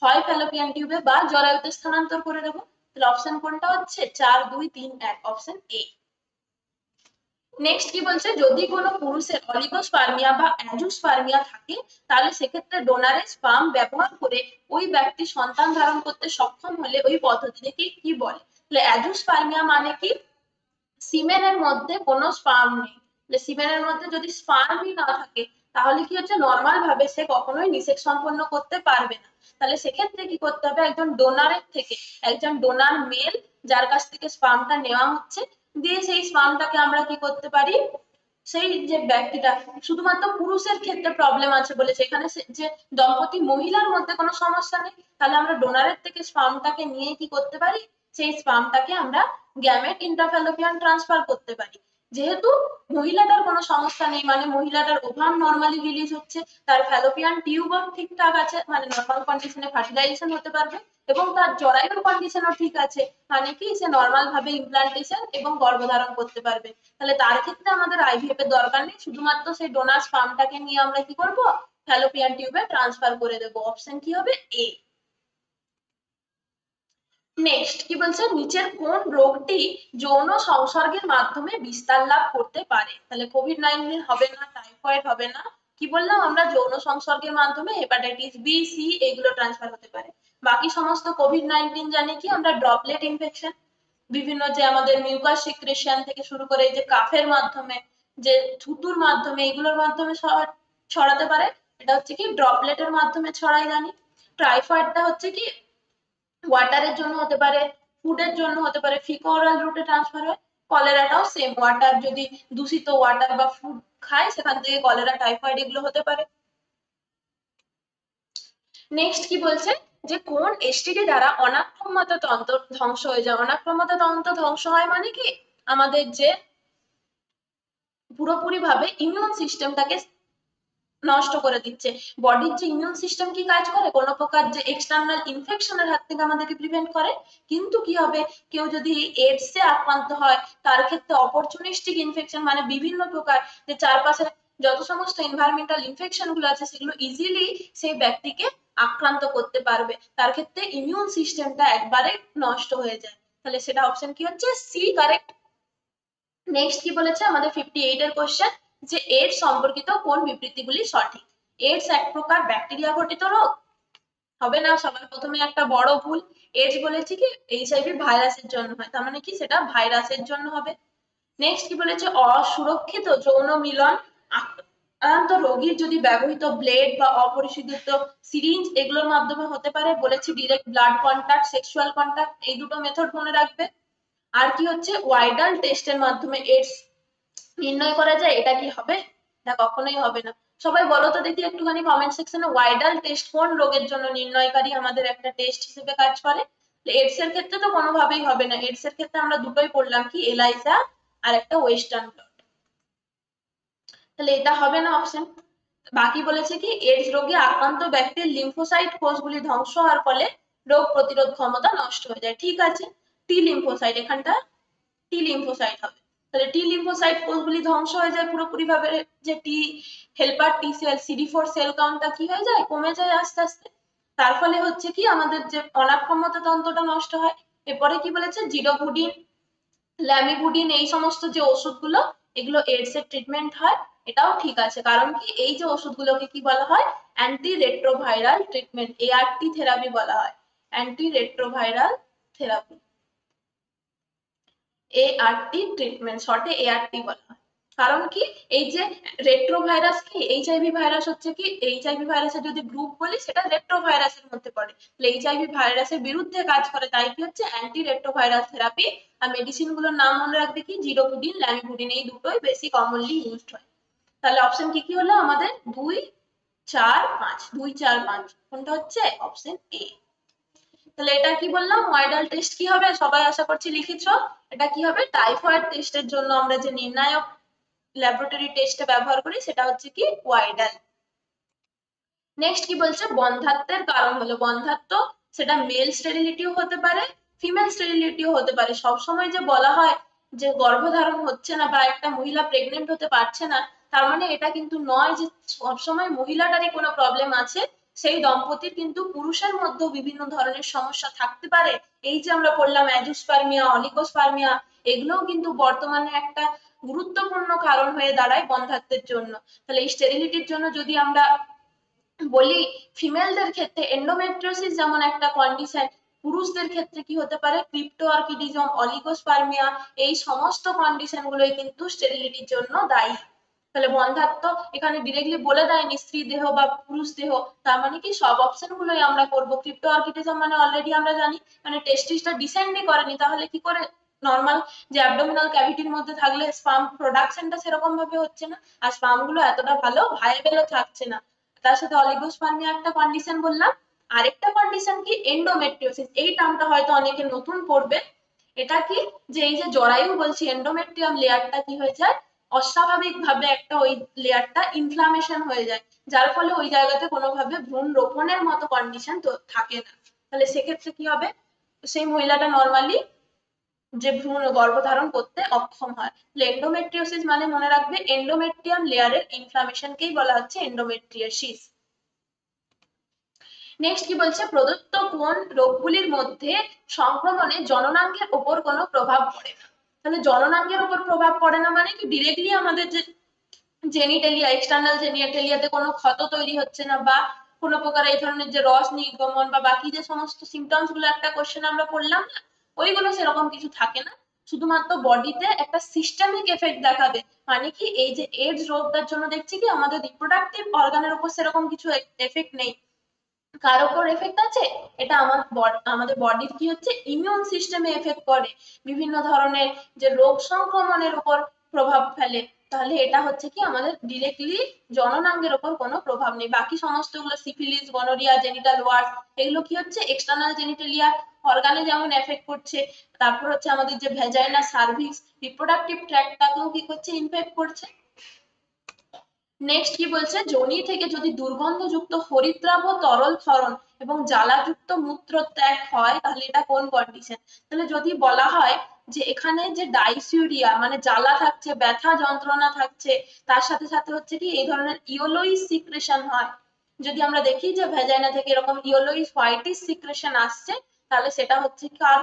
হয় ফ্যালোপিয়ান টিউবে বা জরায়ুতে স্থানান্তর করে দেবো। তাহলে অপশন কোনটা হচ্ছে, 4 2 3 1, অপশন এ। নেক্সট কি বলছে, যদি কোনো পুরুষের অলিগোস্পার্মিয়া বা অ্যাজোস্পার্মিয়া থাকে তাহলে সেক্ষেত্রে ডোনারের স্পার্ম ব্যবহার করে ওই ব্যক্তি সন্তান ধারণ করতে সক্ষম হলে ওই পদ্ধতিকে কি বলে। তাহলে অ্যাজোস্পার্মিয়া মানে কি, সিমেনের মধ্যে কোনো স্পার্ম নেই, সিমেনের মধ্যে যদি স্পার্মই না থাকে তাহলে কি হচ্ছে, নর্মাল ভাবে সে কখনোই নিষেক সম্পন্ন করতে পারবে না। তাহলে সেক্ষেত্রে কি করতে হবে, একজন ডোনারের থেকে, একজন ডোনার মেল যার কাছ থেকে স্পার্মটা নেওয়া হচ্ছে, দিয়ে সেই স্পার্মটাকে আমরা কি করতে পারি, সেই যে ব্যক্তিটা, শুধুমাত্র পুরুষের ক্ষেত্রে প্রবলেম আছে বলে সেখানে যে দম্পতি মহিলার মধ্যে কোনো সমস্যা নেই, তাহলে আমরা ডোনারের থেকে স্পার্মটাকে নিয়ে কি করতে পারি, সেই স্পার্মটাকে আমরা গ্যামেট ইন্ট্রাফ্যালোপিয়ান ট্রান্সফার করতে পারি। যেহেতু মহিলাটার কোনো সমস্যা নেই, মানে মহিলাটার ওভাম নর্মালি রিলিজ হচ্ছে, তার ফ্যালোপিয়ান টিউবও ঠিকঠাক আছে, মানে নর্মাল কন্ডিশনে ফার্টিলাইজেশন হতে পারবে, এবং তার জরায়ুর কন্ডিশনও ঠিক আছে, মানে কি সে নর্মাল ভাবে ইমপ্লান্টেশন এবং গর্ভধারণ করতে পারবে। তাহলে তার ক্ষেত্রে আমাদের আইভিএফ এর দরকার নেই, শুধুমাত্র সেই ডোনার স্পার্মটাকে নিয়ে আমরা কি করব, ফ্যালোপিয়ান টিউবে ট্রান্সফার করে দেবো। অপশন কি হবে, এ। নেক্সট কি বলছে, নিচের কোন রোগটি যৌন সংসর্গের মাধ্যমে বিস্তার লাভ করতে পারে। তাহলে কোভিড-19 হবে না, টাইফয়েড হবে না, কি বললাম আমরা, যৌন সংসর্গের মাধ্যমে হেপাটাইটিস বি সি এগুলো ট্রান্সফার হতে পারে। বাকি সমস্ত কোভিড-19 জানি কি আমরা ড্রপলেট ইনফেকশন, বিভিন্ন যে আমাদের মিউকাস সিক্রেশন থেকে শুরু করে যে কাফের মাধ্যমে, যে থুতুর মাধ্যমে, এগুলোর মাধ্যমে ছড়াতে পারে। এটা হচ্ছে কি ড্রপলেটের মাধ্যমে ছড়ায় জানি। টাইফয়েডটা হচ্ছে কি ওয়াটারের জন্য হতে পারে, ফুডের জন্য হতে পারে, ফিকো ওরাল রুটে ট্রান্সফার হয়। কলেরাটাও সেম, ওয়াটার যদি দূষিত ওয়াটার বা ফুড খায় সেখান থেকে কলেরা, টাইফয়েড এগুলো হতে পারে। নেক্সট কি বলছে, যে কোন এসটিডি দ্বারা অনাক্রম্যতা তন্ত্র ধ্বংস হয়ে যায়। অনাক্রম্যতা তন্ত্র ধ্বংস হয় মানে কি, আমাদের যে পুরোপুরি ভাবে ইমিউন সিস্টেমটাকে নষ্ট করে দিচ্ছে। বডির যে ইমিউন সিস্টেম কি কাজ করে, কোনো প্রকার যে এক্সটার্নাল ইনফেকশনের হাত থেকে আমাদেরকে প্রিভেন্ট করে। কিন্তু কি হবে, কেউ যদি এডসে আক্রান্ত হয় তার ক্ষেত্রে অপরচুনিস্টিক ইনফেকশন, মানে বিভিন্ন প্রকার যে চারপাশে যত সমস্ত এনভায়রনমেন্টাল ইনফেকশন গুলো আছে সেগুলো ইজিলি সেই ব্যক্তিকে আক্রান্ত করতে পারবে, তার ক্ষেত্রে ইমিউন সিস্টেমটা একবারে নষ্ট হয়ে যায়। তাহলে সেটা অপশন কি হচ্ছে, সি কারেক্ট। নেক্সট কি বলেছে আমাদের 58 এর কোশ্চেন, যে এইডস সম্পর্কিত কোন বিবৃতিগুলি সঠিক। এইডস এক প্রকার ব্যাকটেরিয়া ঘটিত রোগ, হবে না, সবার প্রথমে একটা বড় ভুল। এইডস বলেছি কি এইচআইভি ভাইরাসের জন্য হয়, তার মানে কি সেটা ভাইরাসের জন্য হবে। নেক্সট কি বলেছে, অসুরক্ষিত যৌন মিলন আক্রান্ত রোগীর যদি ব্যবহৃত ব্লেড বা অপরিশোধিত সিরিঞ্জ এগুলোর মাধ্যমে হতে পারে, বলেছি direct blood contact, sexual contact, এই দুটো মেথড মনে রাখবে। আর কি হচ্ছে, ওয়াইডাল টেস্টের মাধ্যমে এইডস নির্ণয় করা যায়, এটা কি হবে, এটা কখনোই হবে না। সবাই বলো তো দেখি একটুখানি কমেন্ট সেকশনে, ওয়াইডাল টেস্ট কোন রোগের জন্য নির্ণয়কারী আমাদের একটা টেস্ট হিসেবে কাজ করে। এডস এর ক্ষেত্রে তো কোনোভাবেই হবে না, এডস এর ক্ষেত্রে আমরা দুটোই পড়লাম, কি এলাইজা আর একটা ওয়েস্টার্ন ব্লট, তাহলে এটা হবে না অপশন। বাকি বলেছে কি এডস রোগে আক্রান্ত ব্যক্তির লিম্ফোসাইট কোষগুলি ধ্বংস হওয়ার ফলে রোগ প্রতিরোধ ক্ষমতা নষ্ট হয়ে যায়, ঠিক আছে। টি লিম্ফোসাইট, এখানটা টি লিম্ফোসাইট হবে। তাহলে টি লিম্ফোসাইট কোষগুলি ধ্বংস হয়ে যায় পুরোপুরি ভাবে, যে T helper T cell CD4 cell কাউন্টটা কি হয়ে যায়, কমে যায় আস্তে আস্তে। তার ফলে হচ্ছে কি আমাদের যে অনাক্রম্যতা তন্ত্রটা নষ্ট হয়। এরপরে কি বলেছে, জিডোভুডিন ল্যামিবুডিন এই সমস্ত যে ওষুধগুলো, এগুলো এইডস এর ট্রিটমেন্ট হয়, এটাও ঠিক আছে। কারণ কি, এই যে ওষুধগুলোকে কি বলা হয়, anti retroviral treatment, ART therapy বলা হয়, anti retroviral therapy, ART treatment, শর্টে এআরটি বলা হয়। কারণ কি, এই যে রেট্রোভাইরাস কি, এইচআইভি ভাইরাস হচ্ছে কি, এইচআইভি ভাইরাসের যদি গ্রুপ বলি সেটা রেট্রোভাইরাসের মধ্যে পড়ে, তাহলে এইচআইভি ভাইরাসের বিরুদ্ধে কাজ করে, তাই কি হচ্ছে অ্যান্টি রেট্রোভাইরাল থেরাপি। আর মেডিসিন গুলোর নাম মনে রাখবে কি, জিরোপুডিন, ল্যামিপুডিন, এই দুটোই বেশি কমনলি ইউজড হয়। তাহলে অপশন কি কি হলো আমাদের, 2, 4, 5, 2, 4, 5, কোনটা হচ্ছে অপশন এ। তাহলে এটা কি বললাম, ওয়াইডাল টেস্ট কি হবে, সবাই আশা করছি লিখেছো। এটা কি হবে, টাইফয়েড টেস্টের জন্য আমরা যে নির্ণায়ক ল্যাবরেটরি টেস্টে ব্যবহার করি সেটা হচ্ছে কি ওয়াইডাল। নেক্সট কি বলছে, বন্ধ্যাত্বের কারণ হলো, বন্ধ্যাত্ব সেটা মেল স্টেরিলিটিও হতে পারে, ফিমেল স্টেরিলিটিও হতে পারে। সবসময় যে বলা হয় যে গর্ভধারণ হচ্ছে না বা একটা মহিলা প্রেগনেন্ট হতে পারছে না, তার মানে এটা কিন্তু নয় যে সবসময় মহিলাটারই কোনো প্রবলেম আছে। সেই দম্পতির কিন্তু পুরুষের মধ্যেও বিভিন্ন ধরনের সমস্যা থাকতে পারে। এই যে আমরা বললাম অ্যাজোস্পার্মিয়া, অলিগোস্পার্মিয়া, এগুলোও কিন্তু বর্তমানে একটা গুরুত্বপূর্ণ কারণ হয়ে দাঁড়ায় বন্ধ্যাত্বের জন্য। তাহলে এই স্টেরিলিটির জন্য যদি আমরা বলি, ফিমেলদের ক্ষেত্রে এন্ডোমেট্রিওসিস যেমন একটা কন্ডিশন, পুরুষদের ক্ষেত্রে কি হতে পারে, ক্রিপ্টোআর্কিডিজম, অলিগোস্পার্মিয়া, এই সমস্ত কন্ডিশন গুলোই কিন্তু স্টেরিলিটির জন্য দায়ী। তাহলে বন্ধ্যাত্ব এখানে ডিরেক্টলি বলে দেয়নি স্ত্রী দেহ বা পুরুষ দেহ, তার মানে কি সব অপশন গুলোই আমরা করবো। ক্রিপ্টোআর্কিডিজম মানে অলরেডি আমরা জানি, মানে টেস্টিসটা ডিসেন্ডই করেনি, তাহলে কি করে নর্মাল যে অ্যাবডোমিনাল ক্যাভিটির মধ্যে থাকলে স্পার্ম প্রোডাকশনটা সেরকম ভাবে হচ্ছে না, আর স্পার্ম গুলো এতটা ভালো ভায়াবেলও থাকছে না। তার সাথে অলিগোস্পার্মিয়া একটা কন্ডিশন বললাম। আরেকটা কন্ডিশন কি, এন্ডোমেট্রিওসিস, এই টার্মটা হয়তো অনেকে নতুন পড়বে। এটা কি, যে এই যে জরায়ু বলছি, এন্ডোমেট্রিয়াম লেয়ারটা কি হয়ে যায়, অস্বাভাবিক ভাবে একটা ওই লেয়ারটা ইনফ্লামেশন হয়ে যায়, যার ফলে ওই জায়গাতে কোনোভাবে ভ্রূণ রোপণের মতো কন্ডিশন তো থাকে না। তাহলে সেক্ষেত্রে কি হবে, সেই মহিলাটা নর্মালি যে ভ্রূণ গর্ভধারণ করতে অক্ষম হয়। এন্ডোমেট্রিওসিস মানে মনে রাখবে, এন্ডোমেট্রিয়াম লেয়ারের ইনফ্লামেশনকেই বলা হচ্ছে এন্ডোমেট্রিওসিস। নেক্সট কি বলছে, প্রদত্ত কোন রোগগুলির মধ্যে সংক্রমণে জননাঙ্গের উপর কোনো প্রভাব পড়ে না। তাহলে জননাঙ্গের উপর প্রভাব পড়ে না মানে কি, ডিরেক্টলি আমাদের যে জেনিটেলিয়া, এক্সটার্নাল জেনিটেলিয়াতে কোনো ক্ষত তৈরি হচ্ছে না, বা কোনো প্রকার এই ধরনের যে রস নির্গমন বা বাকি যে সমস্ত সিমটমস গুলো একটা কোশ্চেন আমরা পড়লাম না, ওইগুলো সেরকম কিছু থাকে না। শুধুমাত্র বডিতে একটা সিস্টেমিক এফেক্ট দেখাবে, মানে কি এই যে এইডস রোগটার জন্য দেখছি কি আমাদের রিপ্রোডাক্টিভ অর্গানের উপর সেরকম কিছু এফেক্ট নেই। কার উপর এফেক্ট আছে, এটা আমাদের বডির কি হচ্ছে, ইমিউন সিস্টেমে এফেক্ট করে, বিভিন্ন ধরনের যে রোগ সংক্রমণের উপর প্রভাব ফেলে। তাহলে এটা হচ্ছে কি আমাদের ডিরেক্টলি জননাঙ্গের উপর কোনো প্রভাব নেই। বাকি সমস্তগুলো সিফিলিস, গনোরিয়া, জেনিটাল ওয়ার্স, এগুলো কি হচ্ছে এক্সটার্নাল জেনিটালিয়া অর্গানে যেমন এফেক্ট করছে, তারপর হচ্ছে আমাদের যে ভেজাইনা, সার্ভিক্স, রিপ্রোডাক্টিভ ট্র্যাক্টটাকেও কি করছে, ইনফেক্ট করছে। নেক্সট কি বলছে, যোনি থেকে যদি দুর্গন্ধযুক্ত হরিদ্রাভ তরল ক্ষরণ এবং জ্বালাযুক্ত মূত্র ত্যাগ হয়, তাহলে এটা কোন কন্ডিশন। তাহলে যদি বলা হয় যে এখানে যে ডাইসিউরিয়া মানে জ্বালা থাকছে, ব্যথা যন্ত্রণা থাকছে, তার সাথে সাথে হচ্ছে কি এই ধরনের ইয়োলোইস সিক্রেশন হয়, যদি আমরা দেখি যে ভেজাইনা থেকে এরকম ইয়োলোইস হোয়াইটিস সিক্রেশন আসছে, তাহলে সেটা হচ্ছে কার,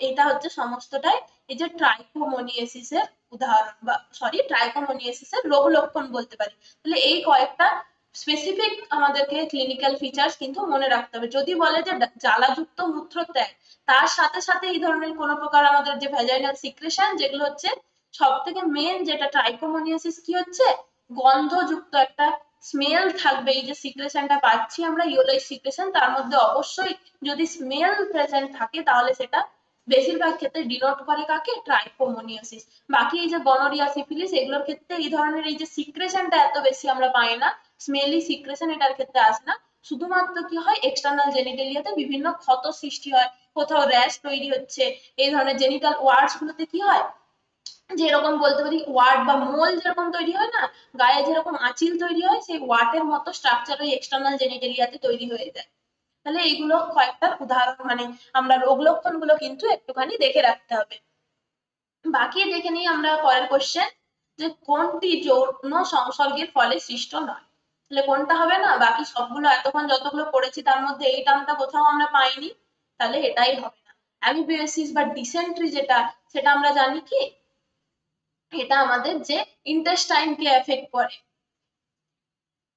এটা হচ্ছে সমস্তটাই এই যে ট্রাইকোমোনিয়াসিসের উদাহরণ, বা সরি ট্রাইকোমোনিয়াসিসের রোগ লক্ষণ বলতে পারি। তাহলে এই কয়েকটা স্পেসিফিক আমাদেরকে ক্লিনিক্যাল ফিচার্স কিন্তু মনে রাখতে হবে। যদি বলে যে জ্বালাযুক্ত মূত্রত্যাগ, তার সাথে সাথে এই ধরনের কোনো প্রকার আমাদের যে ভ্যাজাইনাল সিক্রেশন, যেগুলো হচ্ছে সব থেকে মেন যেটা ট্রাইকোমোনিয়াসিস কি হচ্ছে, গন্ধযুক্ত একটা স্মেল থাকবে। এই যে সিক্রেশনটা পাচ্ছি আমরা ইয়োলোইস সিক্রেশন, তার মধ্যে অবশ্যই যদি স্মেল প্রেজেন্ট থাকে তাহলে সেটা বেশিরভাগ ক্ষেত্রে ডিনোট করে কাকে, ট্রাইকোমোনিয়াসিস। বাকি এই যে গনোরিয়া, সিফিলিস, এগুলোর ক্ষেত্রে এই ধরনের এই যে সিক্রেশনটা এত বেশি আমরা পাই না, স্মেলি সিক্রেশন এটার ক্ষেত্রে আসে না। শুধুমাত্র কি হয়, এক্সটার্নাল জেনিটেলিয়াতে বিভিন্ন ক্ষত সৃষ্টি হয়, কোথাও র্যাশ তৈরি হচ্ছে, এই ধরনের জেনিটাল ওয়ার্ডস গুলোতে কি হয়, যেরকম বলতে পারি ওয়ার্ড বা মোল যেরকম তৈরি হয় না, গায়ে যেরকম আঁচিল তৈরি হয়, সেই ওয়ার্ডের মতো স্ট্রাকচার ওই এক্সটার্নাল জেনিটেলিয়াতে তৈরি হয়ে যায়। তাহলে এইগুলো কয়েকটা উদাহরণ, মানে আমরা রোগ লক্ষণ গুলো কিন্তু একটুখানি দেখে রাখতে হবে। বাকি দেখে নিই আমরা পরের কোশ্চেন, যে কোনটি যৌন সংসর্গের ফলে সৃষ্ট নয়। তাহলে কোনটা হবে না, বাকি সবগুলো এতক্ষণ যতগুলো পড়েছি তার মধ্যে এই টার্মটা কোথাও আমরা পাইনি, তাহলে এটাই হবে না। অ্যামিবিয়াসিস বা ডিসেন্ট্রি যেটা, সেটা আমরা জানি কি এটা আমাদের যে ইন্টেস্টাইনকে এফেক্ট করে।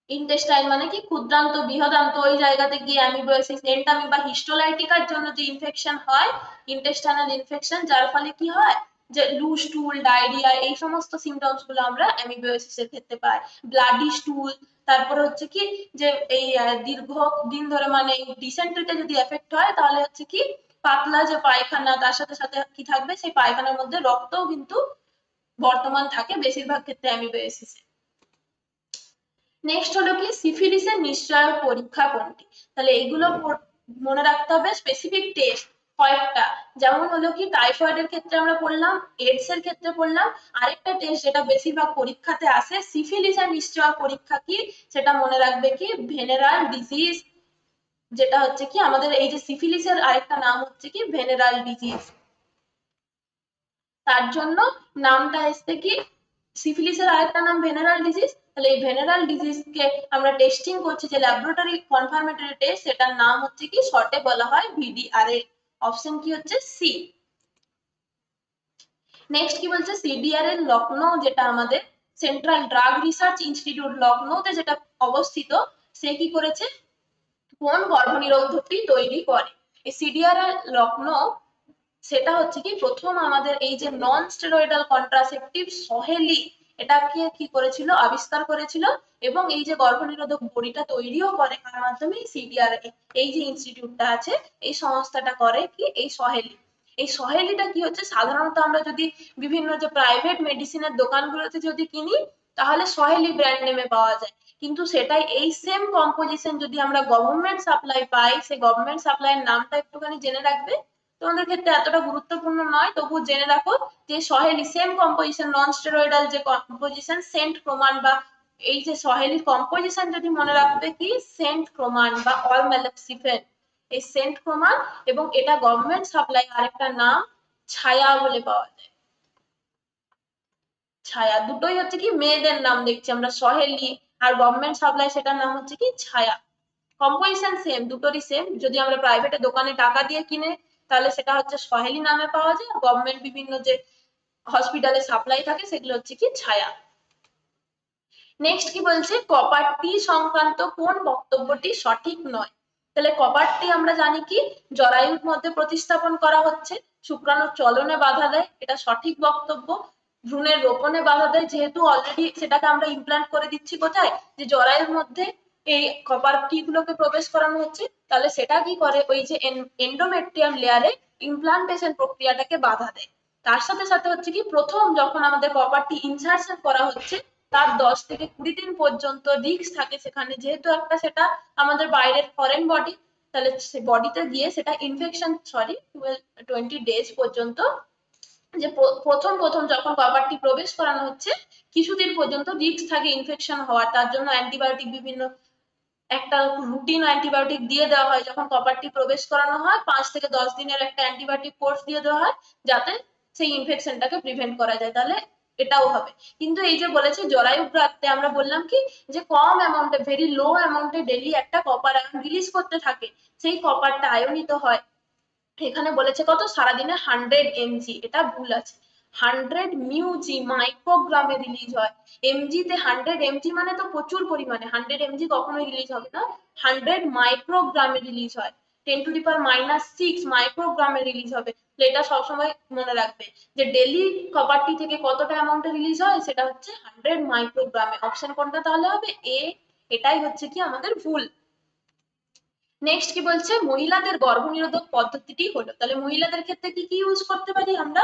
ইন্টেস্টাইন মানে কি ক্ষুদ্রান্ত বৃহদান্ত, ওই জায়গাতে গিয়ে অ্যামিবিয়াসিস, এন্টামি বা হিস্টোলাইটিকার জন্য যে ইনফেকশন হয়, ইন্টেস্টাইনাল ইনফেকশন, যার ফলে কি হয় যে লুজ স্টুল, ডায়রিয়া, এই সমস্ত সিমটমস গুলো আমরা অ্যামিবিয়াসিসের ক্ষেত্রে পাই। ব্লাডি স্টুল, তারপরে হচ্ছে কি যে এই দীর্ঘ দিন ধরে মানে ডিসেন্ট্রিতে যদি এফেক্ট হয় তাহলে হচ্ছে কি পাতলা যে পায়খানা, তার সাথে সাথে কি থাকবে, সেই পায়খানার মধ্যে রক্তও কিন্তু বর্তমান থাকে বেশিরভাগ ক্ষেত্রে অ্যামিবিয়াসিসে। নেক্সট হলো কি সিফিলিসের নিশ্চয়ক পরীক্ষা কোনটি? তাহলে এইগুলো মনে রাখতে হবে। স্পেসিফিক টেস্ট কয়েকটা, যেমন হলো কি টাইফয়েডের ক্ষেত্রে আমরা পড়লাম, এইডস এর ক্ষেত্রে পড়লাম। আরেকটা টেস্ট যেটা বেশিরভাগ পরীক্ষাতে আসে, সিফিলিসের নিশ্চয়ক পরীক্ষা কি সেটা মনে রাখবে কি ভেনেরাল ডিজিজ, যেটা হচ্ছে কি আমাদের এই যে সিফিলিসের আরেকটা নাম হচ্ছে কি ভেনেরাল ডিজিজ, তার জন্য নামটা এসছে কি সিফিলিসের আরেকটা নাম ভেনেরাল ডিজিজ। তাহলে এই ভেনেরাল ডিজিজকে আমরা টেস্টিং করছি যে ল্যাবরেটরি কনফার্মেটরি টেস্ট, সেটার নাম হচ্ছে কি শর্টে বলা হয় ভিডিআরএল। অপশন কি হচ্ছে সি। নেক্সট কি বলছে সিডিআরএল লখনৌ, যেটা আমাদের সেন্ট্রাল ড্রাগ রিসার্চ ইনস্টিটিউট লখনৌতে যেটা অবস্থিত, সে কি করেছে কোন গর্ভনিরোধকটি তৈরি করে? এই সিডিআরএল লখনৌ সেটা হচ্ছে কি প্রথম আমাদের এই যে নন স্টেরয়েডাল কন্ট্রাসেপটিভ সহেলি, এটাকে কি করেছিল আবিষ্কার করেছিল, এবং এই যে গর্ভনিরোধক বড়িটা তৈরিও করে কার মাধ্যমে সিডিআরএ, এই যে ইনস্টিটিউটটা আছে এই সংস্থাটা করে কি এই সহেলি। এই সহেলিটা কি হচ্ছে সাধারণত আমরা যদি বিভিন্ন যে প্রাইভেট মেডিসিনের দোকানগুলোতে যদি কিনি তাহলে সহেলি ব্র্যান্ড নেমে পাওয়া যায়, কিন্তু সেটাই এই সেম কম্পোজিশন যদি আমরা গভর্নমেন্ট সাপ্লাই পাই, সেই গভর্নমেন্ট সাপ্লাইয়ের নামটা একটুখানি জেনে রাখবে। তোমাদের ক্ষেত্রে এতটা গুরুত্বপূর্ণ নয়, তবু জেনে রাখো যে সহেলি সেম কম্পোজিশন, নন স্টেরয়েডাল যে কম্পোজিশন, সেন্ট ক্রোমান বা এই যে সহেলির কম্পোজিশন যদি মনে রাখবে কি সেন্ট ক্রোমান বা অলম্যালক্সিফেন, এই সেন্ট ক্রোমান, এবং এটা গভর্নমেন্ট সাপ্লাই আরেকটা নাম ছায়া বলে পাওয়া যায়। ছায়া দুটোই হচ্ছে কি মেয়েদের নাম দেখছি আমরা, সহেলি আর গভর্নমেন্ট সাপ্লাই সেটার নাম হচ্ছে কি ছায়া। কম্পোজিশন সেম, দুটোরই সেম। যদি আমরা প্রাইভেটে দোকানে টাকা দিয়ে কিনে তাহলে সেটা হচ্ছে সহেলি নামে পাওয়া যায়, আর গভর্নমেন্ট বিভিন্ন যে হসপিটালে সাপ্লাই থাকে সেগুলো হচ্ছে কি ছায়া। নেক্সট কি বলছে কপার টি সংক্রান্ত কোন বক্তব্যটি সঠিক নয়? তাহলে কপার টি আমরা জানি কি জরায়ুর মধ্যে প্রতিস্থাপন করা হচ্ছে, শুক্রাণুর চলনে বাধা দেয়, এটা সঠিক বক্তব্য। ভ্রূণের রোপণে বাধা দেয়, যেহেতু অলরেডি সেটাকে আমরা ইমপ্ল্যান্ট করে দিচ্ছি কোথায়, যে জরায়ুর মধ্যে এই কপার টি গুলোকে প্রবেশ করানো হচ্ছে, তাহলে সেটা কি করে ওই যে এন্ডোমেট্রিয়াম লেয়ারে ইমপ্লান্টেশন প্রক্রিয়াটাকে বাধা দেয়। তার সাথে সাথে হচ্ছে কি প্রথম যখন আমাদের কপার টি ইনসার্শন করা হচ্ছে তার 10 থেকে 20 দিন পর্যন্ত রিস্ক থাকে সেখানে, যেহেতু একটা সেটা আমাদের বাইরের ফরেন বডি, তাহলে সে বডিতে গিয়ে সেটা ইনফেকশন 20 ডেজ পর্যন্ত, যে প্রথম প্রথম যখন কপারটি প্রবেশ করানো হচ্ছে কিছুদিন পর্যন্ত রিস্ক থাকে ইনফেকশন হওয়ার, তার জন্য অ্যান্টিবায়োটিক বিভিন্ন একটা রুটিন অ্যান্টিবায়োটিক দিয়ে দেওয়া হয়। যখন কপারটি প্রবেশ করানো হয় 5 থেকে 10 দিনের একটা অ্যান্টিবায়োটিক কোর্স দিয়ে দেওয়া হয় যাতে সেই ইনফেকশনটাকে প্রিভেন্ট করা যায়, তাহলে এটাও হবে। কিন্তু এই যে বলেছে জরায়ু প্রান্তে আমরা বললাম কি যে কম অ্যামাউন্টে, ভেরি লো অ্যামাউন্টে ডেইলি একটা কপার আয়ন রিলিজ করতে থাকে, সেই কপারটা আয়নিত হয়। এখানে বলেছে কত সারাদিনে 100 mg, এটা ভুল আছে। 100 মিউজি মাইক্রোগ্রামে রিলিজ হয়। এমজি তে 100 mg মানে তো প্রচুর পরিমাণে, 100 mg কখনোই রিলিজ হবে না, 100 মাইক্রোগ্রামে রিলিজ হয়, 10⁻⁻⁶ মাইক্রোগ্রামে রিলিজ হবে। এটা সবসময় মনে রাখবে যে ডেলি কপারটি থেকে কতটা অ্যামাউন্টে রিলিজ হয়, সেটা হচ্ছে 100 মাইক্রোগ্রামে। অপশন কোনটা তাহলে হবে এ, এটাই হচ্ছে কি আমাদের ভুল। নেক্সট কি বলছে মহিলাদের গর্ভনিরোধক পদ্ধতিটি হলো, তাহলে মহিলাদের ক্ষেত্রে কি কি ইউজ করতে পারি আমরা?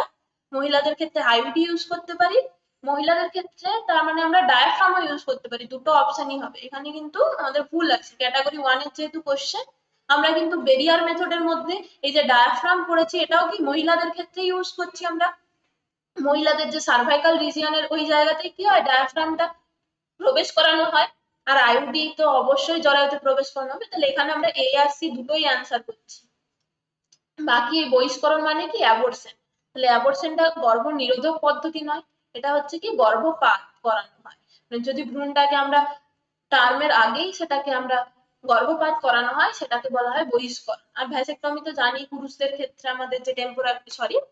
মহিলাদের ক্ষেত্রে আইইউডি ইউজ করতে পারি। মহিলাদের ক্ষেত্রে তার মানে আমরা ডায়াফ্রামও ইউজ করতে পারি, দুটো অপশনই হবে। এখানে কিন্তু আমাদের ভুল আছে, ক্যাটাগরি 1 এর যেহেতু কোশ্চেন, আমরা কিন্তু বেরিয়ার মেথডের মধ্যে এই যে ডায়াফ্রাম পড়েছি এটাও কি মহিলাদের ক্ষেত্রে ইউজ করছি আমরা। মহিলাদের যে সার্ভাইকাল রিজিয়নের ওই জায়গাতে কি হয় ডায়াফ্রামটা প্রবেশ করানো হয়, আর আইইউডি তো অবশ্যই জরায়ুতে প্রবেশ করানো হবে। তাহলে এখানে আমরা এ আর সি দুটোই অ্যান্সার করছি। বাকি বহিষ্করণ মানে কি অ্যাবর্শন, তাহলে অ্যাবর্শনটা গর্ভ নিরোধক পদ্ধতি নয়, এটা হচ্ছে কি গর্ভপাত করানো হয়। যদি ভ্রূণটাকে আমরা টার্মের আগেই সেটাকে আমরা গর্ভপাত করানো হয় সেটাকে বলা হয় বহিষ্করণ। আর ভ্যাসেক্টমি তো জানি পুরুষদের ক্ষেত্রে আমাদের যে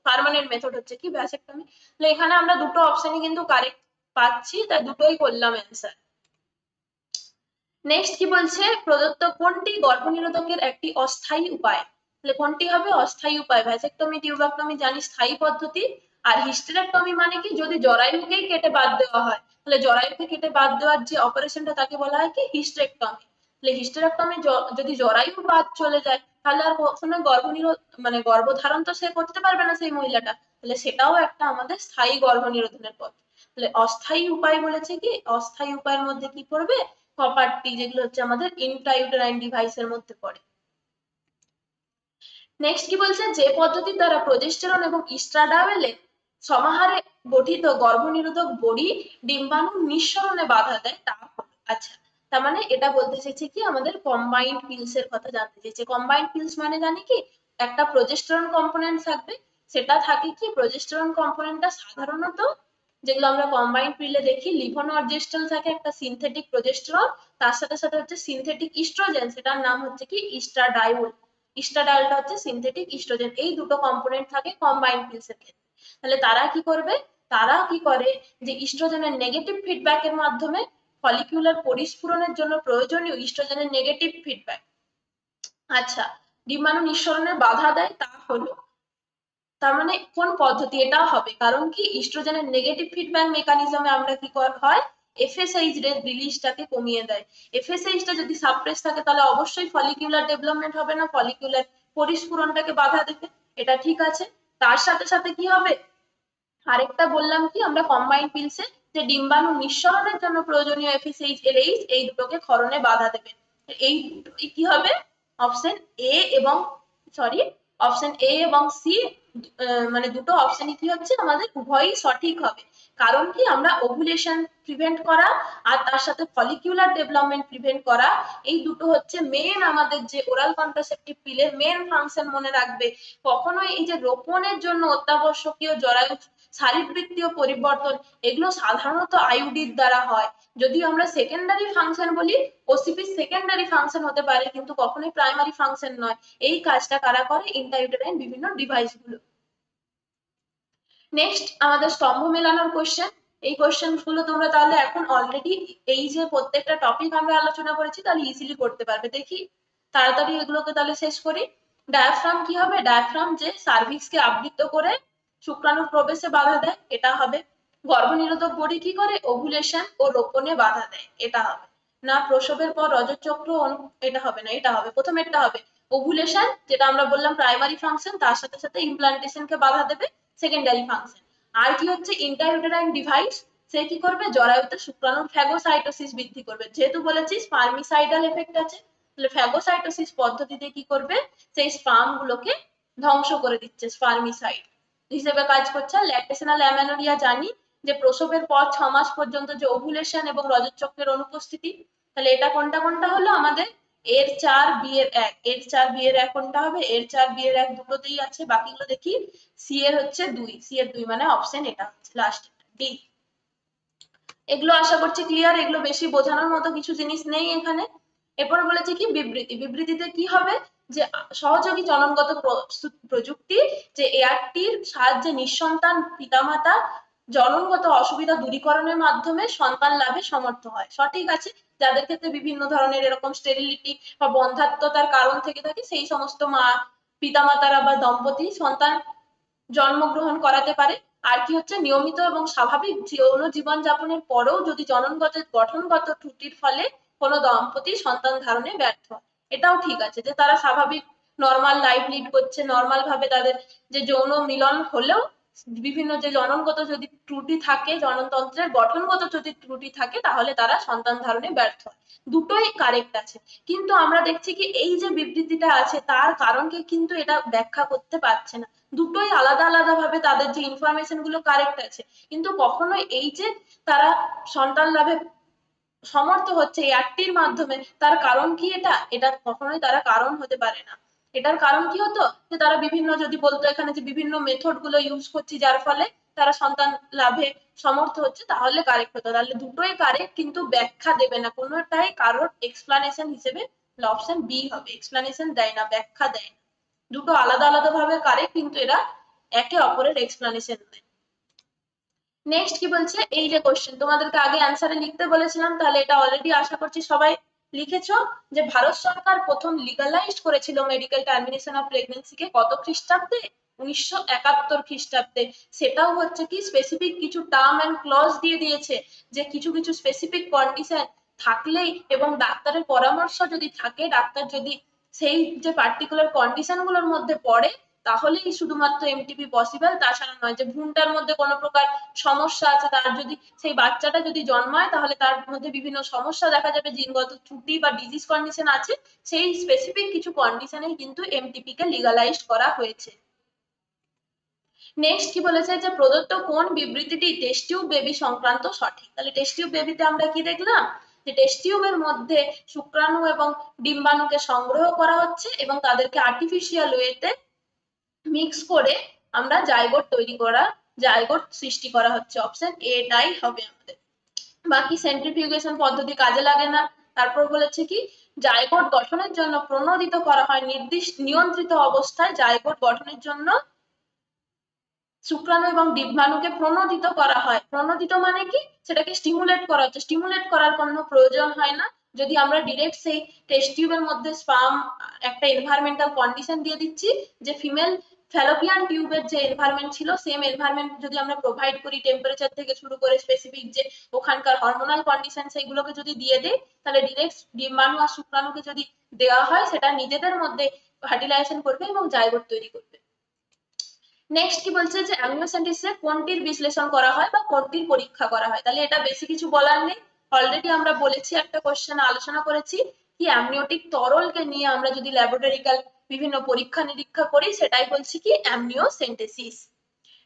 পার্মানেন্ট মেথড হচ্ছে কি ভ্যাসেক্টমি। তো এখানে আমরা দুটো অপশনই কিন্তু কারেক্ট পাচ্ছি, তাই দুটোই করলাম অ্যান্সার। নেক্সট কি বলছে, প্রদত্ত কোনটি গর্ভনিরোধকের একটি অস্থায়ী উপায়? তাহলে কোনটি হবে অস্থায়ী উপায়? ভ্যাসেক্টমি টিউবাক্টমি জানি স্থায়ী পদ্ধতি, আর হিস্টেরেক্টমি মানে কি যদি জরায়ুকেই কেটে বাদ দেওয়া হয়, তাহলে জরায়ুকে কেটে বাদ দেওয়ার যে অপারেশনটা তাকে বলা হয় কি হিস্টেরেক্টমি। তাহলে হিস্টেরেক্টমি যদি জরায়ু বাদ চলে যায় তাহলে আর কখনো মানে গর্ভধারণ তো সে করতে পারবে না সেই মহিলাটা, তাহলে সেটাও একটা আমাদের স্থায়ী গর্ভনিরোধনের পথ। তাহলে অস্থায়ী উপায় বলেছে কি, অস্থায়ী উপায়ের মধ্যে কি পড়বে, কপারটি, যেগুলো হচ্ছে আমাদের ইন্ট্রাইউটেরাইন ডিভাইসের মধ্যে পড়ে। নেক্সট কি বলছে, যে পদ্ধতির দ্বারা প্রজেস্টেরন এবং ইস্ট্রাডাওয়েলের সমাহারে গঠিত গর্ভনিরোধক বড়ি ডিম্বাণু নিঃসরণে বাধা দেয় তা হলো। আচ্ছা, তার মানে এটা বলতে চাইছে কি আমাদের কম্বাইন্ড পিলস এর কথা জানতে চাইছে। কম্বাইন্ড পিলস মানে জানি কি, একটা প্রজেস্টেরন কম্পোনেন্ট থাকবে, সেটা থাকে কি প্রজেস্টেরন কম্পোনেন্টটা সাধারণত যেগুলো আমরা কম্বাইন্ড পিলে দেখি, লিভোনর্জেস্ট্রল থাকে একটা সিনথেটিক প্রজেস্টেরন, তার সাথে সাথে হচ্ছে সিনথেটিক ইস্ট্রোজেন, সেটার নাম হচ্ছে কি ইস্ট্রাডায়োল। ইস্ট্রাডায়োলটা হচ্ছে সিনথেটিক ইস্ট্রোজেন। এই দুটো কম্পোনেন্ট থাকে কম্বাইন্ড পিলস এর ক্ষেত্রে। তাহলে তারা কি করবে, তারা কি করে যে ইস্ট্রোজেনের নেগেটিভ ফিডব্যাকের মাধ্যমে ফলিকুলার পরিস্ফুরণের জন্য প্রয়োজনীয় ইস্ট্রোজেনের নেগেটিভ ফিডব্যাক, আচ্ছা, ডিম্বাণু নিঃসরণে বাধা দেয় তা হলো। তার মানে কোন পদ্ধতি এটা হবে, কারণ কি ইস্ট্রোজেনের নেগেটিভ ফিডব্যাক মেকানিজমে আমরা কি হয় এফএসএইচ রিলিজটাকে কমিয়ে দেয়। এফএসএইচটা যদি সাপ্রেস থাকে তাহলে অবশ্যই ফলিকুলার ডেভেলপমেন্ট হবে না, ফলিকুলার পরিস্ফুরণটাকে বাধা দেবে, এটা ঠিক আছে। তার সাথে সাথে কি হবে, আরেকটা বললাম কি আমরা কম্বাইন্ড পিলসে যে ডিম্বাণু নিঃসরণের জন্য প্রয়োজনীয় এফএসএইচ এলএইচ এই দুটোকে ক্ষরণে বাধা দেবে। এই কি হবে অপশন এ এবং সরি অপশন এ এবং সি, মানে দুটো অপশনই কি হচ্ছে আমাদের উভয়ই সঠিক হবে। কারণ কি আমরা ওভুলেশন প্রিভেন্ট করা আর তার সাথে ফলিকুলার ডেভেলপমেন্ট প্রিভেন্ট করা, এই দুটো হচ্ছে মেন আমাদের যে ওরাল কন্ট্রাসেপটিভ পিলের মেন ফাংশন, মনে রাখবে। কখনোই এই যে রোপণের জন্য অত্যাবশ্যকীয় জরায়ু শারীরবৃত্তীয় পরিবর্তন এগুলো সাধারণত আইউডির দ্বারা হয়। যদিও আমরা সেকেন্ডারি ফাংশন বলি, ওসিপি সেকেন্ডারি ফাংশন হতে পারে কিন্তু কখনোই প্রাইমারি ফাংশন নয়। এই কাজটা কারা করে, ইন্ট্রাইউটেরাইন বিভিন্ন ডিভাইস গুলো। নেক্সট আমাদের স্তম্ভ মেলানোর কোশ্চেন। এই কোশ্চেন গুলো তোমরা তাহলে এখন অলরেডি এই যে প্রত্যেকটা টপিক আমরা আলোচনা করেছি তাহলে ইজিলি করতে পারবে। দেখি তাড়াতাড়ি এগুলোকে তাহলে শেষ করি। ডায়াফ্রাম কি হবে, ডায়াফ্রাম যে সার্ভিক্সকে আবৃত করে শুক্রাণুর প্রবেশে বাধা দেয়, এটা হবে। গর্ভনিরোধক বড়ি কি করে, ওভুলেশন ও রোপণে বাধা দেয়, এটা হবে। না প্রসবের পর রজতচক্র এটা হবে না, এটা হবে প্রথমেরটা হবে। ওভুলেশন যেটা আমরা বললাম প্রাইমারি ফাংশন, তার সাথে সাথে ইমপ্লান্টেশনকে বাধা দেবে, সেকেন্ডারি ফাংশন। আর কি হচ্ছে ইন্ট্রাইউটেরাইন ডিভাইস, সে কি করবে জরায়ুতে শুক্রাণুর ফ্যাগোসাইটোসিস বৃদ্ধি করবে। যেহেতু বলেছি স্পার্মিসাইডাল এফেক্ট আছে, তাহলে ফ্যাগোসাইটোসিস পদ্ধতিতে কি করবে, সেই স্পার্ম গুলোকে ধ্বংস করে দিচ্ছে, স্পার্মিসাইড হিসেবে কাজ করছে। ল্যাকটেশনাল অ্যামেনোরিয়া জানি যে প্রসবের পর 6 মাস পর্যন্ত যে ওভুলেশন এবং রজতচক্রের অনুপস্থিতি, তাহলে এটা কোনটা কোনটা হলো আমাদের এর 4 বি এর 1, এর 4 বি এর 1 কোনটা হবে, এর 4 বি এর 1 দুটোতেই আছে, বাকিগুলো দেখি। সি এর হচ্ছে 2, সি এর 2 মানে অপশন এটা হচ্ছে লাস্ট ডি। এগুলো আশা করছি ক্লিয়ার, এগুলো বেশি বোঝানোর মতো কিছু জিনিস নেই এখানে। এরপর বলেছে কি বিবৃতি, বিবৃতিতে কি হবে যে সহযোগী জননগত প্রযুক্তি, যে এআরটির সাহায্যে নিঃসন্তান পিতামাতা জননগত অসুবিধা দূরীকরণের মাধ্যমে সন্তান লাভে সমর্থ হয়। সঠিক আছে, যাদের ক্ষেত্রে বিভিন্ন ধরনের এরকম স্টেরিলিটি বা বন্ধ্যাত্বতার কারণ থেকে থাকে সেই সমস্ত মা পিতামাতারা বা দম্পতি সন্তান জন্মগ্রহণ করাতে পারে। আর কি হচ্ছে নিয়মিত এবং স্বাভাবিক যৌন জীবনযাপনের পরেও যদি জননগত গঠনগত ত্রুটির ফলে কোনো দম্পতি সন্তান ধারণে ব্যর্থ হয়, এটাও ঠিক আছে যে তারা স্বাভাবিক নর্মাল লাইফ লিড করছে, নর্মাল ভাবে তাদের যে যৌন মিলন হলেও বিভিন্ন যে জননগত যদি ত্রুটি থাকে, জননতন্ত্রের গঠনগত যদি ত্রুটি থাকে তাহলে তারা সন্তান ধারণে ব্যর্থ হয়। দুটোই কারেক্ট আছে, কিন্তু আমরা দেখছি কি এই যে বিবৃতিটা আছে তার কারণকে কিন্তু এটা ব্যাখ্যা করতে পারছে না। দুটোই আলাদা আলাদা ভাবে তাদের যে ইনফরমেশন গুলো কারেক্ট আছে, কিন্তু কখনোই এই যে তারা সন্তান লাভে সমর্থ হচ্ছে এই একটির মাধ্যমে, তার কারণ কি এটা, এটা কখনোই তারা কারণ হতে পারে না। এটার কারণ কি হতো যে তারা বিভিন্ন যদি বলতো এখানে যে বিভিন্ন মেথড গুলো ইউজ করছি যার ফলে তারা সন্তান লাভে সমর্থ হচ্ছে, তাহলে কারেক্ট হতো। তাহলে দুটোই কারেক্ট, কিন্তু ব্যাখ্যা দেবে না, কোনোটাই কারোর এক্সপ্লানেশন হিসেবে অপশন বি হবে, এক্সপ্লানেশন দেয় না, ব্যাখ্যা দেয় না। দুটো আলাদা আলাদা ভাবে কারে, কিন্তু এরা একে অপরের এক্সপ্লানেশন দেয়। নেক্সট কি বলছে, এই যে কোশ্চেন তোমাদেরকে আগে অ্যান্সারে লিখতে বলেছিলাম, তাহলে এটা অলরেডি আশা করছি সবাই লিখেছো, যে ভারত সরকার প্রথম লিগালাইজ করেছিল মেডিকেল টার্মিনেশন অফ প্রেগন্যান্সিকে কত খ্রিস্টাব্দে? 1971 খ্রিস্টাব্দে। সেটাও হচ্ছে কি স্পেসিফিক কিছু টার্ম এন্ড ক্লজ দিয়ে দিয়েছে, যে কিছু কিছু স্পেসিফিক কন্ডিশন থাকলেই এবং ডাক্তারের পরামর্শ যদি থাকে, ডাক্তার যদি সেই যে পার্টিকুলার কন্ডিশন গুলোর মধ্যে পড়ে, তাহলেই শুধুমাত্র এমটিপি পসিবল, তাছাড়া নয়। যে ভ্রূণটার মধ্যে কোনো প্রকার সমস্যা আছে, তার যদি সেই বাচ্চাটা যদি জন্মায়, তাহলে তার মধ্যে বিভিন্ন সমস্যা দেখা যাবে, জিনগত ত্রুটি বা ডিজিজ কন্ডিশন আছে, সেই স্পেসিফিক কিছু কন্ডিশনেই কিন্তু এমটিপি কে লিগালাইজ করা হয়েছে। নেক্সট কি বলেছে, যে প্রদত্ত কোন বিবৃতিটি টেস্ট টিউব বেবি সংক্রান্ত সঠিক? তাহলে টেস্ট টিউব বেবিতে আমরা কি দেখলাম, যে টেস্ট টিউবের মধ্যে শুক্রাণু এবং ডিম্বাণুকে সংগ্রহ করা হচ্ছে এবং তাদেরকে আর্টিফিশিয়াল ওয়েতে মিক্স করে আমরা জাইগোট তৈরি করা, জাইগোট সৃষ্টি করা হচ্ছে। অপশন এটাই হবে আমাদের। বাকি সেন্ট্রিফিউগেশন পদ্ধতি কাজে লাগে না। তারপর বলেছে কি, জাইগোট গঠনের জন্য প্রণোদিত করা হয়, নির্দিষ্ট নিয়ন্ত্রিত অবস্থায় জাইগোট গঠনের জন্য শুক্রাণু এবং ডিম্বাণুকে প্রণোদিত করা হয়। প্রণোদিত মানে কি, সেটাকে স্টিমুলেট করা হচ্ছে। স্টিমুলেট করার কোনো প্রয়োজন হয় না, যদি আমরা ডিরেক্ট সেই টেস্ট টিউবের মধ্যে স্পার্ম একটা এনভায়রনমেন্টাল কন্ডিশন দিয়ে দিচ্ছি, যে ফিমেল ফ্যালোপিয়ান টিউবের যে এনভায়রনমেন্ট ছিল, সেম এনভায়রনমেন্ট যদি আমরা প্রোভাইড করি, টেম্পারেচার থেকে শুরু করে স্পেসিফিক যে ওখানকার হরমোনাল কন্ডিশন, সেইগুলোকে যদি দিয়ে দেই, তাহলে ডিরেক্ট ডিম্বাণু আর শুক্রাণুকে যদি দেওয়া হয়, সেটা নিজেদের মধ্যে ফার্টিলাইজেশন করবে এবং জাইগোট তৈরি করবে। নেক্সট কি বলছে, যে অ্যামনিওসেন্টেসিসে কোনটির বিশ্লেষণ করা হয় বা কোনটির পরীক্ষা করা হয়? তাহলে এটা বেশি কিছু বলার নেই, অলরেডি আমরা বলেছি, একটা কোশ্চেন আলোচনা করেছি, কি অ্যামনিওটিক তরলকে নিয়ে আমরা যদি ল্যাবরেটরিক্যাল বিভিন্ন পরীক্ষা নিরীক্ষা করি, সেটাই বলছি কি অ্যামনিওসেন্টেসিস।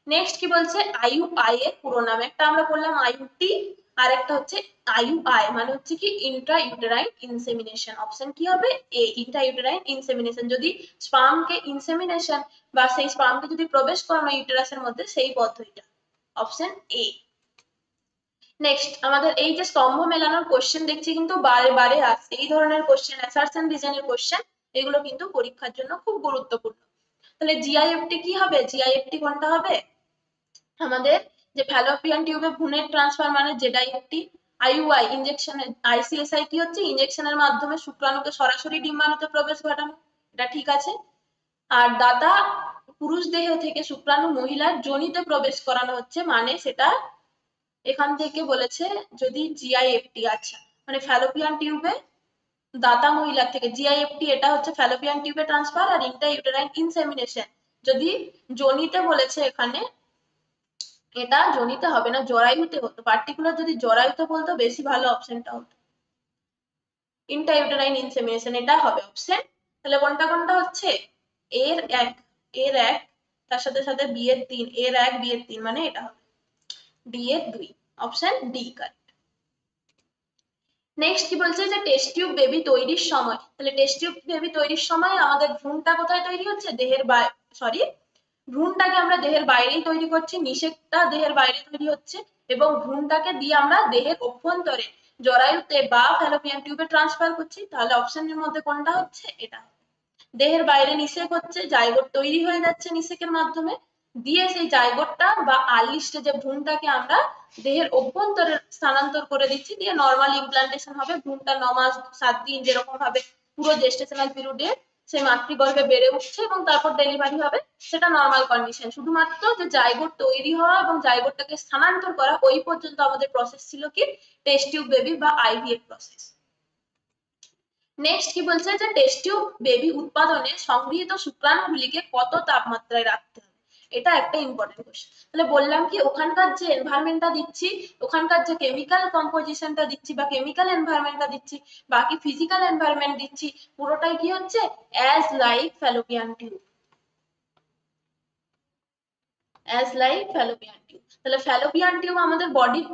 নেক্সট কি বলছে, আইইউআই এর পুরো নাম, একটা আমরা বললাম আইইউটি, আর একটা হচ্ছে আইইউআই, মানে হচ্ছে কি ইন্ট্রা ইউটেরাইন ইনসেমিনেশন। অপশন কি হবে? এ, ইন্ট্রা ইউটেরাইন ইনসেমিনেশন। যদি স্পার্মকে ইনসেমিনেশন বা সেই স্পার্মকে যদি প্রবেশ করানো ইউটেরাসের মধ্যে, সেই পদ্ধতিটা। Option A. নেক্সট আমাদের এই যে স্তম্ভ মেলানোর কোশ্চেন দেখছি, কিন্তু বারে বারে আসছে এই ধরনের কোশ্চেন, অ্যাসারশন রিজনের কোশ্চেন, এগুলো কিন্তু পরীক্ষার জন্য খুব গুরুত্বপূর্ণ। তাহলে জিআইএফটি কি হবে? জিআইএফটি কোনটা হবে আমাদের? যে ফ্যালোপিয়ান টিউবে ভ্রূণের ট্রান্সফার মানে জেডআইএফটি। আইইউআই ইনজেকশন, আইসিএসআই কি হচ্ছে? ইনজেকশনের মাধ্যমে শুক্রাণুকে সরাসরি ডিম্বাণুতে প্রবেশ ঘটানো, এটা ঠিক আছে। আর দাতা পুরুষ দেহ থেকে শুক্রাণু মহিলার যোনিতে প্রবেশ করানো হচ্ছে, মানে সেটা এখান থেকে বলেছে যদি জিআইএফটি, আচ্ছা, মানে ফ্যালোপিয়ান টিউবে দাতা মহিলার থেকে জিআইএফটি, এটা হচ্ছে ফ্যালোপিয়ান টিউবে ট্রান্সফার। আর ইন্ট্রা ইউটেরাইন ইনসেমিনেশন যদি যোনিতে বলেছে, এখানে এটা যোনিতে হবে না, জরায়ুতে হতো। পার্টিকুলার যদি জরায়ুতে বলতো বেশি ভালো অপশনটা হতো। ইন্ট্রা ইউটেরাইন ইনসেমিনেশন এটা হবে অপশন। তাহলে কোনটা কোনটা হচ্ছে? এর এক, এর এক, তার সাথে সাথে বি এর 3, এর 1 বি এর 3, মানে এটা হবে ডি এর 2। Option D correct. নেক্সট কি বলছে, যে টেস্ট টিউব বেবি তৈরির সময়, তাহলে টেস্ট টিউব বেবি তৈরির সময় আমাদের ভ্রূণটা কোথায় তৈরি হচ্ছে? দেহের সরি, ভ্রূণটাকে আমরা দেহের বাইরেই তৈরি করছি, নিষেকটা দেহের বাইরে তৈরি হচ্ছে, এবং ভ্রূণটাকে দিয়ে আমরা দেহের অভ্যন্তরে জরায়ুতে বা ফ্যালোপিয়ান টিউবে ট্রান্সফার করছি। তাহলে অপশনের মধ্যে কোনটা হচ্ছে? এটা। দেহের বাইরে নিষেক হচ্ছে, জাইগোট তৈরি হয়ে যাচ্ছে নিষেকের মাধ্যমে, দিয়ে সেই জাইগোটটা বা আর্লি স্টেজে ভ্রূণটাকে আমরা দেহের অভ্যন্তরে স্থানান্তর করে দিচ্ছি, দিয়ে নর্মাল ইমপ্লান্টেশন হবে। ভ্রূণটা 9 মাস 7 দিন যেরকম ভাবে পুরো জেস্টেশনাল পিরিয়ডে সেই মাতৃগর্ভে বেড়ে উঠছে এবং তারপর ডেলিভারি হবে, সেটা নর্মাল কন্ডিশন। শুধুমাত্র যে জাইগোট তৈরি হওয়া এবং জাইগোটটাকে স্থানান্তর করা, ওই পর্যন্ত আমাদের প্রসেস ছিল কি টেস্ট টিউব বেবি বা আইভিএফ প্রসেস। নেক্সট কি বলছে, যে টেস্ট টিউব বেবি উৎপাদনে সংগৃহীত শুক্রাণুগুলিকে কত তাপমাত্রায় রাখতে হবে? এটা একটা ইম্পর্টেন্ট কোশ্চেন। তাহলে বললাম কি, ওখানকার যে এনভায়রনমেন্টটা দিচ্ছি, ওখানকার যে কেমিক্যাল কম্পোজিশনটা দিচ্ছি বা কেমিক্যাল এনভায়রনমেন্টটা দিচ্ছি, বাকি ফিজিক্যাল এনভায়রনমেন্ট দিচ্ছি, পুরোটাই কি হচ্ছে? As like Fallopian tube, as like Fallopian tube. তাহলে ফ্যালোপিয়ান টিউব আমাদের বডির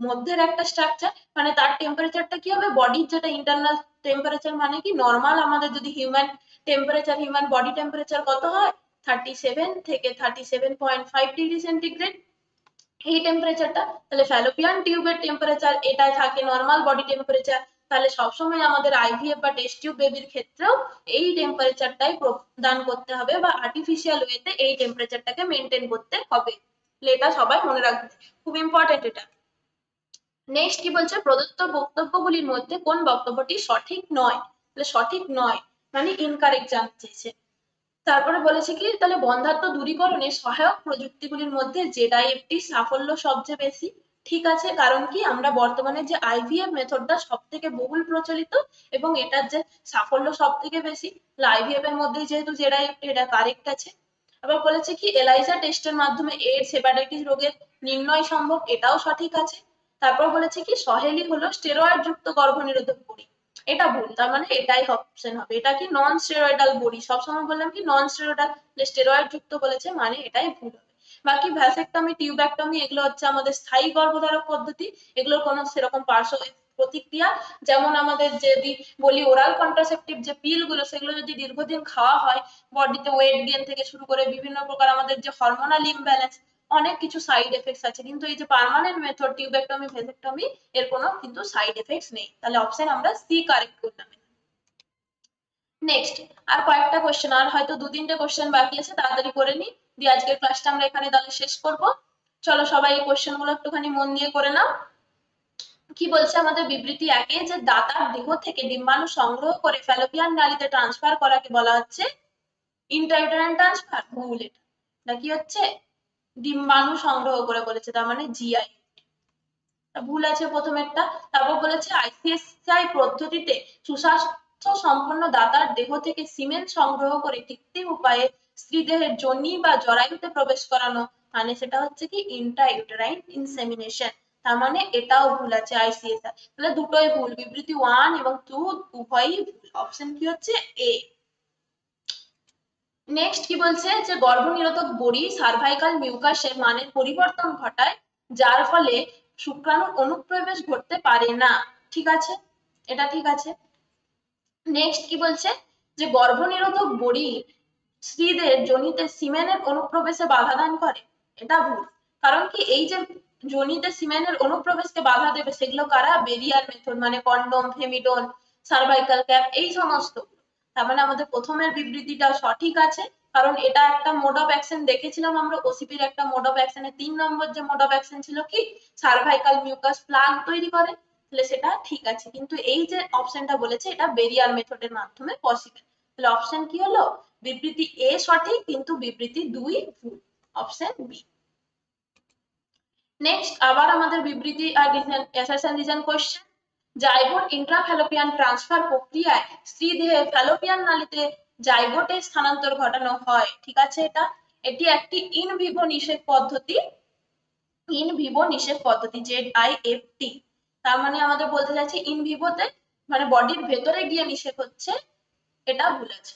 মধ্যের একটা স্ট্রাকচার, মানে তার টেম্পারেচারটা কি হবে? বডির যেটা ইন্টারনাল টেম্পারেচার, মানে কি নর্মাল আমাদের যদি human temperature, human body temperature কত হয়? 37 থেকে 37.5 ডিগ্রি সেন্টিগ্রেড, এই টেম্পারেচারটা। তাহলে ফ্যালোপিয়ান টিউবের টেম্পারেচার এটাই থাকে নর্মাল বডি টেম্পারেচার, তাহলে সবসময় আমাদের আইভিএফ বা টেস্ট টিউব বেবির ক্ষেত্রেও এই টেম্পারেচারটাই প্রদান করতে হবে বা আর্টিফিশিয়াল ওয়েতে এই টেম্পারেচারটাকে মেনটেন করতে হবে। এটা সবাই মনে রাখবে, খুব ইম্পর্টেন্ট এটা। নেক্সট কি বলছে, প্রদত্ত বক্তব্যগুলির মধ্যে কোন বক্তব্যটি সঠিক নয়, তাহলে সঠিক নয় মানে ইনকারেক্ট জানতে চেয়েছে। তারপরে বলেছে কি, তাহলে বন্ধ্যাত্ব দূরীকরণে সহায়ক প্রযুক্তিগুলির মধ্যে জেডআইএফটি সাফল্য সবচেয়ে বেশি। ঠিক আছে, কারণ কি আমরা বর্তমানে যে আইভিএফ মেথডটা সব থেকে বহুল প্রচলিত এবং এটার যে সাফল্য সব থেকে বেশি, আইভিএফ এর মধ্যে যেহেতু জেডআইএফটি, এটা কারেক্ট আছে। আবার বলেছে কি, এলাইজা টেস্টের মাধ্যমে এইডস হেপাটাইটিস রোগের নির্ণয় সম্ভব, এটাও সঠিক আছে। তারপর বলেছে কি, সহেলি হলো স্টেরয়েড যুক্ত গর্ভনিরোধক বড়ি, এটা ভুল, তার মানে এটাই অপশন হবে। এটা কি নন স্টেরয়েডাল বড়ি, সবসময় বললাম কি নন স্টেরয়েডাল, স্টেরয়েড যুক্ত বলেছে মানে এটাই ভুল হবে। বাকি ভ্যাসেকটমি, টিউব্যাক্টমি এগুলো হচ্ছে আমাদের স্থায়ী গর্ভধারক পদ্ধতি, এগুলোর কোনো সেরকম পার্শ্ব প্রতিক্রিয়া, যেমন আমাদের যদি বলি ওরাল কন্ট্রাসেপটিভ যে পিল গুলো, সেগুলো যদি দীর্ঘদিন খাওয়া হয়, বডিতে ওয়েট গেইন থেকে শুরু করে বিভিন্ন প্রকার আমাদের যে হরমোনাল ইমব্যালেন্স, অনেক কিছু সাইড এফেক্টস আছে, কিন্তু এই যে পার্মানেন্ট মেথড টিউব্যাক্টমি ভ্যাসেকটমি এর কোনো কিন্তু সাইড এফেক্টস নেই। তাহলে অপশন আমরা সি কারেক্ট করলাম। নেক্সট আর কয়েকটা কোশ্চেন, আর হয়তো 2-3টে কোশ্চেন বাকি আছে, তাড়াতাড়ি করে নি, দিয়ে আজকের ক্লাসটা আমরা এখানে তাহলে শেষ করব। চলো সবাই এই কোশ্চেন গুলো একটুখানি মন দিয়ে করে নাও। কি বলছে আমাদের বিবৃতি একে, যে দাতার দেহ থেকে ডিম্বাণু সংগ্রহ করে ফ্যালোপিয়ান নালীতে ট্রান্সফার করাকে বলা হচ্ছে ইন্ট্রাইউটেরাইন ট্রান্সফার। ভুল, এটা কি হচ্ছে ডিম্বাণু সংগ্রহ করে বলেছে, তার মানে জিআই, ভুল আছে প্রথমেরটা। তারপর বলেছে আইসিএসআই পদ্ধতিতে সুস্বাস্থ্য সম্পন্ন দাতার দেহ থেকে সিমেন সংগ্রহ করে কৃত্রিম উপায়ে স্ত্রীদেহের যোনি বা জরায়ুতে প্রবেশ করানো, মানে সেটা হচ্ছে কি ইন্ট্রাইউটেরাইন ইনসেমিনেশন, তার মানে এটাও ভুল আছে আইসিএসআই। তাহলে দুটোই ভুল, বিবৃতি 1 এবং 2 উভয়ই ভুল, অপশন কি হচ্ছে এ। নেক্সট কি বলছে, যে গর্ভনিরোধক বড়ি সার্ভাইকাল মিউকাসের মানের পরিবর্তন ঘটায়, যার ফলে শুক্রাণুর অনুপ্রবেশ ঘটতে পারে না। ঠিক আছে, এটা ঠিক আছে। নেক্সট কি বলছে, যে গর্ভনিরোধক বড়ি স্ত্রীদের যোনিতে সিমেনের অনুপ্রবেশে বাধা দান করে, এটা ভুল। কারণ কি, এই যে যোনিতে সিমেনের অনুপ্রবেশকে বাধা দেবে সেগুলো কারা, বেরিয়ার মেথড, মানে কন্ডম, ফেমিডন, সার্ভাইকাল ক্যাপ, এই সমস্ত। তার মানে আমাদের প্রথমের বিবৃতিটা সঠিক আছে, কারণ এটা একটা মোড অফ অ্যাকশন দেখেছিলাম আমরা, ওসিপির একটা মোড অফ অ্যাকশনে 3 নম্বর যে মোড অফ অ্যাকশন ছিল কি সার্ভাইকাল মিউকাস প্লাগ তৈরি করে, তাহলে সেটা ঠিক আছে। কিন্তু এই যে অপশনটা বলেছে এটা বেরিয়ার মেথডের মাধ্যমে পসিবল, তাহলে অপশন কি হলো, বিবৃতি এ সঠিক কিন্তু বিবৃতি 2 ভুল, অপশন বি। নেক্সট আবার আমাদের বিবৃতি আর assertion reason question, zygote intrafallopian transfer প্রক্রিয়ায় স্ত্রী দেহে ফ্যালোপিয়ান নালীতে জাইগোটে স্থানান্তর ঘটানো হয়। ঠিক আছে, এটি একটি ইন ভিভো নিষেক পদ্ধতি, ইন ভিভো নিষেক পদ্ধতি, জেডআইএফটি। তার মানে আমাদের বলতে চাইছে ইন ভিভোতে মানে বডির ভেতরে গিয়ে নিষেক হচ্ছে, এটা ভুল আছে।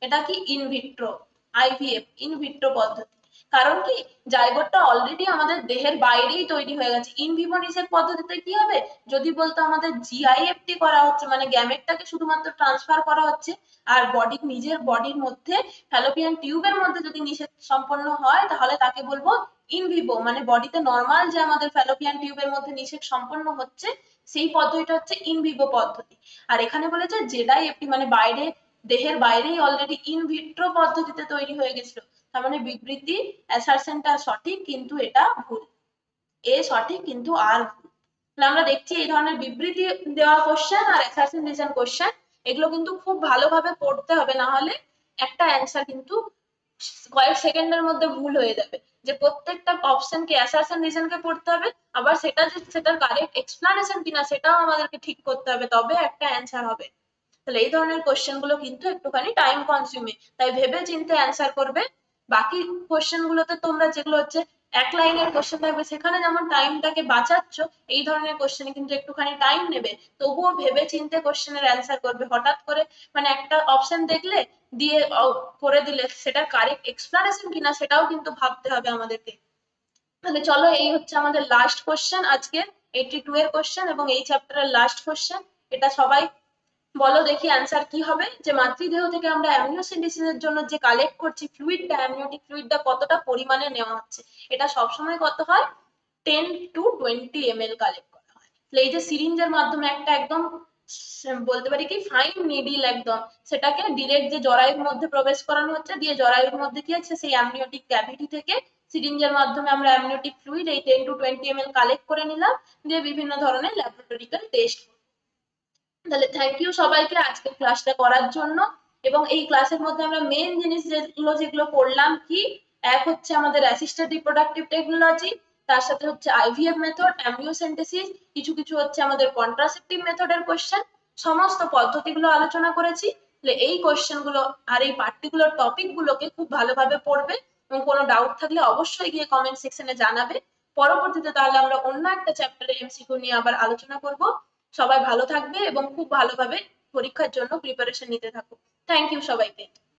এটা কি ইনভিট্রো, আইভিএফ ইনভিট্রো পদ্ধতি। কারণ কি, জাইগোটটা অলরেডি আমাদের দেহের বাইরেই তৈরি হয়ে গেছে। ইন ভিভো নিষেক পদ্ধতিতে কি হবে, যদি বলতো আমাদের জিআইএফটি করা হচ্ছে, মানে গ্যামেটটাকে শুধুমাত্র ট্রান্সফার করা হচ্ছে, আর বডির নিজের বডির মধ্যে ফ্যালোপিয়ান টিউবের মধ্যে যদি নিষেক সম্পন্ন হয়, তাহলে তাকে বলবো ইন ভিভো, মানে বডিতে নর্মাল যে আমাদের ফ্যালোপিয়ান টিউবের মধ্যে নিষেক সম্পন্ন হচ্ছে সেই পদ্ধতিটা হচ্ছে ইন ভিভো পদ্ধতি। আর এখানে বলেছে জেডআইএফটি মানে বাইরে, দেহের বাইরেই অলরেডি ইন ভিট্রো পদ্ধতিতে তৈরি হয়ে গেছিল, তার মানে বিবৃতি অ্যাসারশনটা সঠিক কিন্তু এটা ভুল, এ সঠিক কিন্তু আর ভুল। তাহলে আমরা দেখছি এই ধরনের বিবৃতি দেওয়া কোশ্চেন আর অ্যাসারশন রিজন কোশ্চেন, এগুলো কিন্তু খুব ভালোভাবে পড়তে হবে, না হলে একটা অ্যান্সার কিন্তু কয়েক সেকেন্ডের মধ্যে ভুল হয়ে যাবে। যে প্রত্যেকটা অপশনকে অ্যাসারশন রিজনকে পড়তে হবে, আবার সেটা যে সেটার কারেক্ট এক্সপ্লানেশন কিনা সেটাও আমাদেরকে ঠিক করতে হবে, তবে একটা অ্যান্সার হবে। তাহলে এই ধরনের কোশ্চেন গুলো কিন্তু একটুখানি টাইম কনজিউমিং, তাই ভেবে চিন্তে অ্যান্সার করবে। বাকি কোশ্চেন গুলোতে তোমরা যেগুলো হচ্ছে এক লাইনের কোশ্চেন থাকবে, সেখানে যেমন টাইমটাকে বাঁচাচ্ছ, এই ধরনের কোশ্চেনে কিন্তু একটুখানি টাইম নেবে, তবুও ভেবে চিন্তে কোশ্চেনের অ্যান্সার করবে। হঠাৎ করে মানে একটা অপশন দেখলে দিয়ে করে দিলে সেটার কারেক্ট এক্সপ্লানেশন কিনা সেটাও কিন্তু ভাবতে হবে আমাদেরকে। তাহলে চলো, এই হচ্ছে আমাদের লাস্ট কোশ্চেন আজকে, 82 এর কোশ্চেন এবং এই চ্যাপ্টারের লাস্ট কোশ্চেন। এটা সবাই বলো দেখি অ্যান্সার কি হবে, যে মাতৃদেহ থেকে আমরা অ্যামনিওসিনথেসিসের জন্য যে কালেক্ট করছি ফ্লুইডটা, অ্যামনিওটিক ফ্লুইডটা কতটা পরিমাণে নেওয়া হচ্ছে, এটা সবসময় কত হয়, 10 to 20 ml কালেক্ট করা হয়। তাহলে এই যে সিরিঞ্জের মাধ্যমে একটা একদম বলতে পারি কি ফাইন নিডিল একদম, সেটাকে ডিরেক্ট যে জরায়ুর মধ্যে প্রবেশ করানো হচ্ছে, দিয়ে জরায়ুর মধ্যে কি আছে সেই অ্যামনিওটিক ক্যাভিটি থেকে সিরিঞ্জের মাধ্যমে আমরা অ্যামনিওটিক ফ্লুইড এই 10 to 20 ml কালেক্ট করে নিলাম, দিয়ে বিভিন্ন ধরনের ল্যাবরেটরিক্যাল টেস্ট। তাহলে থ্যাংক ইউ সবাইকে আজকের ক্লাসটা করার জন্য। এবং এই ক্লাসের মধ্যে আমরা মেন জিনিস যেগুলো পড়লাম কি, এক হচ্ছে আমাদের অ্যাসিস্টেড রিপ্রোডাক্টিভ টেকনোলজি, তার সাথে হচ্ছে আইভিএফ মেথড, অ্যামনিওসেন্টেসিস, কিছু কিছু হচ্ছে আমাদের কন্ট্রাসেপটিভ মেথডের কোশ্চেন, সমস্ত পদ্ধতিগুলো আলোচনা করেছি। তাহলে এই কোশ্চেনগুলো আর এই পার্টিকুলার টপিকগুলোকে খুব ভালোভাবে পড়বে, এবং কোনো ডাউট থাকলে অবশ্যই গিয়ে কমেন্ট সেকশনে জানাবে। পরবর্তীতে তাহলে আমরা অন্য একটা চ্যাপ্টারের এমসিকিউ নিয়ে আবার আলোচনা করব। সবাই ভালো থাকবে এবং খুব ভালোভাবে পরীক্ষার জন্য প্রিপারেশন নিতে থাকো। থ্যাংক ইউ সবাইকে।